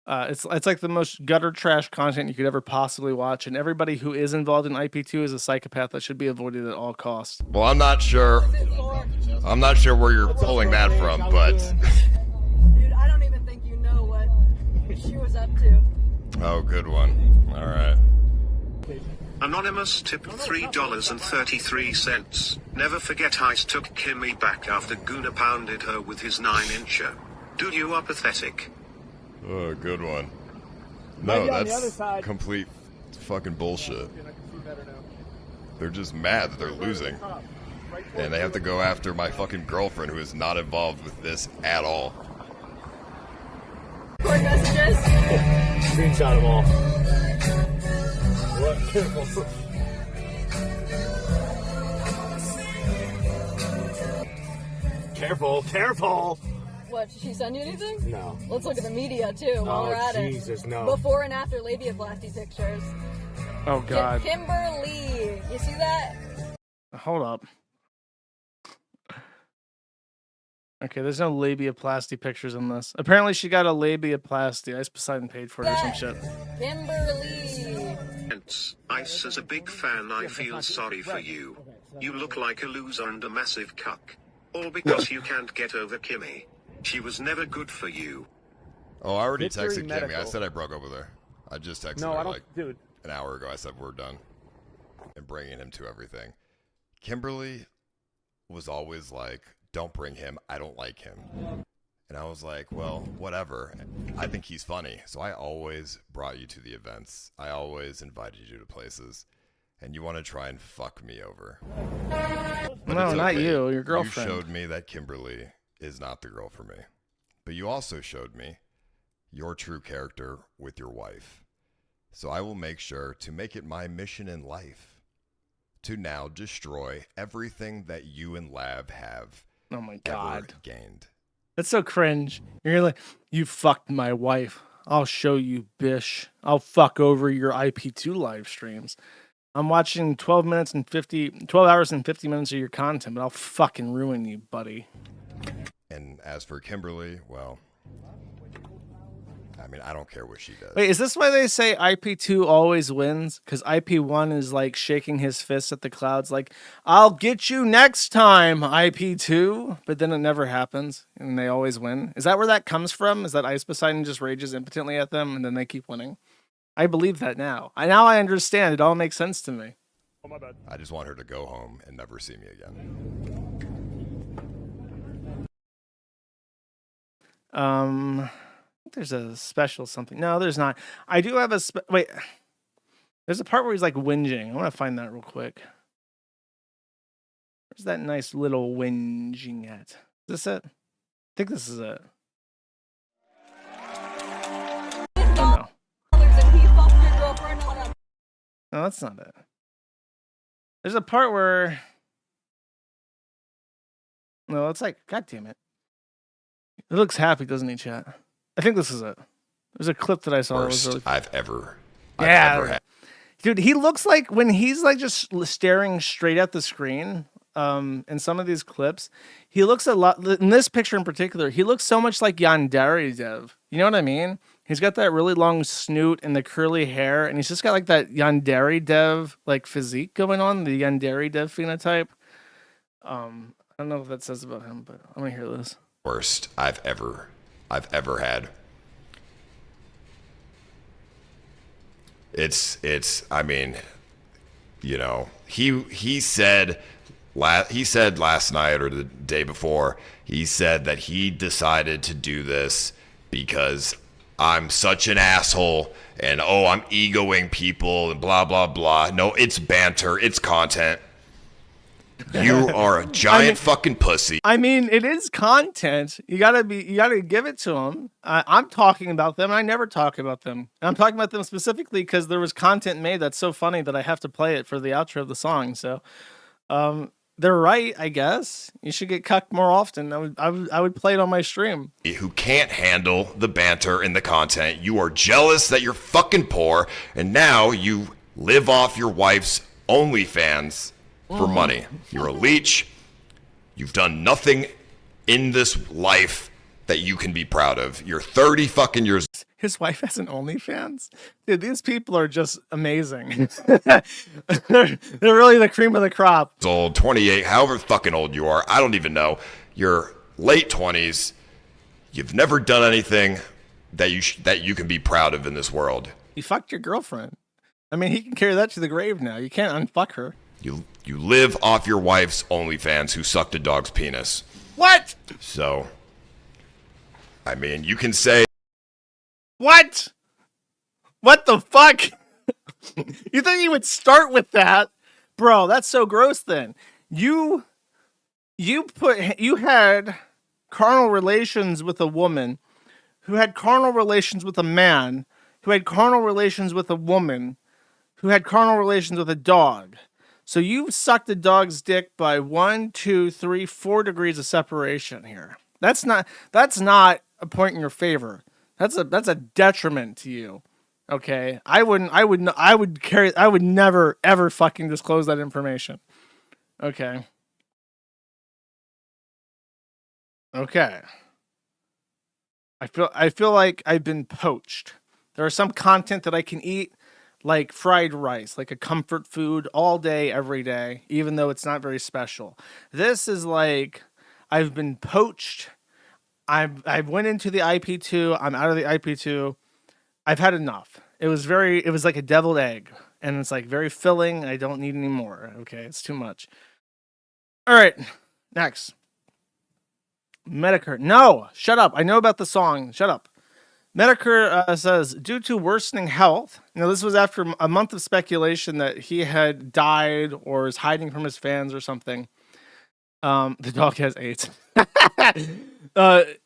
It's like the most gutter trash content you could ever possibly watch, and everybody who is involved in IP2 is a psychopath that should be avoided at all costs. Well, I'm not sure. I'm not sure where you're pulling that from, but... Dude, I don't even think you know what she was up to. Oh, good one. All right. Anonymous tipped $3.33. Never forget Ice took Kimmy back after Gooner pounded her with his 9-incher. Dude, you are pathetic. Oh, good one. No, that's complete fucking bullshit. They're just mad that they're losing. And they have to go after my fucking girlfriend who is not involved with this at all. Quick messages. Screenshot them all. What? Careful. Careful, careful! What, did she send you anything? No. Let's look at the media, too, while we're at Jesus, it. no. Before and after labiaplasty pictures. Oh, God. Kimberly. You see that? Hold up. Okay, there's no labiaplasty pictures in this. Apparently she got a labiaplasty. Ice Poseidon paid for it or some shit. Kimberly. Ice is a big fan. I feel sorry for you. You look like a loser and a massive cuck. All because you can't get over Kimmy. She was never good for you. Oh, I already Victory texted Kimmy. Medical. I said I broke up with her. I just texted No, her I don't, like dude. an hour ago. I said we're done. And bringing him to everything. Kimberly was always like, don't bring him. I don't like him. And I was like, well, whatever. I think he's funny. So I always brought you to the events. I always invited you to places. And you want to try and fuck me over. But No, it's not okay. you. Your girlfriend. You showed me that Kimberly is not the girl for me. But you also showed me your true character with your wife. So I will make sure to make it my mission in life to now destroy everything that you and Lav have Oh my God. gained. That's so cringe. You're like, you fucked my wife. I'll show you, bish. I'll fuck over your IP2 live streams. I'm watching 12 hours and 50 minutes of your content, but I'll fucking ruin you, buddy. And as for Kimberly, well, I mean, I don't care what she does. Wait, is this why they say IP2 always wins? Because IP1 is like shaking his fist at the clouds like, I'll get you next time, IP2. But then it never happens and they always win. Is that where that comes from? Is that Ice Poseidon just rages impotently at them and then they keep winning? I believe that now. Now I understand. It all makes sense to me. Oh, my bad. I just want her to go home and never see me again. There's a special something. No, there's not. I do have a wait. There's a part where he's like whinging. I want to find that real quick. Where's that nice little whinging at? Is this it? I think this is it. No, that's not it. There's a part where... No, it's like, God damn it. It looks happy, doesn't he, chat? I think this is it. There's a clip that I saw. Worst that was really... I've ever had. Dude, he looks like when he's like just staring straight at the screen, in some of these clips, he looks a lot, in this picture in particular, he looks so much like Yandere Dev. You know what I mean? He's got that really long snoot and the curly hair, and he's just got like that Yandere Dev like physique going on, the Yandere Dev phenotype. I don't know what that says about him, but I'm gonna hear this. Worst I've ever had. It's I mean, you know, he said last night or the day before, he said that he decided to do this because I'm such an asshole and I'm egoing people and blah blah blah. No, it's banter, it's content. You are a giant fucking pussy. I mean, it is content. You gotta give it to them. I'm talking about them. I never talk about them. And I'm talking about them specifically because there was content made that's so funny that I have to play it for the outro of the song. So, they're right, I guess. You should get cucked more often. I would play it on my stream. Who can't handle the banter and the content. You are jealous that you're fucking poor, and now you live off your wife's OnlyFans for money. You're a leech. You've done nothing in this life that you can be proud of. You're 30 fucking years. His wife has an OnlyFans? Dude, these people are just amazing. they're really the cream of the crop. Old, 28, however fucking old you are. I don't even know. You're late 20s. You've never done anything that you can be proud of in this world. You fucked your girlfriend. I mean, he can carry that to the grave now. You can't unfuck her. You live off your wife's OnlyFans who sucked a dog's penis. What? So, I mean, you can say... What? What the fuck? You think you would start with that? Bro, that's so gross then. You had carnal relations with a woman who had carnal relations with a man who had carnal relations with a woman who had carnal relations with a dog. So you sucked a dog's dick by 1, 2, 3, 4 degrees of separation here. That's not a point in your favor. That's a detriment to you. Okay? I would never ever fucking disclose that information. Okay. Okay. I feel like I've been poached. There are some content that I can eat, like fried rice, like a comfort food all day, every day, even though it's not very special. This is like I've been poached. I went into the IP2. I'm out of the IP2. I've had enough. It was like a deviled egg, and it's like very filling. I don't need any more. Okay, it's too much. All right, next. Medicare. No, shut up. I know about the song. Shut up. Medicare says, due to worsening health, this was after a month of speculation that he had died or is hiding from his fans or something. The dog has AIDS.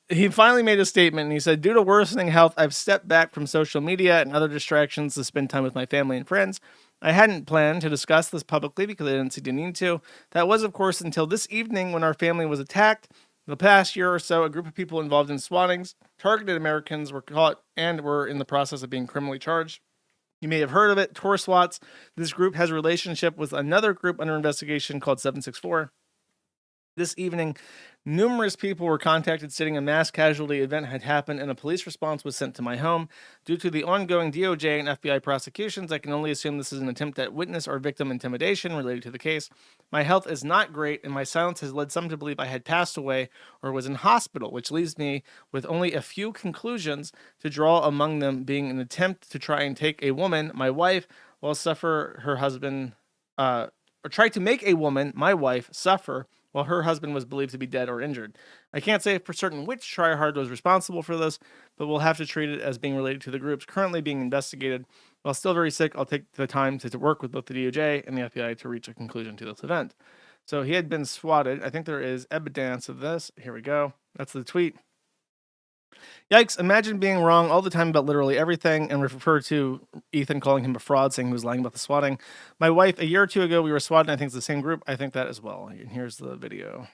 He finally made a statement and he said, due to worsening health, I've stepped back from social media and other distractions to spend time with my family and friends. I hadn't planned to discuss this publicly because I didn't see the need to. That was, of course, until this evening when our family was attacked. The past year or so, a group of people involved in swattings, targeted Americans, were caught and were in the process of being criminally charged. You may have heard of it, Tor Swats. This group has a relationship with another group under investigation called 764. This evening, numerous people were contacted stating a mass casualty event had happened and a police response was sent to my home. Due to the ongoing DOJ and FBI prosecutions, I can only assume this is an attempt at witness or victim intimidation related to the case. My health is not great, and my silence has led some to believe I had passed away or was in hospital, which leaves me with only a few conclusions to draw, among them being an attempt to try and take a woman, my wife, while suffer her husband, or try to make a woman, my wife, suffer while her husband was believed to be dead or injured. I can't say for certain which tryhard was responsible for this, but we'll have to treat it as being related to the groups currently being investigated. While still very sick, I'll take the time to work with both the DOJ and the FBI to reach a conclusion to this event. So he had been swatted. I think there is evidence of this. Here we go. That's the tweet. Yikes, imagine being wrong all the time about literally everything and refer to Ethan calling him a fraud, saying he was lying about the swatting. My wife, a year or two ago, we were swatting. I think it's the same group. I think that as well. And here's the video.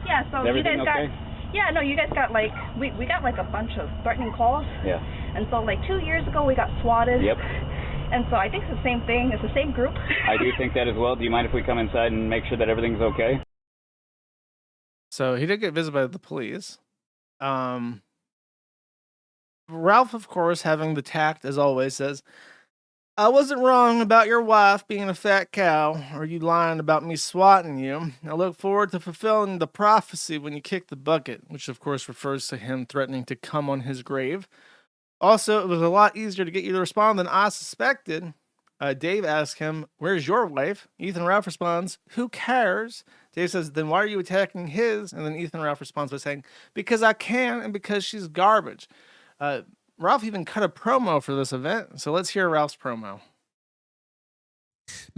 Yeah, so you guys got, you guys got like, we got like a bunch of threatening calls. Yeah. And so like 2 years ago, we got swatted. Yep. And so I think it's the same thing. It's the same group. I do think that as well. Do you mind if we come inside and make sure that everything's okay? So he did get visited by the police. Ralph, of course, having the tact, as always, says, I wasn't wrong about your wife being a fat cow, or you lying about me swatting you. I look forward to fulfilling the prophecy when you kick the bucket, which, of course, refers to him threatening to come on his grave. Also, it was a lot easier to get you to respond than I suspected. Dave asks him, where's your wife? Ethan Ralph responds, who cares? Dave says, then why are you attacking his? And then Ethan Ralph responds by saying, because I can and because she's garbage. Ralph even cut a promo for this event, so let's hear Ralph's promo.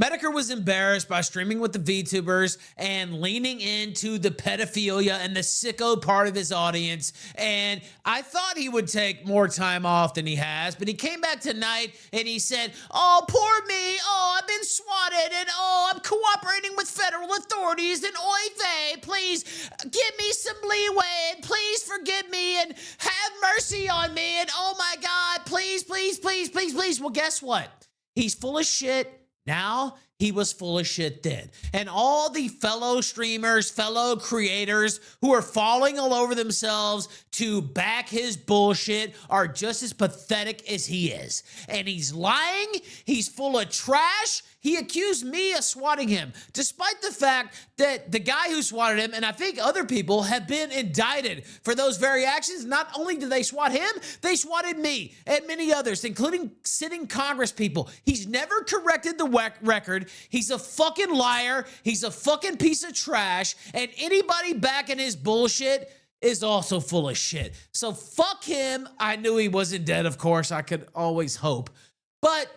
Medicare was embarrassed by streaming with the VTubers and leaning into the pedophilia and the sicko part of his audience. And I thought he would take more time off than he has, but he came back tonight and he said, oh, poor me. Oh, I've been swatted and oh, I'm cooperating with federal authorities and oy vey, please give me some leeway and please forgive me and have mercy on me. And oh my God, please, please, please, please, please. Well, guess what? He's full of shit. Now, he was full of shit then. And all the fellow streamers, fellow creators who are falling all over themselves to back his bullshit are just as pathetic as he is. And he's lying. He's full of trash. He accused me of swatting him, despite the fact that the guy who swatted him, and I think other people, have been indicted for those very actions. Not only did they swat him, they swatted me and many others, including sitting Congress people. He's never corrected the record. He's a fucking liar. He's a fucking piece of trash. And anybody backing his bullshit is also full of shit. So fuck him. I knew he wasn't dead, of course. I could always hope. But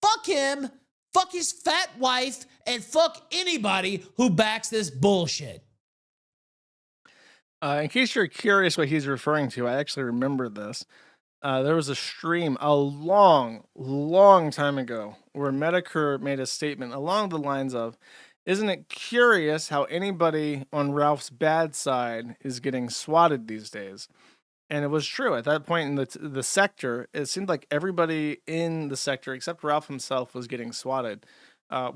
fuck him. Fuck his fat wife, and fuck anybody who backs this bullshit. In case you're curious what he's referring to, I actually remember this. There was a stream a long, long time ago where Medicare made a statement along the lines of, isn't it curious how anybody on Ralph's bad side is getting swatted these days? And it was true. At that point in the sector, it seemed like everybody in the sector, except Ralph himself, was getting swatted,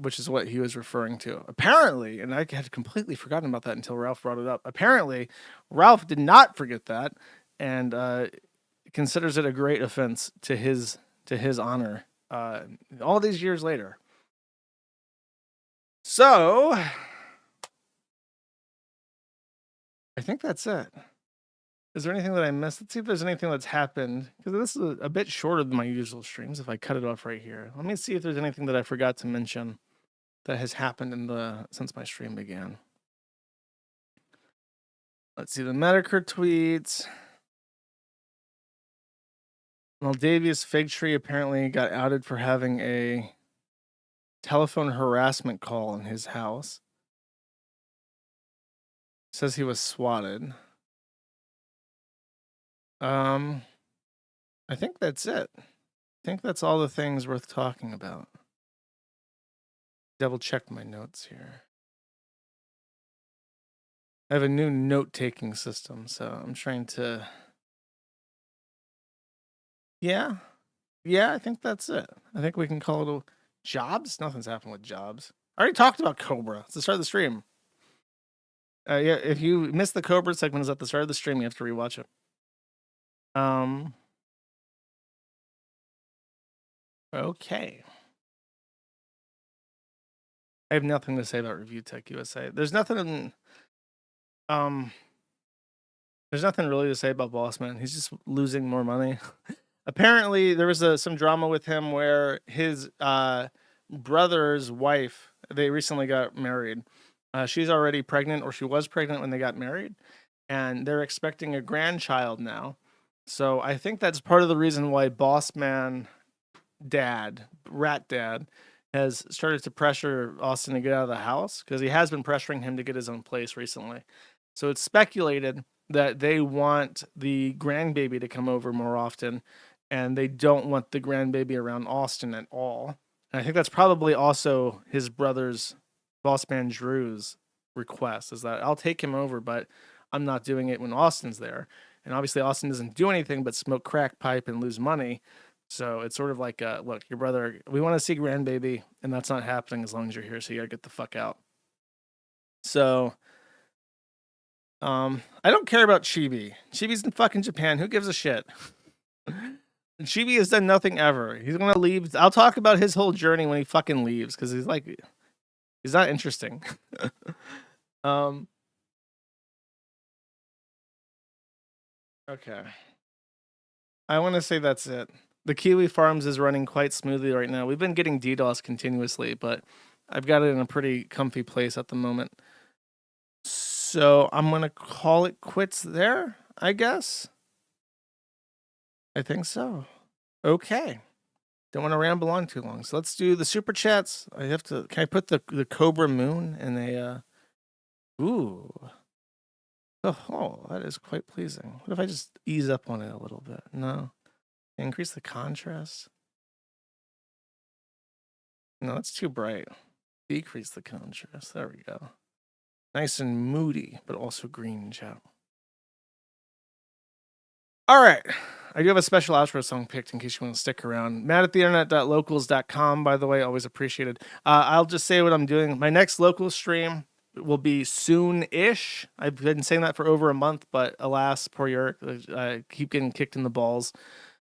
which is what he was referring to. Apparently, and I had completely forgotten about that until Ralph brought it up. Apparently, Ralph did not forget that and considers it a great offense to his honor all these years later. So, I think that's it. Is there anything that I missed? Let's see if there's anything that's happened, because this is a bit shorter than my usual streams if I cut it off right here. Let me see if there's anything that I forgot to mention that has happened since my stream began. Let's see, the Medicare tweets. Maldavius Figtree apparently got outed for having a telephone harassment call in his house. Says he was swatted. I think that's it. I think that's all the things worth talking about. Double check my notes here. I have a new note-taking system, so I'm trying to... Yeah, I think that's it. I think we can call it a... Jobs? Nothing's happened with jobs. I already talked about Cobra. It's the start of the stream. Yeah, if you missed the Cobra segment, it's at the start of the stream. You have to rewatch it. Okay. I have nothing to say about Review Tech USA. There's nothing really to say about Bossman. He's just losing more money. Apparently, there was some drama with him where his brother's wife, they recently got married. She's already pregnant, or she was pregnant when they got married, and they're expecting a grandchild now. So I think that's part of the reason why Bossman Rat Dad, has started to pressure Austin to get out of the house, because he has been pressuring him to get his own place recently. So it's speculated that they want the grandbaby to come over more often, and they don't want the grandbaby around Austin at all. And I think that's probably also his brother's, boss man Drew's, request, is that I'll take him over, but I'm not doing it when Austin's there. And obviously Austin doesn't do anything but smoke crack pipe and lose money. So it's sort of like, look, your brother, we want to see grandbaby, and that's not happening as long as you're here, so you gotta get the fuck out. So I don't care about Chibi. Chibi's in fucking Japan. Who gives a shit? Chibi has done nothing ever. He's gonna leave. I'll talk about his whole journey when he fucking leaves, because he's not interesting. Okay. I want to say that's it. The Kiwi Farms is running quite smoothly right now. We've been getting DDoS continuously, but I've got it in a pretty comfy place at the moment. So I'm going to call it quits there, I guess. I think so. Okay. Don't want to ramble on too long. So let's do the super chats. Can I put the Cobra Moon in a, ooh. Oh, that is quite pleasing. What if I just ease up on it a little bit? No. Increase the contrast. No, that's too bright. Decrease the contrast. There we go. Nice and moody, but also green, chat. All right. I do have a special outro song picked in case you want to stick around. matattheinternet.locals.com, by the way, always appreciated. I'll just say what I'm doing. My next local stream will be soon-ish. I've been saying that for over a month, but alas, poor Yerk, I keep getting kicked in the balls.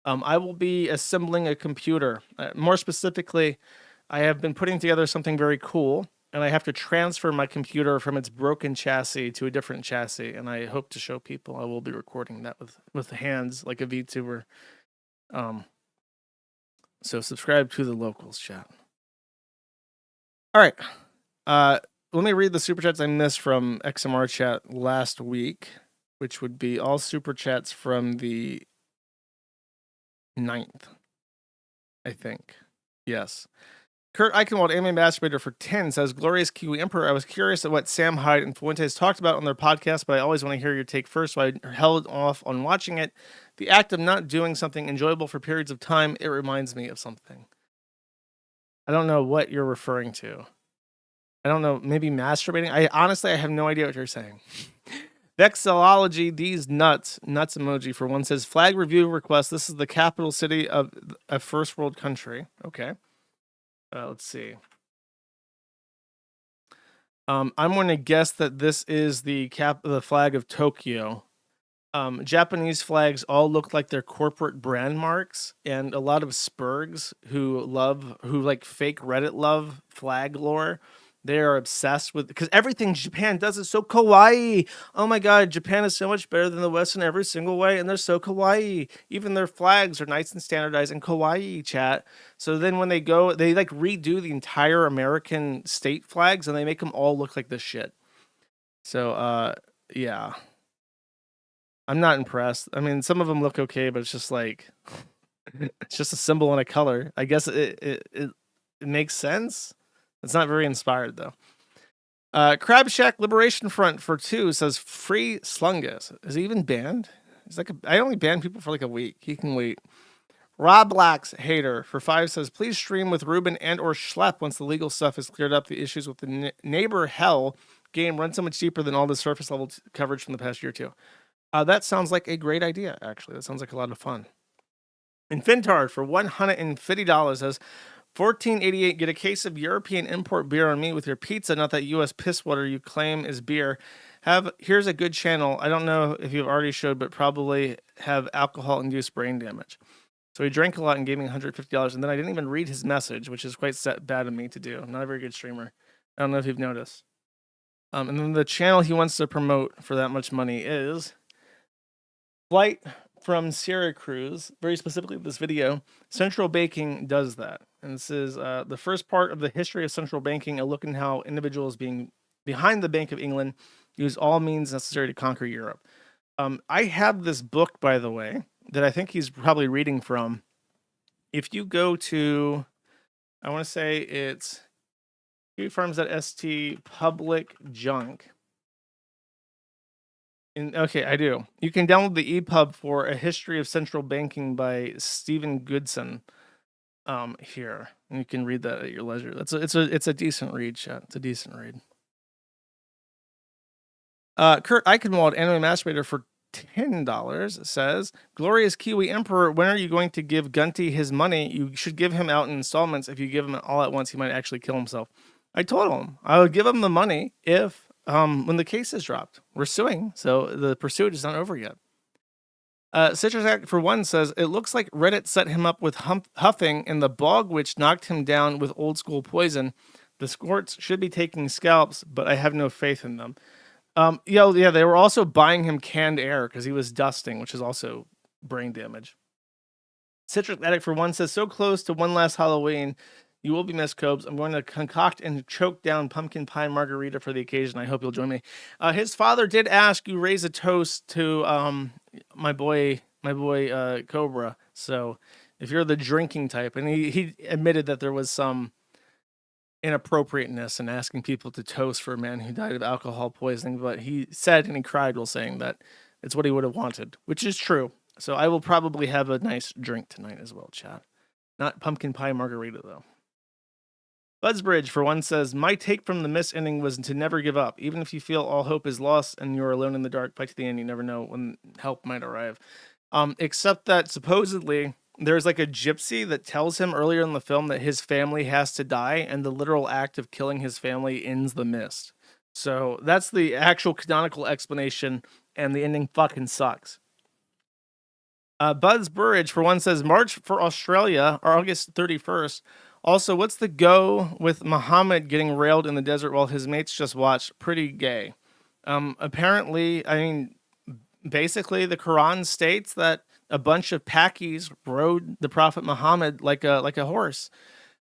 I will be assembling a computer. More specifically, I have been putting together something very cool, and I have to transfer my computer from its broken chassis to a different chassis, and I hope to show people. I will be recording that with hands like a VTuber. So subscribe to the locals chat. All right. Let me read the super chats I missed from XMR chat last week, which would be all super chats from the 9th, I think. Yes. Kurt Eichenwald, Anime Masturbator for 10 says, Glorious Kiwi Emperor, I was curious at what Sam Hyde and Fuentes talked about on their podcast, but I always want to hear your take first, so I held off on watching it. The act of not doing something enjoyable for periods of time, it reminds me of something. I don't know what you're referring to. I don't know, maybe masturbating? I have no idea what you're saying. Vexillology, these nuts emoji for one says, flag review request. This is the capital city of a first world country. Okay. Let's see. I'm going to guess that this is the flag of Tokyo. Japanese flags all look like their corporate brand marks, and a lot of spurgs who like fake Reddit love flag lore. They are obsessed with, because everything Japan does is so kawaii. Oh my god, Japan is so much better than the West in every single way, and they're so kawaii. Even their flags are nice and standardized and kawaii, chat. So then when they like redo the entire American state flags, and they make them all look like this shit. So, yeah. I'm not impressed. I mean, some of them look okay, but it's just like, it's just a symbol and a color. I guess it makes sense. It's not very inspired, though. Crab Shack Liberation Front for 2 says, free Slungus. Is he even banned? He's like, I only ban people for like a week. He can wait. Roblox Hater for 5 says, please stream with Ruben and or Schlepp once the legal stuff is cleared up. The issues with the neighbor hell game run so much deeper than all the surface level coverage from the past year or two. That sounds like a great idea, actually. That sounds like a lot of fun. And Fintard for $150 says, 1488, get a case of European import beer on me with your pizza, not that U.S. piss water you claim is beer. Here's a good channel. I don't know if you've already showed, but probably have alcohol-induced brain damage. So he drank a lot and gave me $150, and then I didn't even read his message, which is quite bad of me to do. I'm not a very good streamer. I don't know if you've noticed. And then the channel he wants to promote for that much money is Flight from Syracuse, very specifically this video. Central Banking does that. And this is the first part of the history of central banking, a look in how individuals being behind the Bank of England use all means necessary to conquer Europe. I have this book, by the way, that I think he's probably reading from. If you go to, I want to say it's kiwifarms.st public junk. Okay, I do. You can download the EPUB for A History of Central Banking by Stephen Goodson. Here, and you can read that at your leisure. It's a decent read, chat. It's a decent read. Kurt Eichenwald, Anime Masturbator, for $10 says, Glorious Kiwi Emperor, when are you going to give Gunty his money? You should give him out in installments. If you give him it all at once, he might actually kill himself. I told him I would give him the money if when the case is dropped. We're suing, so the pursuit is not over yet. Citrus Act for one says, it looks like Reddit set him up with huffing and the bog witch knocked him down with old school poison. The squirts should be taking scalps, but I have no faith in them. Yeah, they were also buying him canned air because he was dusting, which is also brain damage. Citrus Addict for one says, so close to one last Halloween. You will be missed, Cobes. I'm going to concoct and choke down pumpkin pie margarita for the occasion. I hope you'll join me. His father did ask you raise a toast to my boy Cobra. So if you're the drinking type, and he admitted that there was some inappropriateness in asking people to toast for a man who died of alcohol poisoning, but he said, and he cried while saying that it's what he would have wanted, which is true. So I will probably have a nice drink tonight as well, chat. Not pumpkin pie margarita, though. Buzzbridge, for one, says, my take from the Miss ending was to never give up. Even if you feel all hope is lost and you're alone in the dark, fight to the end. You never know when help might arrive. Except that supposedly there's like a gypsy that tells him earlier in the film that his family has to die, and the literal act of killing his family ends the mist. So that's the actual canonical explanation, and the ending fucking sucks. Buzz Burridge, for one, says, March for Australia, or August 31st. Also, what's the go with Muhammad getting railed in the desert while his mates just watch? Pretty gay. Apparently, I mean, basically the Quran states that a bunch of Pakis rode the Prophet Muhammad like a horse.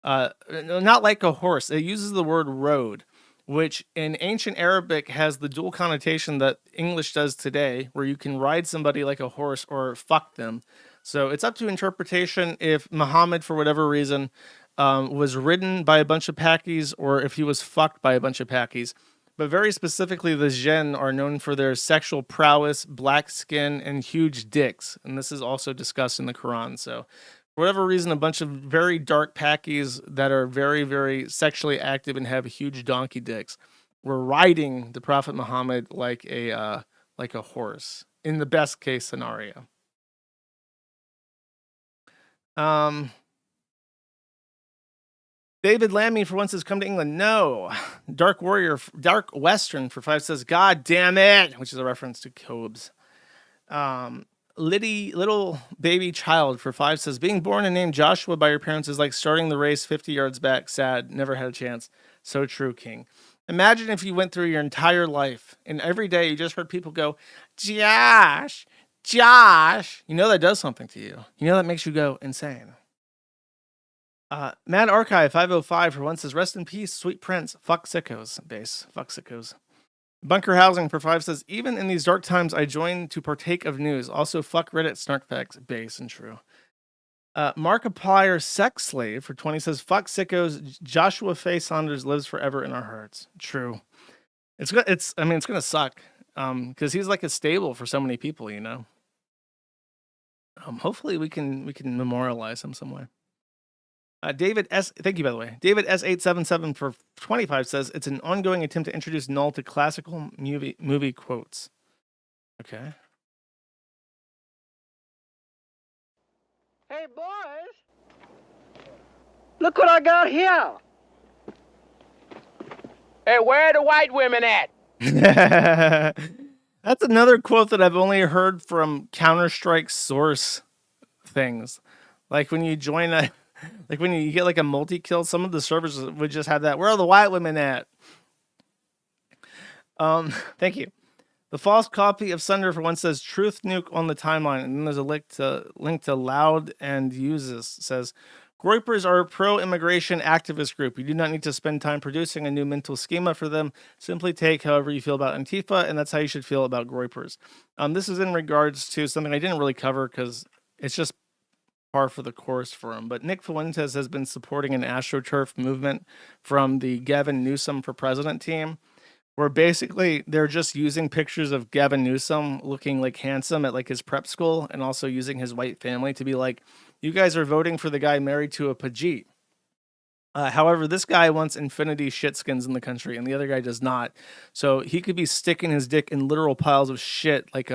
Not like a horse. It uses the word rode, which in ancient Arabic has the dual connotation that English does today, where you can ride somebody like a horse or fuck them. So it's up to interpretation if Muhammad, for whatever reason, was ridden by a bunch of Pakis or if he was fucked by a bunch of Pakis. But very specifically, the Jinn are known for their sexual prowess, black skin, and huge dicks. And this is also discussed in the Quran. So for whatever reason, a bunch of very dark Pakis that are very, very sexually active and have huge donkey dicks were riding the Prophet Muhammad like a horse in the best case scenario. David Lammy, for once, has come to England. No. Dark Western, for 5, says, God damn it, which is a reference to Cobes. Little Baby Child, for 5, says, being born and named Joshua by your parents is like starting the race 50 yards back. Sad. Never had a chance. So true, King. Imagine if you went through your entire life and every day you just heard people go, Josh. You know that does something to you. You know that makes you go insane. Mad Archive 505 for one says, rest in peace, sweet prince. Fuck sickos. Base. Fuck sickos. Bunker Housing for 5 says, even in these dark times, I join to partake of news. Also, fuck Reddit, snark facts. Base and true. Markiplier Sex Slave for 20 says, fuck sickos. Joshua Faye Saunders lives forever in our hearts. True. It's gonna suck. Because he's like a staple for so many people, you know. Hopefully we can memorialize him some way. David S. Thank you, by the way. David S877 for 25 says it's an ongoing attempt to introduce Null to classical movie quotes. Okay. Hey boys, look what I got here. Hey, where are the white women at? That's another quote that I've only heard from Counter-Strike source things. Like when you join like when you get like a multi-kill, some of the servers would just have that. Where are the white women at? Thank you. The false copy of Sunder for one says truth nuke on the timeline, and then there's a link to Loud and Uses says Groypers are a pro-immigration activist group. You do not need to spend time producing a new mental schema for them. Simply take however you feel about Antifa, and that's how you should feel about Groypers. This is in regards to something I didn't really cover because it's just par for the course for him. But Nick Fuentes has been supporting an AstroTurf movement from the Gavin Newsom for President team, where basically they're just using pictures of Gavin Newsom looking like handsome at like his prep school, and also using his white family to be like, you guys are voting for the guy married to a Pajit. However, this guy wants infinity shitskins in the country, and the other guy does not. So he could be sticking his dick in literal piles of shit, like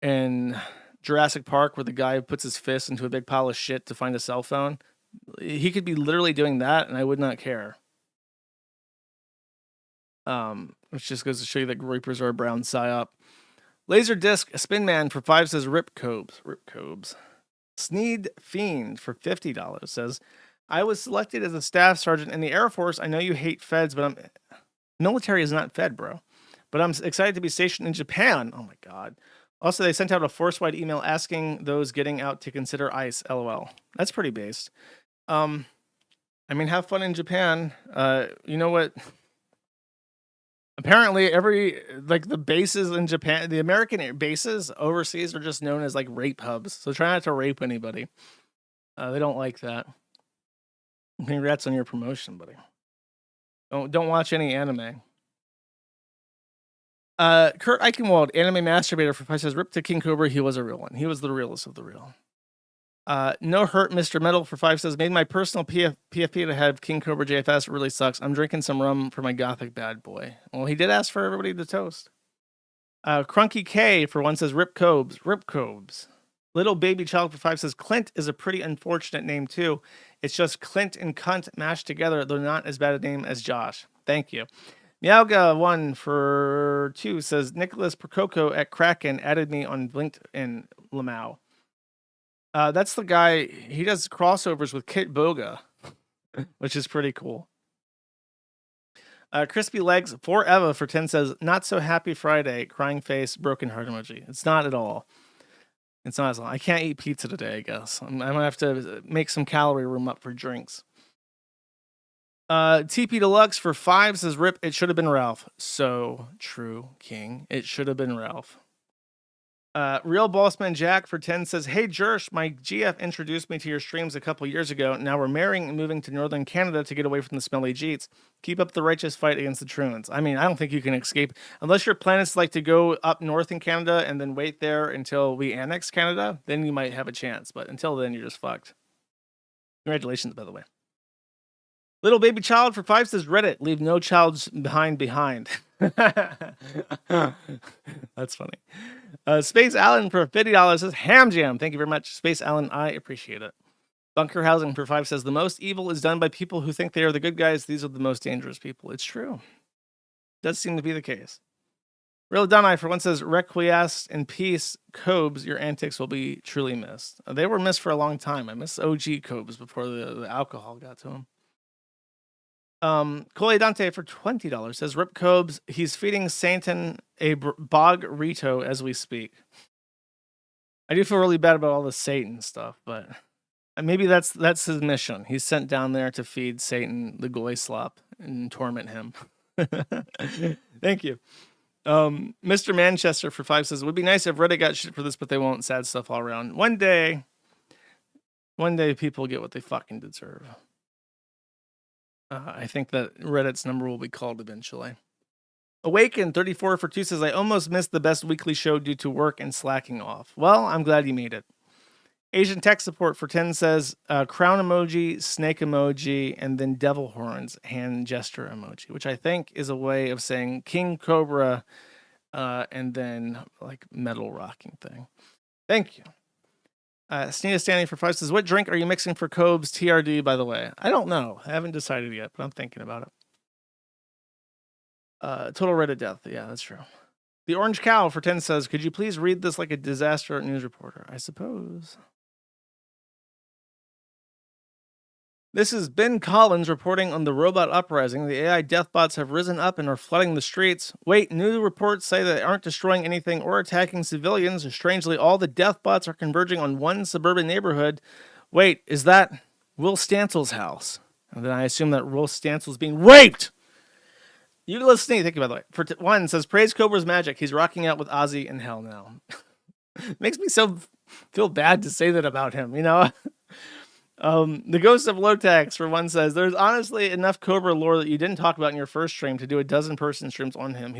in Jurassic Park, where the guy puts his fist into a big pile of shit to find a cell phone. He could be literally doing that, and I would not care. Which just goes to show you that Reapers are a brown psyop. Laserdisc Spinman for 5 says Rip Cobes. Sneed Fiend for $50 says, I was selected as a staff sergeant in the Air Force. I know you hate feds, but military is not fed, bro. But I'm excited to be stationed in Japan. Oh my God. Also, they sent out a force-wide email asking those getting out to consider ICE. LOL. That's pretty based. I mean, have fun in Japan. You know what? Apparently, the bases in Japan, the American bases overseas are just known as like rape hubs. So try not to rape anybody. They don't like that. Congrats on your promotion, buddy. Don't watch any anime. Kurt Eichenwald, anime masturbator for 5 says, Rip to King Cobra, he was a real one. He was the realest of the real. No Hurt Mr. Metal for 5 says, made my personal PFP to have KingCobraJFS really sucks. I'm drinking some rum for my gothic bad boy. Well, he did ask for everybody to toast. Crunky K for 1 says, Rip Cobes. Little Baby Child for 5 says, Clint is a pretty unfortunate name too. It's just Clint and cunt mashed together, though not as bad a name as Josh. Thank you. Meowga 1 for 2 says, Nicholas Prococo at Kraken added me on Blinked and Lamau. That's the guy, he does crossovers with Kit Boga, which is pretty cool. Crispy Legs Forever for 10 says, not so happy Friday, crying face, broken heart emoji. It's not at all. It's not as long. I can't eat pizza today, I guess. I'm going to have to make some calorie room up for drinks. TP Deluxe for 5 says, Rip, it should have been Ralph. So true, King. It should have been Ralph. Real Bossman Jack for 10 says, hey, Jersh, my GF introduced me to your streams a couple years ago. Now we're marrying and moving to northern Canada to get away from the smelly Jeets. Keep up the righteous fight against the Troons. I mean, I don't think you can escape. Unless your plan is like to go up north in Canada and then wait there until we annex Canada, then you might have a chance. But until then, you're just fucked. Congratulations, by the way. Little Baby Child for 5 says, Reddit, leave no child behind. That's funny. Space Allen for $50 says, Ham Jam. Thank you very much, Space Allen. I appreciate it. Bunker Housing for 5 says, the most evil is done by people who think they are the good guys. These are the most dangerous people. It's true. Does seem to be the case. Real Donai for 1 says, Requiesce in peace, Cobes, your antics will be truly missed. They were missed for a long time. I miss OG Cobes before the alcohol got to him. Cole Dante for $20 says, Rip Cobes, he's feeding Satan a bog Rito as we speak. I do feel really bad about all the Satan stuff, but maybe that's his mission. He's sent down there to feed Satan the goy slop and torment him. Thank you. Mr. Manchester for 5 says, it would be nice if Reddit got shit for this, but they won't. Sad stuff all around. One day people get what they fucking deserve. I think that Reddit's number will be called eventually. Awaken 34 for 2 says, I almost missed the best weekly show due to work and slacking off. Well, I'm glad you made it. Asian Tech Support for 10 says, crown emoji, snake emoji, and then devil horns, hand gesture emoji, which I think is a way of saying King Cobra, and then like metal rocking thing. Thank you. Sneeda Standing for 5 says, what drink are you mixing for Cobes TRD, by the way? I don't know. I haven't decided yet, but I'm thinking about it. Total Reddit death. Yeah, that's true. The Orange Cow for 10 says, could you please read this like a disaster news reporter? I suppose. This is Ben Collins reporting on the robot uprising. The AI deathbots have risen up and are flooding the streets. Wait, new reports say that they aren't destroying anything or attacking civilians. Strangely, all the deathbots are converging on one suburban neighborhood. Wait, is that Will Stansel's house? And then I assume that Will Stansel's being raped. You listening? Thank you, by the way. For 1 says, praise Cobra's magic. He's rocking out with Ozzy in hell now. Makes me so feel bad to say that about him, you know? The Ghost of Lotax, for one, says, there's honestly enough Cobra lore that you didn't talk about in your first stream to do a 12-person streams on him.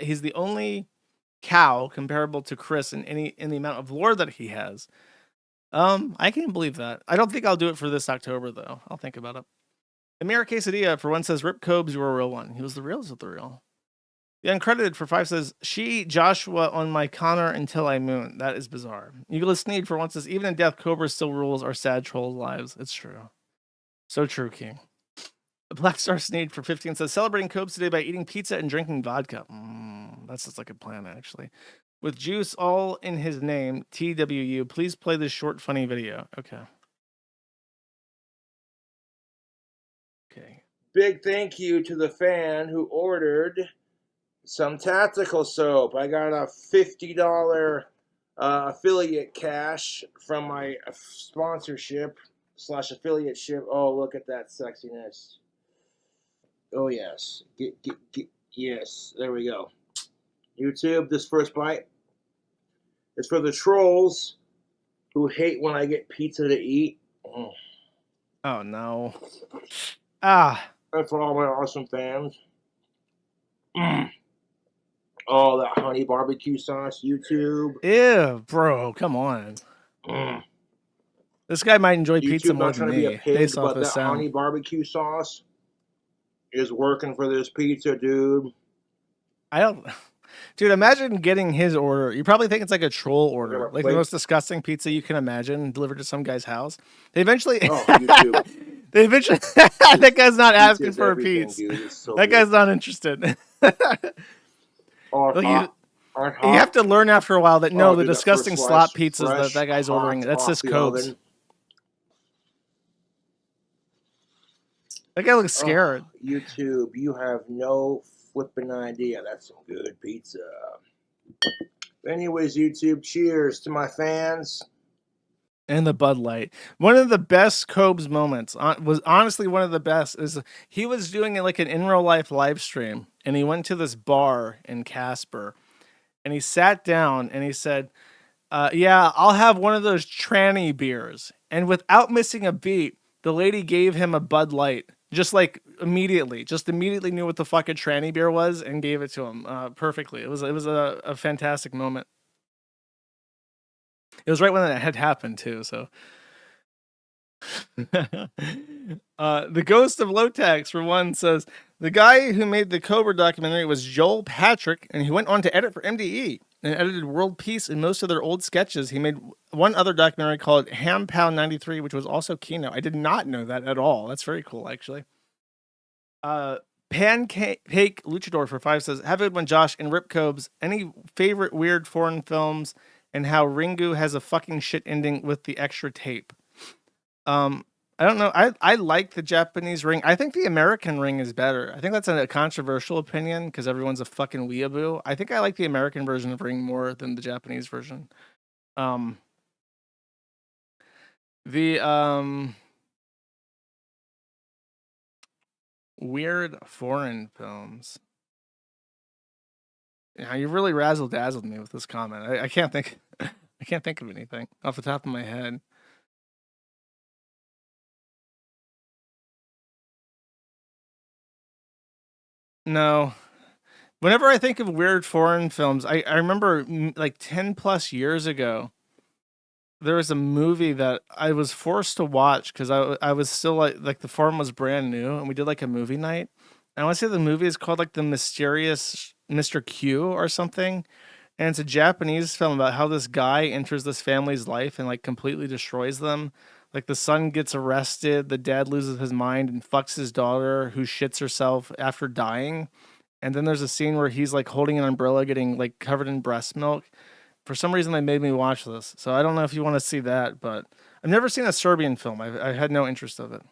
He's the only cow comparable to Chris in the amount of lore that he has. I can't believe that. I don't think I'll do it for this October, though. I'll think about it. Amir Quesadilla, for one, says, Rip Cobes, you were a real one. He was the real of the real. The Uncredited, for 5, says, she, Joshua, on my Connor until I moon. That is bizarre. Eagles Sneed, for one, says, even in death, Cobra still rules our sad trolls' lives. It's true. So true, King. The Black Star Sneed, for 15, says, celebrating Cobes today by eating pizza and drinking vodka. That's just like a plan, actually. With juice all in his name, TWU, please play this short, funny video. Okay. Okay. Big thank you to the fan who ordered some tactical soap. I got a $50 affiliate cash from my sponsorship / affiliate ship. Oh, look at that sexiness. Oh, yes. Yes, there we go. YouTube, this first bite is for the trolls who hate when I get pizza to eat. Oh, no. Ah. And for all my awesome fans. Oh, that honey barbecue sauce, YouTube. Ew, bro, come on. This guy might enjoy pizza more than me. Based off his sound. Honey barbecue sauce is working for this pizza, dude. Dude, imagine getting his order. You probably think it's like a troll order, like the most disgusting pizza you can imagine, delivered to some guy's house. They eventually, that guy's not asking for a pizza. So that guy's not interested. You have to learn after a while that the disgusting slop pizzas that guy's ordering, that's just Cobes. That guy looks scared. YouTube, you have no flipping idea. That's some good pizza. Anyways, YouTube, cheers to my fans. And the Bud Light. One of the best Cobes moments was honestly one of the best is he was doing it like an in real life live stream, and he went to this bar in Casper, and he sat down and he said, yeah, I'll have one of those tranny beers. And without missing a beat, the lady gave him a Bud Light. Just like immediately knew what the fucking tranny beer was and gave it to him perfectly. It was a fantastic moment. It was right when that had happened too. So, the Ghost of Lotax, for one, says the guy who made the Cobra documentary was Joel Patrick, and he went on to edit for MDE and edited World Peace and most of their old sketches. He made one other documentary called Ham Pound 93, which was also Kino. I did not know that at all. That's very cool, actually. Pancake Luchador, for 5, says, have a good one, Josh and Rip Cobes. Any favorite weird foreign films and how Ringu has a fucking shit ending with the extra tape? I don't know. I like the Japanese Ring. I think the American Ring is better. I think that's a controversial opinion because everyone's a fucking weeaboo. I think I like the American version of Ring more than the Japanese version. Weird foreign films. Yeah, you really razzle dazzled me with this comment. I can't think. I can't think of anything off the top of my head. No. Whenever I think of weird foreign films, I remember like 10 plus years ago, there was a movie that I was forced to watch because I was still like the forum was brand new and we did like a movie night. And I want to say the movie is called like The Mysterious Mr. Q or something. And it's a Japanese film about how this guy enters this family's life and like completely destroys them. Like the son gets arrested, the dad loses his mind and fucks his daughter who shits herself after dying. And then there's a scene where he's like holding an umbrella getting like covered in breast milk. For some reason they made me watch this. So I don't know if you want to see that, but I've never seen a Serbian film. I had no interest of it.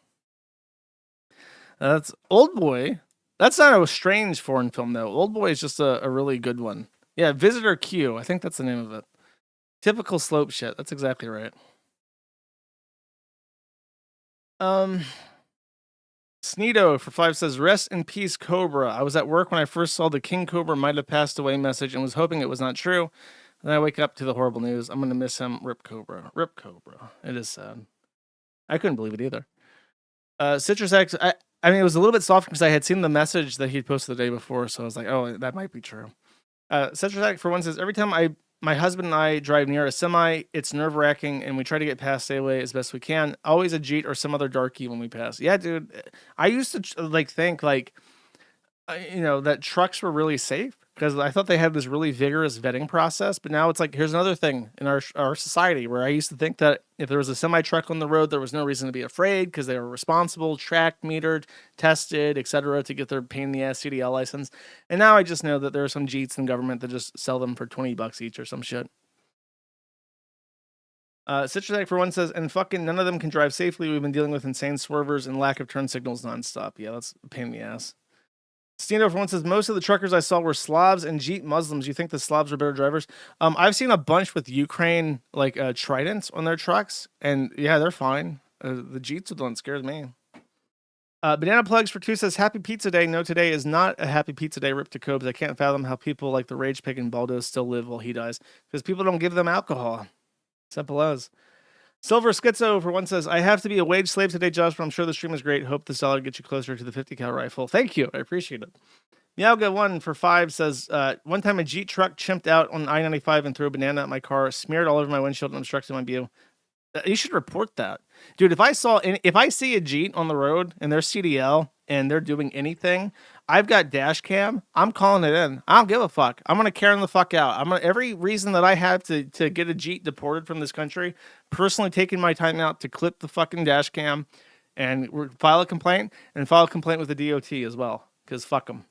That's Old Boy. That's not a strange foreign film though. Old Boy is just a really good one. Yeah, Visitor Q. I think that's the name of it. Typical slope shit. That's exactly right. Sneedo for 5 says, rest in peace, Cobra. I was at work when I first saw the King Cobra might have passed away message and was hoping it was not true. Then I wake up to the horrible news. I'm going to miss him. Rip Cobra. Rip Cobra. It is sad. I couldn't believe it either. Citrus X, I mean, it was a little bit soft because I had seen the message that he'd posted the day before, so I was like, oh, that might be true. Citrus X, for one, says, every time my husband and I drive near a semi, it's nerve-wracking, and we try to get past, stay away as best we can. Always a Jeet or some other darkie when we pass. Yeah, dude. I used to think that trucks were really safe because I thought they had this really vigorous vetting process. But now it's like, here's another thing in our society where I used to think that if there was a semi truck on the road, there was no reason to be afraid because they were responsible, tracked, metered, tested, etc., to get their pain in the ass CDL license. And now I just know that there are some Jeets in government that just sell them for $20 each or some shit. Citrus Egg for one says, and fucking none of them can drive safely. We've been dealing with insane swervers and lack of turn signals nonstop. Yeah, that's a pain in the ass. Stino for one says, most of the truckers I saw were Slavs and Jeet Muslims. You think the Slavs are better drivers? I've seen a bunch with Ukraine Tridents on their trucks, and yeah, they're fine. The Jeets are the one that scares me. Banana Plugs for 2 says, happy pizza day. No, today is not a happy pizza day. Rip to Cobes. I can't fathom how people like the Rage Pig and Baldo still live while he dies because people don't give them alcohol. Simple as. Silver Schizo for one says, I have to be a wage slave today, Josh, but I'm sure the stream is great. Hope this dollar gets you closer to the 50 cal rifle. Thank you. I appreciate it. Meowga1 for 5 says, one time a Jeep truck chimped out on I-95 and threw a banana at my car, smeared all over my windshield and obstructed my view. You should report that. Dude, if I see a Jeep on the road and they're CDL and they're doing anything, I've got dash cam. I'm calling it in. I don't give a fuck. I'm gonna carry them the fuck out. Every reason that I have to get a Jeep deported from this country, personally taking my time out to clip the fucking dash cam and file a complaint with the DOT as well. Because fuck them.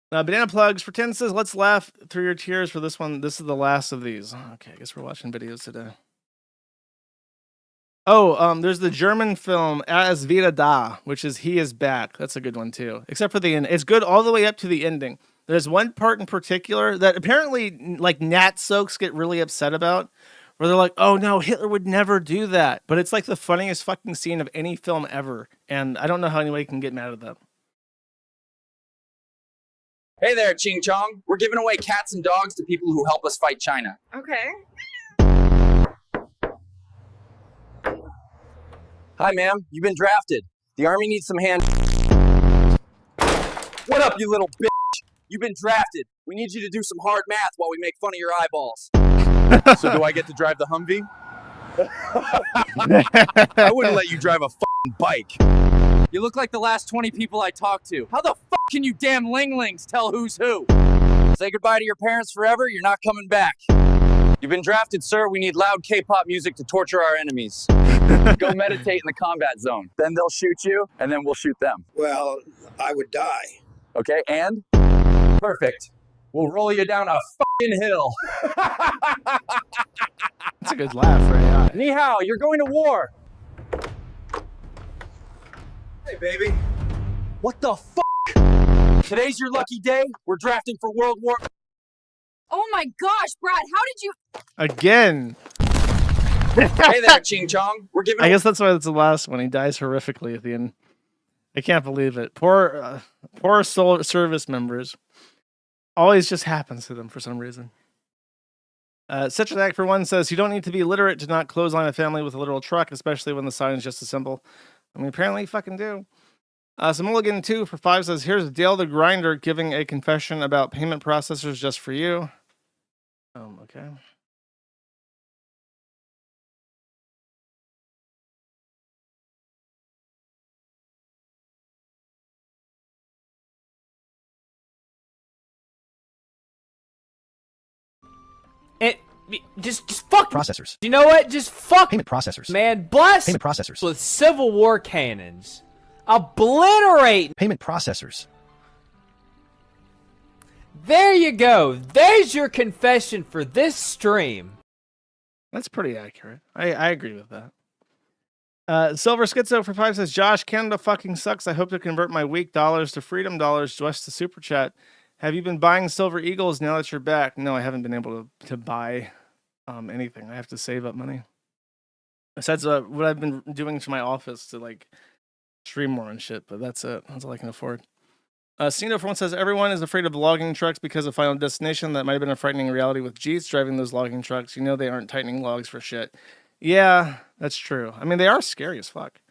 Banana Plugs for 10 says, let's laugh through your tears for this one. This is the last of these. Okay, I guess we're watching videos today. Oh, there's the German film As Wieder Da, which is He Is Back. That's a good one too. Except for the end. It's good all the way up to the ending. There's one part in particular that apparently like Nat Soaks get really upset about, where they're like, oh no, Hitler would never do that. But it's like the funniest fucking scene of any film ever. And I don't know how anybody can get mad at that. Hey there, Ching Chong. We're giving away cats and dogs to people who help us fight China. Okay. Hi, ma'am. You've been drafted. The Army needs some hand... What up, you little bitch? You've been drafted. We need you to do some hard math while we make fun of your eyeballs. So do I get to drive the Humvee? I wouldn't let you drive a f***ing bike. You look like the last 20 people I talked to. How the f*** can you damn linglings tell who's who? Say goodbye to your parents forever, you're not coming back. You've been drafted, sir. We need loud K-pop music to torture our enemies. Go meditate in the combat zone. Then they'll shoot you, and then we'll shoot them. Well, I would die. Okay, and? Perfect. We'll roll you down a f***ing hill. That's a good laugh for AI. Ni hao, you're going to war. Hey, baby. What the f***? Today's your lucky day. We're drafting for World War... Oh my gosh, Brad, how did you... Again. Hey there, Ching Chong. We're giving... I guess that's why it's the last one. He dies horrifically at the end. I can't believe it. Poor service members. Always just happens to them for some reason. Citrus Act for one says, you don't need to be literate to not clothesline a family with a literal truck, especially when the sign is just a symbol. I mean, apparently you fucking do. So Mulligan 2 for 5 says, here's Dale the Grinder giving a confession about payment processors just for you. Okay. Just fuck processors. You know what? Just fuck payment processors. Man, bless payment processors with Civil War cannons. Obliterate payment processors. There you go. There's your confession for this stream. That's pretty accurate. I agree with that. Silver Schizo for 5 says, Josh, Canada fucking sucks. I hope to convert my weak dollars to freedom dollars just to super chat. Have you been buying Silver Eagles now that you're back? No, I haven't been able to buy anything. I have to save up money. Besides what I've been doing to my office to like stream more and shit, but that's it. That's all I can afford. Cino for one says, everyone is afraid of logging trucks because of Final Destination. That might have been a frightening reality with Jeets driving those logging trucks. You know they aren't tightening logs for shit. Yeah, that's true. I mean, they are scary as fuck.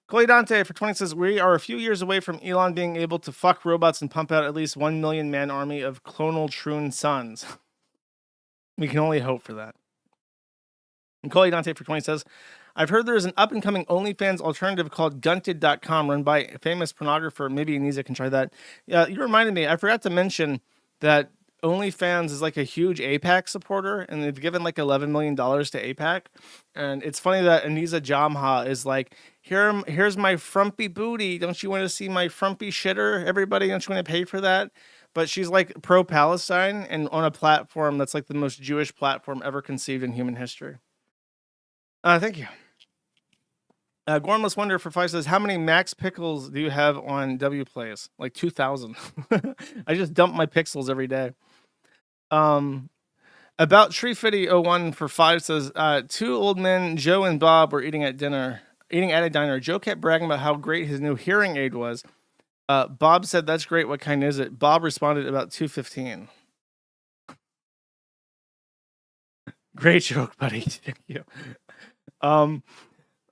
Chloe Dante for 20 says, we are a few years away from Elon being able to fuck robots and pump out at least 1 million man army of clonal Troon sons. We can only hope for that. And Chloe Dante for 20 says, I've heard there is an up-and-coming OnlyFans alternative called Gunted.com run by a famous pornographer. Maybe Anisa can try that. You reminded me, I forgot to mention that OnlyFans is like a huge APAC supporter, and they've given like $11 million to APAC. And it's funny that Anisa Jomha is like, here's my frumpy booty. Don't you want to see my frumpy shitter? Everybody, don't you want to pay for that? But she's like pro-Palestine and on a platform that's like the most Jewish platform ever conceived in human history. Thank you. Gormless Wonder for 5 says, how many max pickles do you have on W Plays? Like 2,000. I just dump my pixels every day. About Tree Fitty 01 for 5 says, 2 old men, Joe and Bob, were eating at a diner. Joe kept bragging about how great his new hearing aid was. Bob said, that's great. What kind is it? Bob responded, about $2.15. Great joke, buddy. Thank you.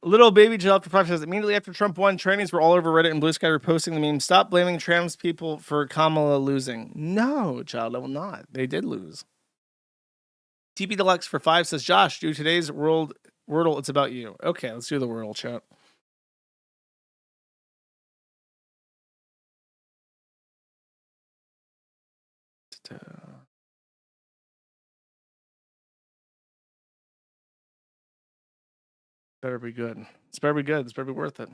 Little baby Jill for 5 says, immediately after Trump won, trannies were all over Reddit and Blue Sky reposting the meme. Stop blaming trans people for Kamala losing. No, child, I will not. They did lose. TP Deluxe for 5 says, Josh, do today's Wordle. It's about you. Okay, let's do the Wordle chat. Better be good. It's better be good. It's better be worth it.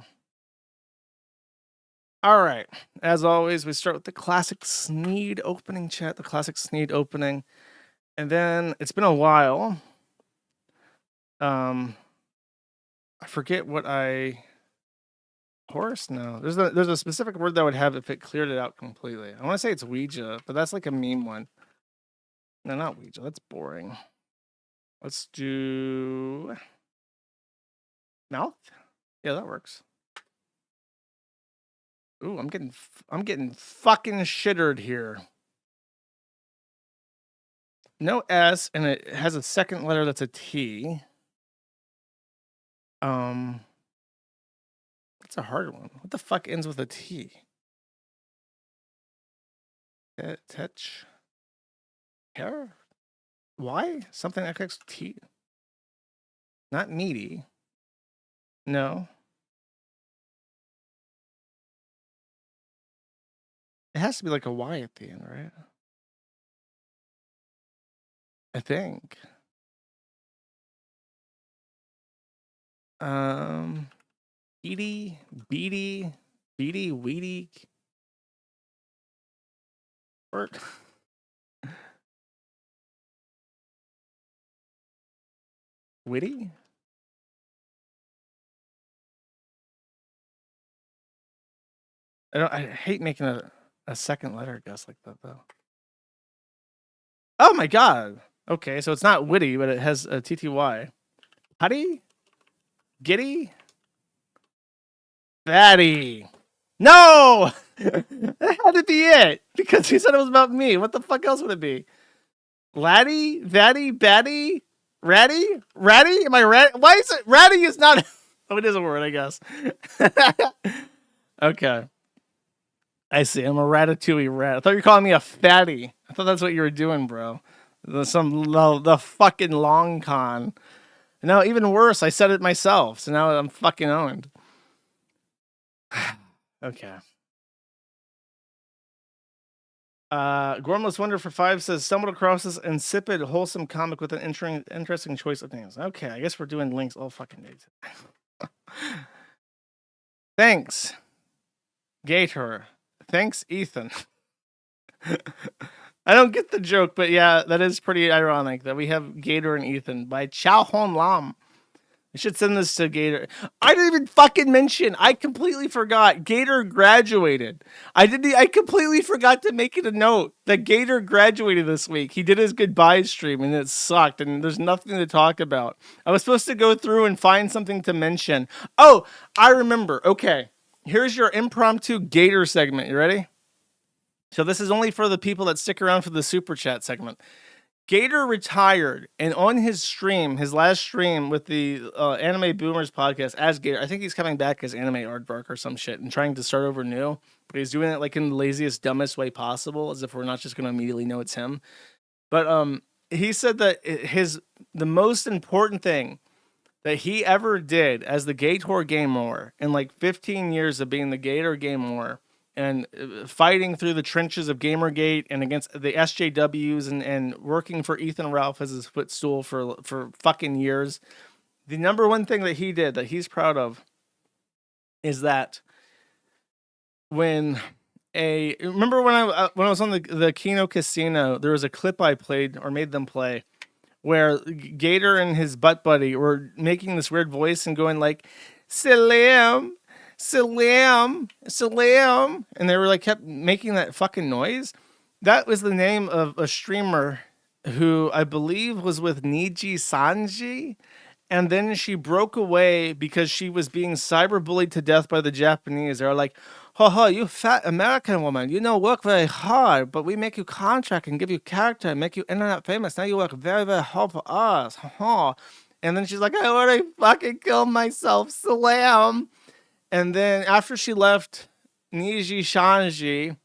All right. As always, we start with the classic Sneed opening chat, the classic Sneed opening. And then it's been a while. I forget what Horse? No. There's a specific word that I would have if it cleared it out completely. I want to say it's Ouija, but that's like a meme one. No, not Ouija. That's boring. Let's do mouth. Yeah, that works. Ooh, I'm getting fucking shittered here. No S, and it has a second letter that's a T. That's a hard one. What the fuck ends with a T? Touch. Hair? Why? Something XX T. Not meaty. No. It has to be like a Y at the end, right? I think. Beady, weedy. Bert. Witty? I hate making a second letter guess like that though. Oh my god. Okay, so it's not witty, but it has a TTY. Putty? Giddy? Fatty. No! That had to be it. Because he said it was about me. What the fuck else would it be? Laddie? Vatty? Batty? Ratty? Ratty? Am I rat? Why is it? Ratty is not. Oh, it is a word, I guess. Okay. I see. I'm a ratatouille rat. I thought you were calling me a fatty. I thought that's what you were doing, bro. The fucking long con. No, even worse, I said it myself. So now I'm fucking owned. Okay. Gormless Wonder for 5 says, stumbled across this insipid, wholesome comic with an interesting choice of names. Okay, I guess we're doing links all fucking days. Thanks, Gator. Thanks, Ethan. I don't get the joke, but yeah, that is pretty ironic that we have Gator and Ethan by Chow Hon Lam. I should send this to Gator. I didn't even fucking mention. I completely forgot. Gator graduated. I completely forgot to make it a note that Gator graduated this week. He did his goodbye stream and it sucked and there's nothing to talk about. I was supposed to go through and find something to mention. Oh, I remember. Okay. Here's your impromptu Gator segment. You ready? So this is only for the people that stick around for the super chat segment. Gator retired, and on his stream, his last stream with the Anime Boomers podcast as Gator, I think he's coming back as Anime Aardvark or some shit and trying to start over new, but he's doing it like in the laziest, dumbest way possible, as if we're not just going to immediately know it's him. But he said that the most important thing that he ever did as the Gator Gamer in like 15 years of being the Gator Gamer and fighting through the trenches of Gamergate and against the SJWs and working for Ethan Ralph as his footstool for fucking years. The number one thing that he did that he's proud of is that remember when I was on the Kino Casino, there was a clip I played or made them play where Gator and his butt buddy were making this weird voice and going like, Salam, Salam, Salam. And they were like, kept making that fucking noise. That was the name of a streamer who I believe was with Niji Sanji. And then she broke away because she was being cyberbullied to death by the Japanese. They were like, you fat American woman, work very hard, but we make you contract and give you character and make you internet famous. Now you work very, very hard for us. And then she's like, I want to fucking kill myself. Salam. And then after she left Niji Shanji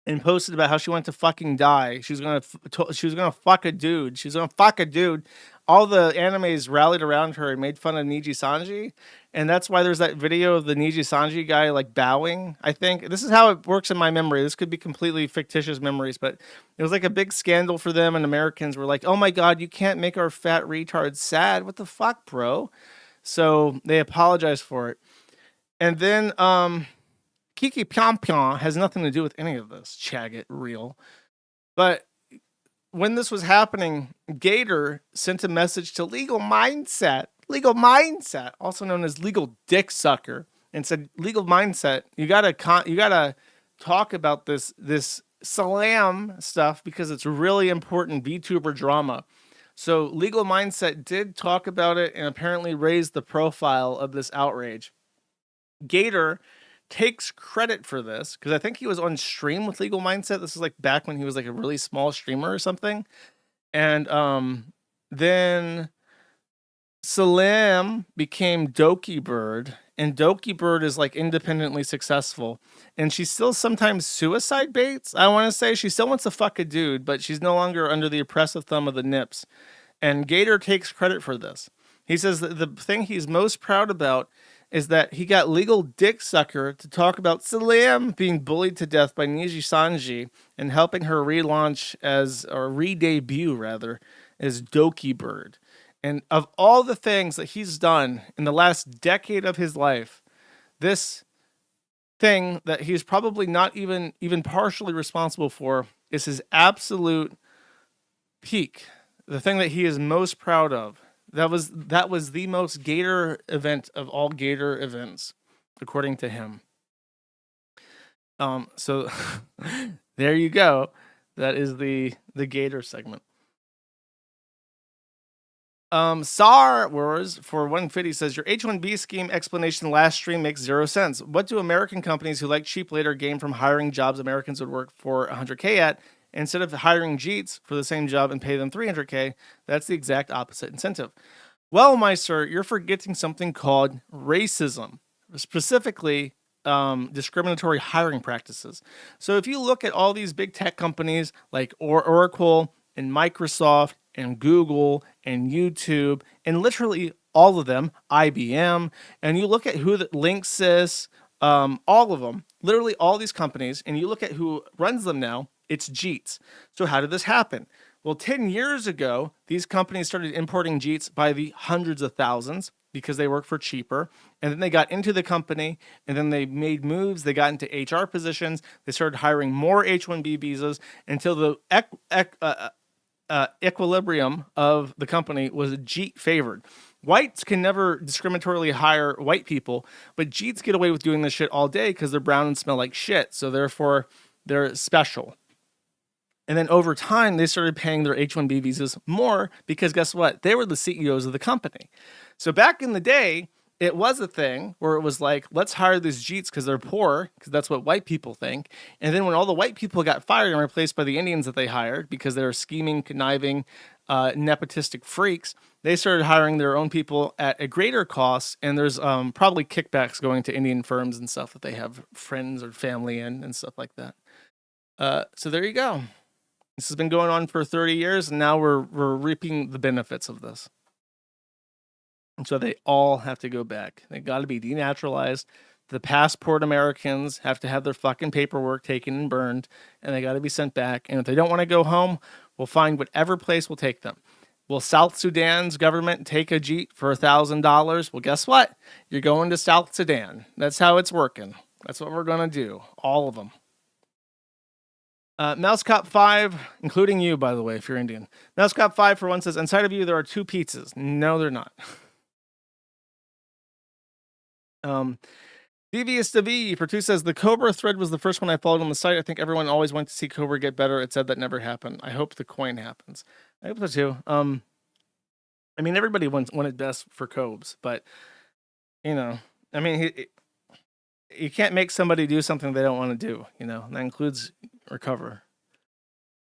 and posted about how she wanted to fucking die, she was gonna fuck a dude. She was gonna fuck a dude. All the animes rallied around her and made fun of Niji Sanji, and that's why there's that video of the Niji Sanji guy like bowing. I think this is how it works in my memory. This could be completely fictitious memories, but it was like a big scandal for them, and Americans were like, "Oh my god, you can't make our fat retards sad. What the fuck, bro?" So they apologized for it. And then Kiki Pyong Pyong has nothing to do with any of this. Chag it real. But when this was happening, Gator sent a message to Legal Mindset, also known as Legal Dick Sucker, and said, Legal Mindset, you gotta talk about this Salam stuff because it's really important VTuber drama. So Legal Mindset did talk about it and apparently raised the profile of this outrage. Gator takes credit for this because I think he was on stream with Legal Mindset. This is like back when he was like a really small streamer or something. And then Salam became Doki Bird, and Doki Bird is like independently successful. And she still sometimes suicide baits. I want to say she still wants to fuck a dude, but she's no longer under the oppressive thumb of the Nips. And Gator takes credit for this. He says that the thing he's most proud about is that he got Legal Dick Sucker to talk about Salam being bullied to death by Niji Sanji and helping her re-debut rather, as Doki Bird. And of all the things that he's done in the last decade of his life, this thing that he's probably not even partially responsible for is his absolute peak. The thing that he is most proud of. That was the most Gator event of all Gator events, according to him. So there you go. That is the Gator segment. Sar Wars for 150 says your H1B scheme explanation last stream makes 0 sense. What do American companies who like cheap labor gain from hiring jobs Americans would work for 100K at? Instead of hiring Jeets for the same job and pay them 300K, that's the exact opposite incentive. Well, my sir, you're forgetting something called racism, specifically discriminatory hiring practices. So if you look at all these big tech companies like Oracle and Microsoft and Google and YouTube and literally all of them, IBM, and you look at who Linksys, all of them, literally all these companies, and you look at who runs them now, it's Jeets. So how did this happen? Well, 10 years ago, these companies started importing Jeets by the hundreds of thousands because they work for cheaper. And then they got into the company and then they made moves. They got into HR positions. They started hiring more H-1B visas until the equilibrium of the company was Jeet favored. Whites can never discriminatorily hire white people, but Jeets get away with doing this shit all day because they're brown and smell like shit. So therefore, they're special. And then over time, they started paying their H-1B visas more because guess what? They were the CEOs of the company. So back in the day, it was a thing where it was like, let's hire these Jeets because they're poor, because that's what white people think. And then when all the white people got fired and replaced by the Indians that they hired because they were scheming, conniving, nepotistic freaks, they started hiring their own people at a greater cost. And there's probably kickbacks going to Indian firms and stuff that they have friends or family in and stuff like that. So there you go. This has been going on for 30 years, and now we're reaping the benefits of this. And so they all have to go back. They got to be denaturalized. The passport Americans have to have their fucking paperwork taken and burned, and they got to be sent back. And if they don't want to go home, we'll find whatever place will take them. Will South Sudan's government take a Jeep for $1,000? Well, guess what? You're going to South Sudan. That's how it's working. That's what we're going to do. All of them. MouseCop5, including you, by the way, if you're Indian. MouseCop5 for one says, inside of you there are 2 pizzas. No, they're not. Devious to V for 2 says, the Cobra thread was the first one I followed on the site. I think everyone always went to see Cobra get better. It said that never happened. I hope the coin happens. I hope so too. I mean, everybody wanted best for Cobes, but, you know, I mean, you can't make somebody do something they don't want to do, you know, and that includes recover.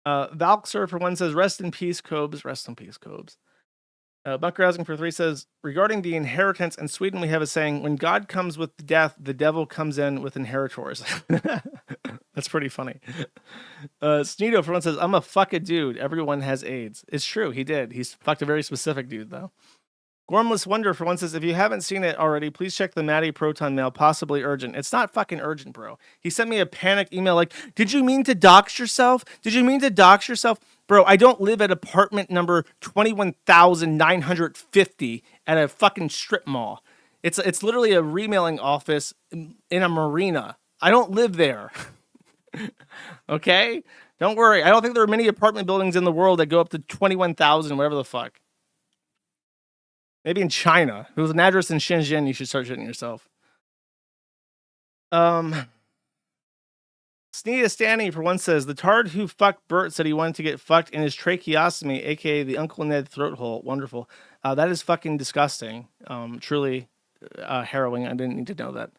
Valksur for 1 says, rest in peace, Cobes. Rest in peace, Cobes. Bunker Housing for 3 says, regarding the inheritance in Sweden, we have a saying, when God comes with death, the devil comes in with inheritors. That's pretty funny. Sneedo for 1 says, I'm a fuck a dude. Everyone has AIDS. It's true. He did. He's fucked a very specific dude, though. Gormless Wonder for 1 says, if you haven't seen it already, please check the Maddie Proton mail, possibly urgent. It's not fucking urgent, bro. He sent me a panicked email like, did you mean to dox yourself? Did you mean to dox yourself? Bro, I don't live at apartment number 21,950 at a fucking strip mall. It's literally a remailing office in a marina. I don't live there. Okay? Don't worry. I don't think there are many apartment buildings in the world that go up to 21,000, whatever the fuck. Maybe in China. If it was an address in Shenzhen, you should start shitting yourself. Sneeda Stanley for 1 says, the tard who fucked Bert said he wanted to get fucked in his tracheostomy, aka the Uncle Ned throat hole. Wonderful. That is fucking disgusting. Truly harrowing. I didn't need to know that.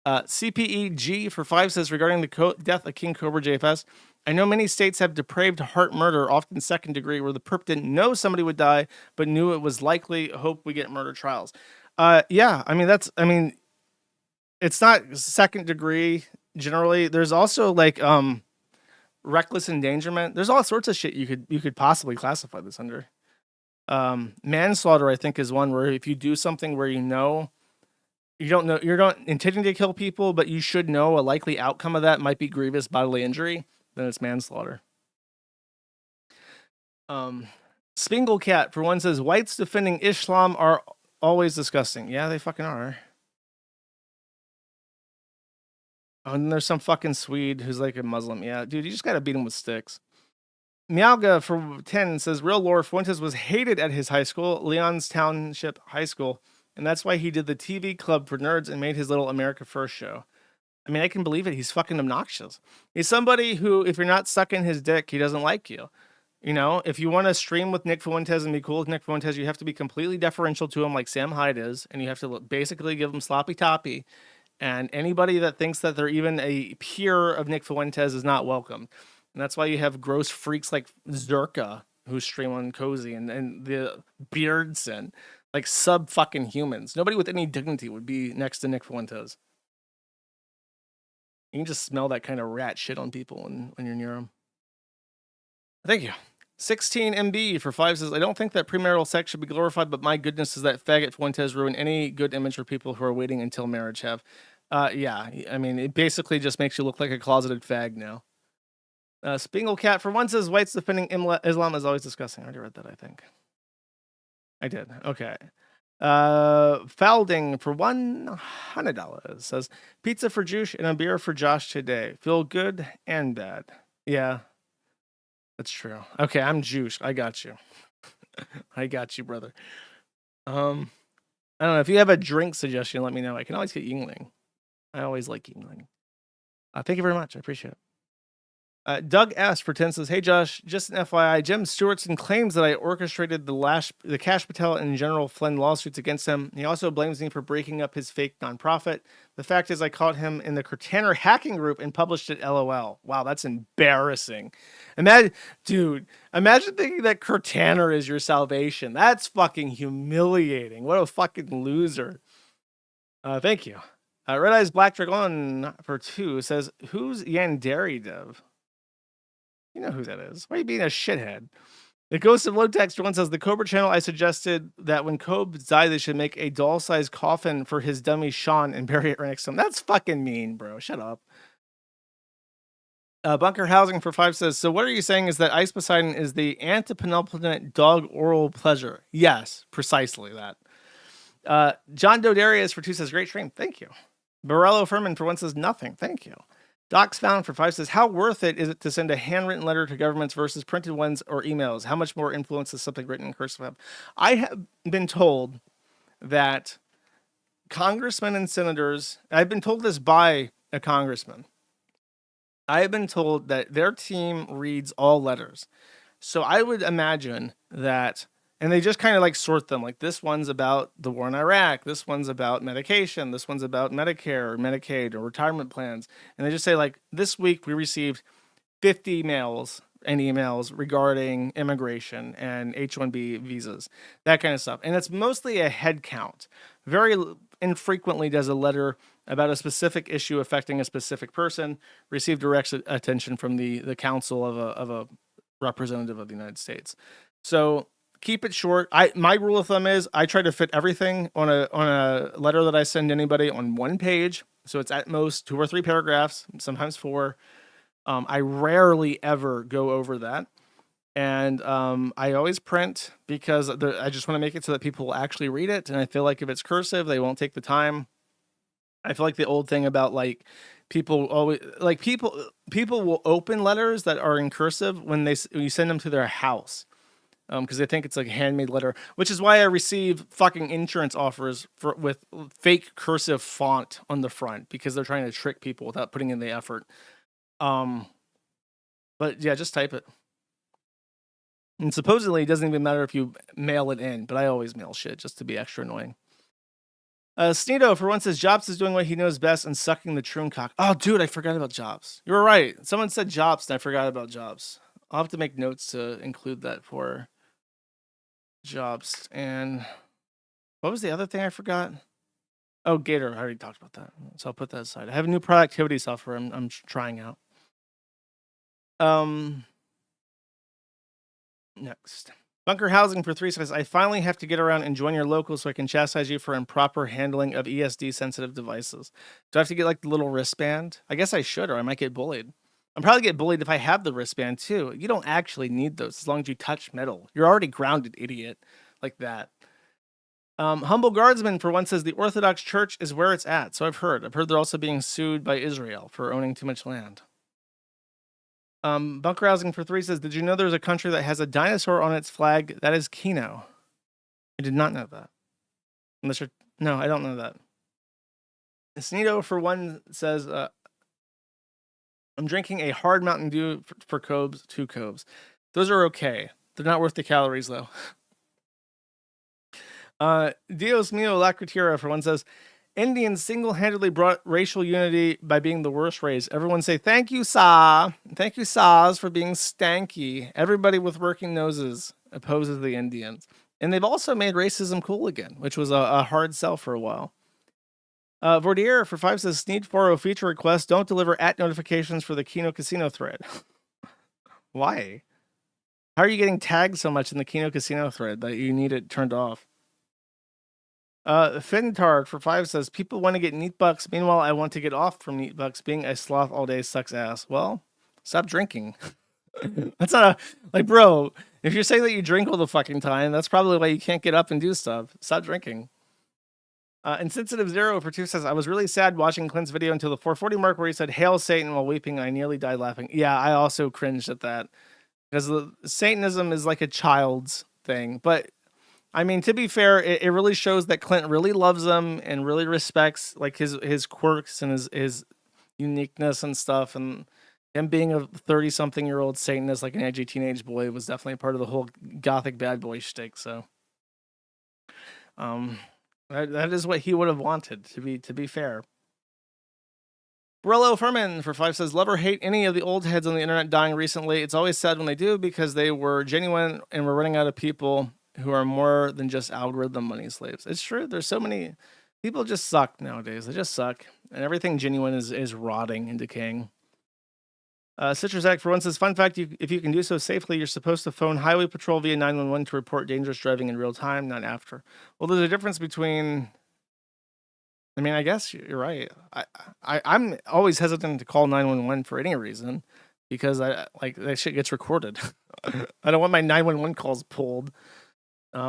CPEG for 5 says, regarding the death of KingCobraJFS, I know many states have depraved heart murder, often second degree, where the perp didn't know somebody would die, but knew it was likely. Hope we get murder trials. Yeah, I mean, it's not second degree generally. There's also like reckless endangerment. There's all sorts of shit you could possibly classify this under. Manslaughter, I think, is one where if you do something where you know you're not intending to kill people, but you should know a likely outcome of that might be grievous bodily injury, then it's manslaughter. Spingle Cat for 1 says, whites defending Islam are always disgusting. Yeah, they fucking are. Oh, and then there's some fucking Swede who's like a Muslim. Yeah, dude, you just gotta beat him with sticks. Meowga for 10 says, real lore, Fuentes was hated at his high school, Leon's Township High School, and that's why he did the TV club for nerds and made his little America First show. I mean, I can believe it. He's fucking obnoxious. He's somebody who, if you're not sucking his dick, he doesn't like you. You know, if you want to stream with Nick Fuentes and be cool with Nick Fuentes, you have to be completely deferential to him like Sam Hyde is, and you have to basically give him sloppy toppy. And anybody that thinks that they're even a peer of Nick Fuentes is not welcome. And that's why you have gross freaks like Zerka who stream on Cozy and the Beardson, like sub fucking humans. Nobody with any dignity would be next to Nick Fuentes. You can just smell that kind of rat shit on people when you're near them. Thank you. 16 MB for 5 says, I don't think that premarital sex should be glorified, but my goodness, does that faggot Fuentes ruin any good image for people who are waiting until marriage have? Yeah, I mean, it basically just makes you look like a closeted fag now. Spingle Cat for 1 says, whites defending Islam is always disgusting. I already read that, I think. I did. Okay. Falding for $100 says, pizza for Juice and a beer for Josh today. Feel good and bad. Yeah, that's true. Okay, I'm Juice. I got you. I got you, brother. I don't know. If you have a drink suggestion, let me know. I can always get Yingling. I always like Yingling. Thank you very much. I appreciate it. Doug S. for 10 says, "Hey Josh, just an FYI, Jim Stewardson claims that I orchestrated the Cash Patel and General Flynn lawsuits against him. He also blames me for breaking up his fake nonprofit. The fact is I caught him in the Cortana hacking group and published it LOL. Wow, that's embarrassing. Imagine thinking that Cortana is your salvation. That's fucking humiliating. What a fucking loser. Thank you. Red Eyes Black Dragon for 2 says, who's Yandere Dev? You know who that is. Why are you being a shithead? The Ghost of Low Text one says, the Cobra channel, I suggested that when Cobb died, they should make a doll-sized coffin for his dummy Sean and bury it right next to him. That's fucking mean, bro. Shut up. Bunker Housing for 5 says, so what are you saying is that Ice Poseidon is the antipenultimate dog oral pleasure? Yes, precisely that. John Dodarius for 2 says, great stream. Thank you. Borello Furman for 1 says, nothing. Thank you. Docs Found for 5 says, how worth it is it to send a handwritten letter to governments versus printed ones or emails? How much more influence does something written in cursive have? I have been told that congressmen and senators, I've been told this by a congressman, I've been told that their team reads all letters. So I would imagine that, and they just kind of like sort them. Like this one's about the war in Iraq. This one's about medication. This one's about Medicare or Medicaid or retirement plans. And they just say like, this week we received 50 emails and emails regarding immigration and H-1B visas, that kind of stuff. And it's mostly a head count. Very infrequently does a letter about a specific issue affecting a specific person receive direct attention from the council of a representative of the United States. So keep it short. My rule of thumb is I try to fit everything on a letter that I send anybody on one page. So it's at most 2 or 3 paragraphs, sometimes 4. I rarely ever go over that. And I always print because I just want to make it so that people will actually read it. And I feel like if it's cursive, they won't take the time. I feel like the old thing about like people always like people will open letters that are in cursive when you send them to their house. Because they think it's like a handmade letter, which is why I receive fucking insurance offers with fake cursive font on the front because they're trying to trick people without putting in the effort. But yeah, just type it. And supposedly it doesn't even matter if you mail it in, but I always mail shit just to be extra annoying. Sneedo for 1 says, Jobs is doing what he knows best and sucking the troon cock. Oh, dude, I forgot about Jobs. You were right. Someone said Jobs and I forgot about Jobs. I'll have to make notes to include that for Jobs. And what was the other thing I forgot? Oh, Gator. I already talked about that. So I'll put that aside. I have a new productivity software I'm trying out. Next. Bunker Housing for 3 says, I finally have to get around and join your local so I can chastise you for improper handling of ESD sensitive devices. Do I have to get like the little wristband? I guess I should, or I might get bullied. I'm probably get bullied if I have the wristband too. You don't actually need those as long as you touch metal. You're already grounded, idiot. Like that. Humble Guardsman for 1 says, the Orthodox Church is where it's at. So I've heard they're also being sued by Israel for owning too much land. Bunker Housing for 3 says, did you know there's a country that has a dinosaur on its flag? That is Kino. I did not know that. No, I don't know that. Sneedo for 1 says, I'm drinking a hard Mountain Dew for Cobes, 2 Cobes. Those are okay. They're not worth the calories though. Dios Mio Lacratira for 1 says, Indians single-handedly brought racial unity by being the worst race. Everyone say, thank you, Sa. Thank you, Sas, for being stanky. Everybody with working noses opposes the Indians. And they've also made racism cool again, which was a hard sell for a while. Vordier for 5 says, Sneed 40 feature request, don't deliver @ notifications for the Kino Casino thread. Why? How are you getting tagged so much in the Kino Casino thread that you need it turned off? Fintard for 5 says, people want to get neat bucks. Meanwhile, I want to get off from neat bucks. Being a sloth all day sucks ass. Well, stop drinking. That's not like, bro, if you're saying that you drink all the fucking time, that's probably why you can't get up and do stuff. Stop drinking. Insensitive Zero for 2 says, I was really sad watching Clint's video until the 440 mark where he said, Hail Satan while weeping. I nearly died laughing. Yeah, I also cringed at that. Because Satanism is like a child's thing. But I mean, to be fair, it really shows that Clint really loves him and really respects like his quirks and his uniqueness and stuff. And Him being a 30-something-year-old Satanist, like an edgy teenage boy, was definitely part of the whole gothic bad boy shtick. So, that is what he would have wanted, to be fair. Borello Furman for 5 says, love or hate any of the old heads on the internet dying recently. It's always sad when they do because they were genuine and we're running out of people who are more than just algorithm money slaves. It's true. There's so many people just suck nowadays. They just suck. And everything genuine is rotting and decaying. Citrus Act for one says, fun fact, if you can do so safely, you're supposed to phone Highway Patrol via 911 to report dangerous driving in real time, not after. Well, there's a difference between... I mean, I guess you're right. I'm always hesitant to call 911 for any reason because that shit gets recorded. I don't want my 911 calls pulled. I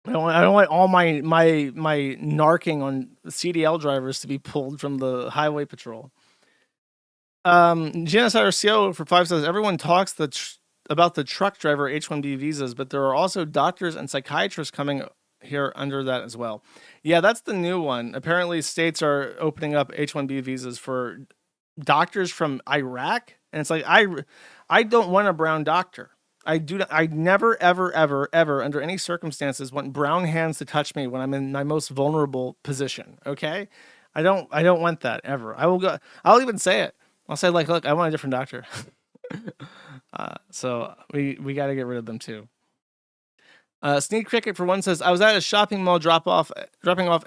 don't want all my narking on CDL drivers to be pulled from the highway patrol. Genocide RCO for 5 says, everyone talks about the truck driver H-1B visas, but there are also doctors and psychiatrists coming here under that as well. Yeah, that's the new one. Apparently states are opening up H-1B visas for doctors from Iraq. And it's like, I don't want a brown doctor. I never, ever, ever, ever, under any circumstances, want brown hands to touch me when I'm in my most vulnerable position. Okay? I don't want that ever. I'll even say it. I'll say, like, look, I want a different doctor. So we got to get rid of them too. Sneak Cricket for one says, I was at a shopping mall dropping off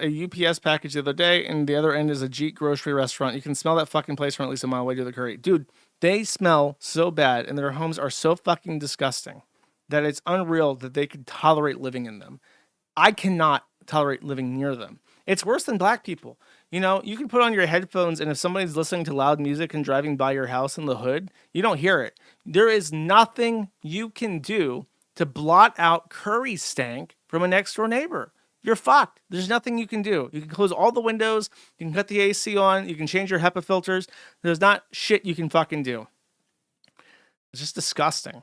a UPS package the other day, and the other end is a Jeet grocery restaurant. You can smell that fucking place from at least a mile away to the curry. Dude, they smell so bad, and their homes are so fucking disgusting that it's unreal that they could tolerate living in them. I cannot tolerate living near them. It's worse than black people. You know, you can put on your headphones, and if somebody's listening to loud music and driving by your house in the hood, you don't hear it. There is nothing you can do to blot out curry stank from a next door neighbor. You're fucked. There's nothing you can do. You can close all the windows. You can cut the AC on. You can change your HEPA filters. There's not shit you can fucking do. It's just disgusting.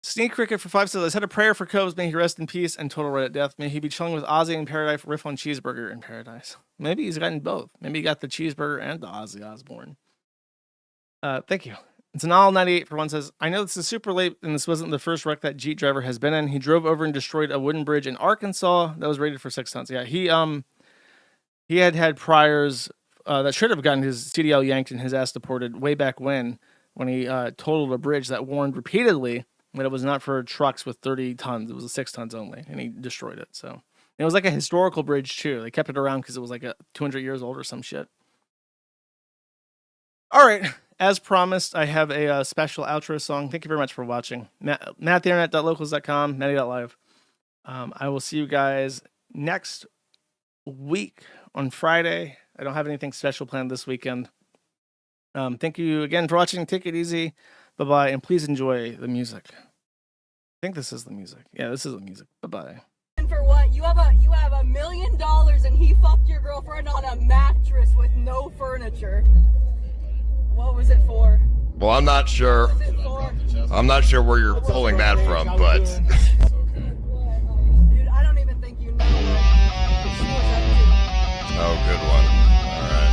Sneak Cricket for 5 says, I said a prayer for Cobes. May he rest in peace and total Reddit death. May he be chilling with Ozzy in paradise, riff on cheeseburger in paradise. Maybe he's gotten both. Maybe he got the cheeseburger and the Ozzy Osbourne. Thank you. It's an all 98 for one says, I know this is super late and this wasn't the first wreck that Jeet driver has been in. He drove over and destroyed a wooden bridge in Arkansas that was rated for 6 tons. Yeah, he had priors that should have gotten his CDL yanked and his ass deported way back when he totaled a bridge that warned repeatedly that it was not for trucks with 30 tons. It was 6 tons only, and he destroyed it. So it was like a historical bridge too. They kept it around because it was like 200 years old or some shit. All right. As promised, I have a special outro song. Thank you very much for watching. matt@theinternet.locals.com, matty.live. I will see you guys next week on Friday. I don't have anything special planned this weekend. Thank you again for watching. Take it easy. Bye-bye. And please enjoy the music. I think this is the music. Yeah, this is the music. Bye-bye. And for what? You have $1 million and he fucked your girlfriend on a mattress with no furniture. What was it for? Well, I'm not sure. I'm not sure where you're pulling that from, but. Dude, I don't even think you know what she was up to. Oh, good one. All right.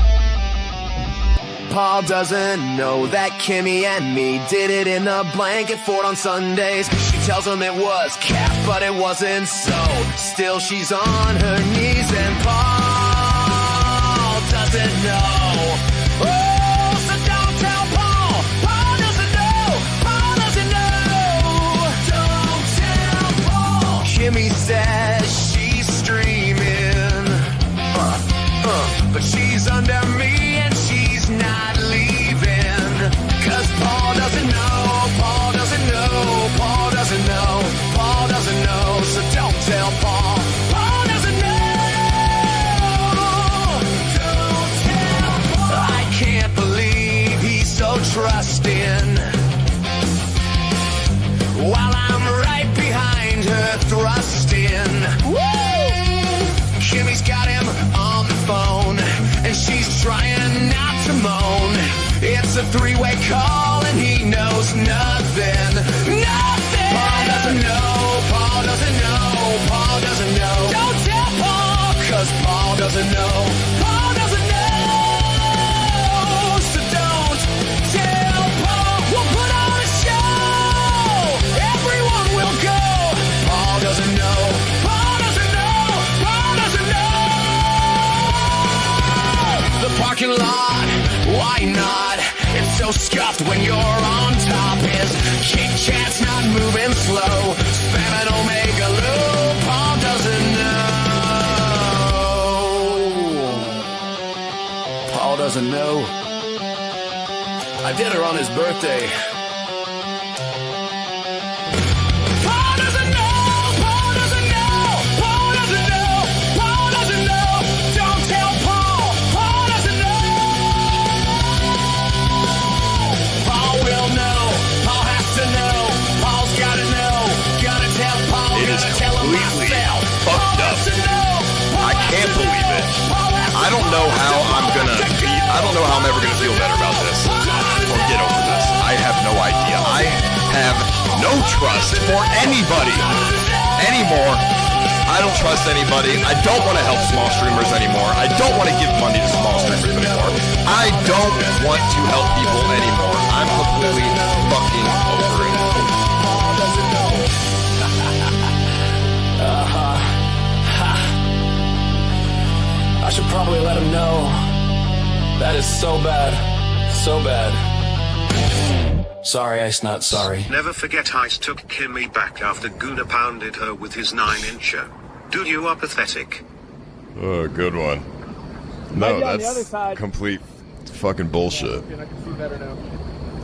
Paul doesn't know that Kimmy and me did it in the blanket fort on Sundays. She tells him it was cap, but it wasn't so. Still, she's on her knees, and Paul doesn't know. Oh! Kimmy says she's streaming, but she's under me and she's not leaving. Cause Paul doesn't know, Paul doesn't know, Paul doesn't know, Paul doesn't know, so don't tell Paul. Paul doesn't know, don't tell Paul. I can't believe he's so trusting, while I'm right behind her thrusting. Woo! Kimmy's got him on the phone, and she's trying not to moan. It's a 3-way call, and he knows nothing. Nothing! Paul doesn't know, Paul doesn't know, Paul doesn't know. Don't tell Paul, cause Paul doesn't know. Paul doesn't know, so don't doesn't know. I did her on his birthday. Paul doesn't know. Paul doesn't know. Paul doesn't know. Paul doesn't know. Don't tell Paul. Paul doesn't know. Paul will know. Paul has to know. Paul's gotta know. Gotta tell Paul. It is completely fucked up. I can't believe it. I don't know how I'm ever gonna feel better about this or get over this. I have no idea. I have no trust for anybody anymore. I don't trust anybody. I don't want to help small streamers anymore. I don't want to give money to small streamers anymore. I don't want to help people anymore. I'm completely fucking over it. I should probably let him know. That is so bad. So bad. Sorry, Ice, not sorry. Never forget Ice took Kimmy back after Gooner pounded her with his 9-incher. Dude, you are pathetic. Oh, good one. No, that's complete fucking bullshit.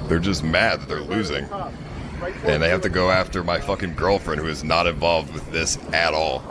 They're just mad that they're losing. And they have to go after my fucking girlfriend who is not involved with this at all.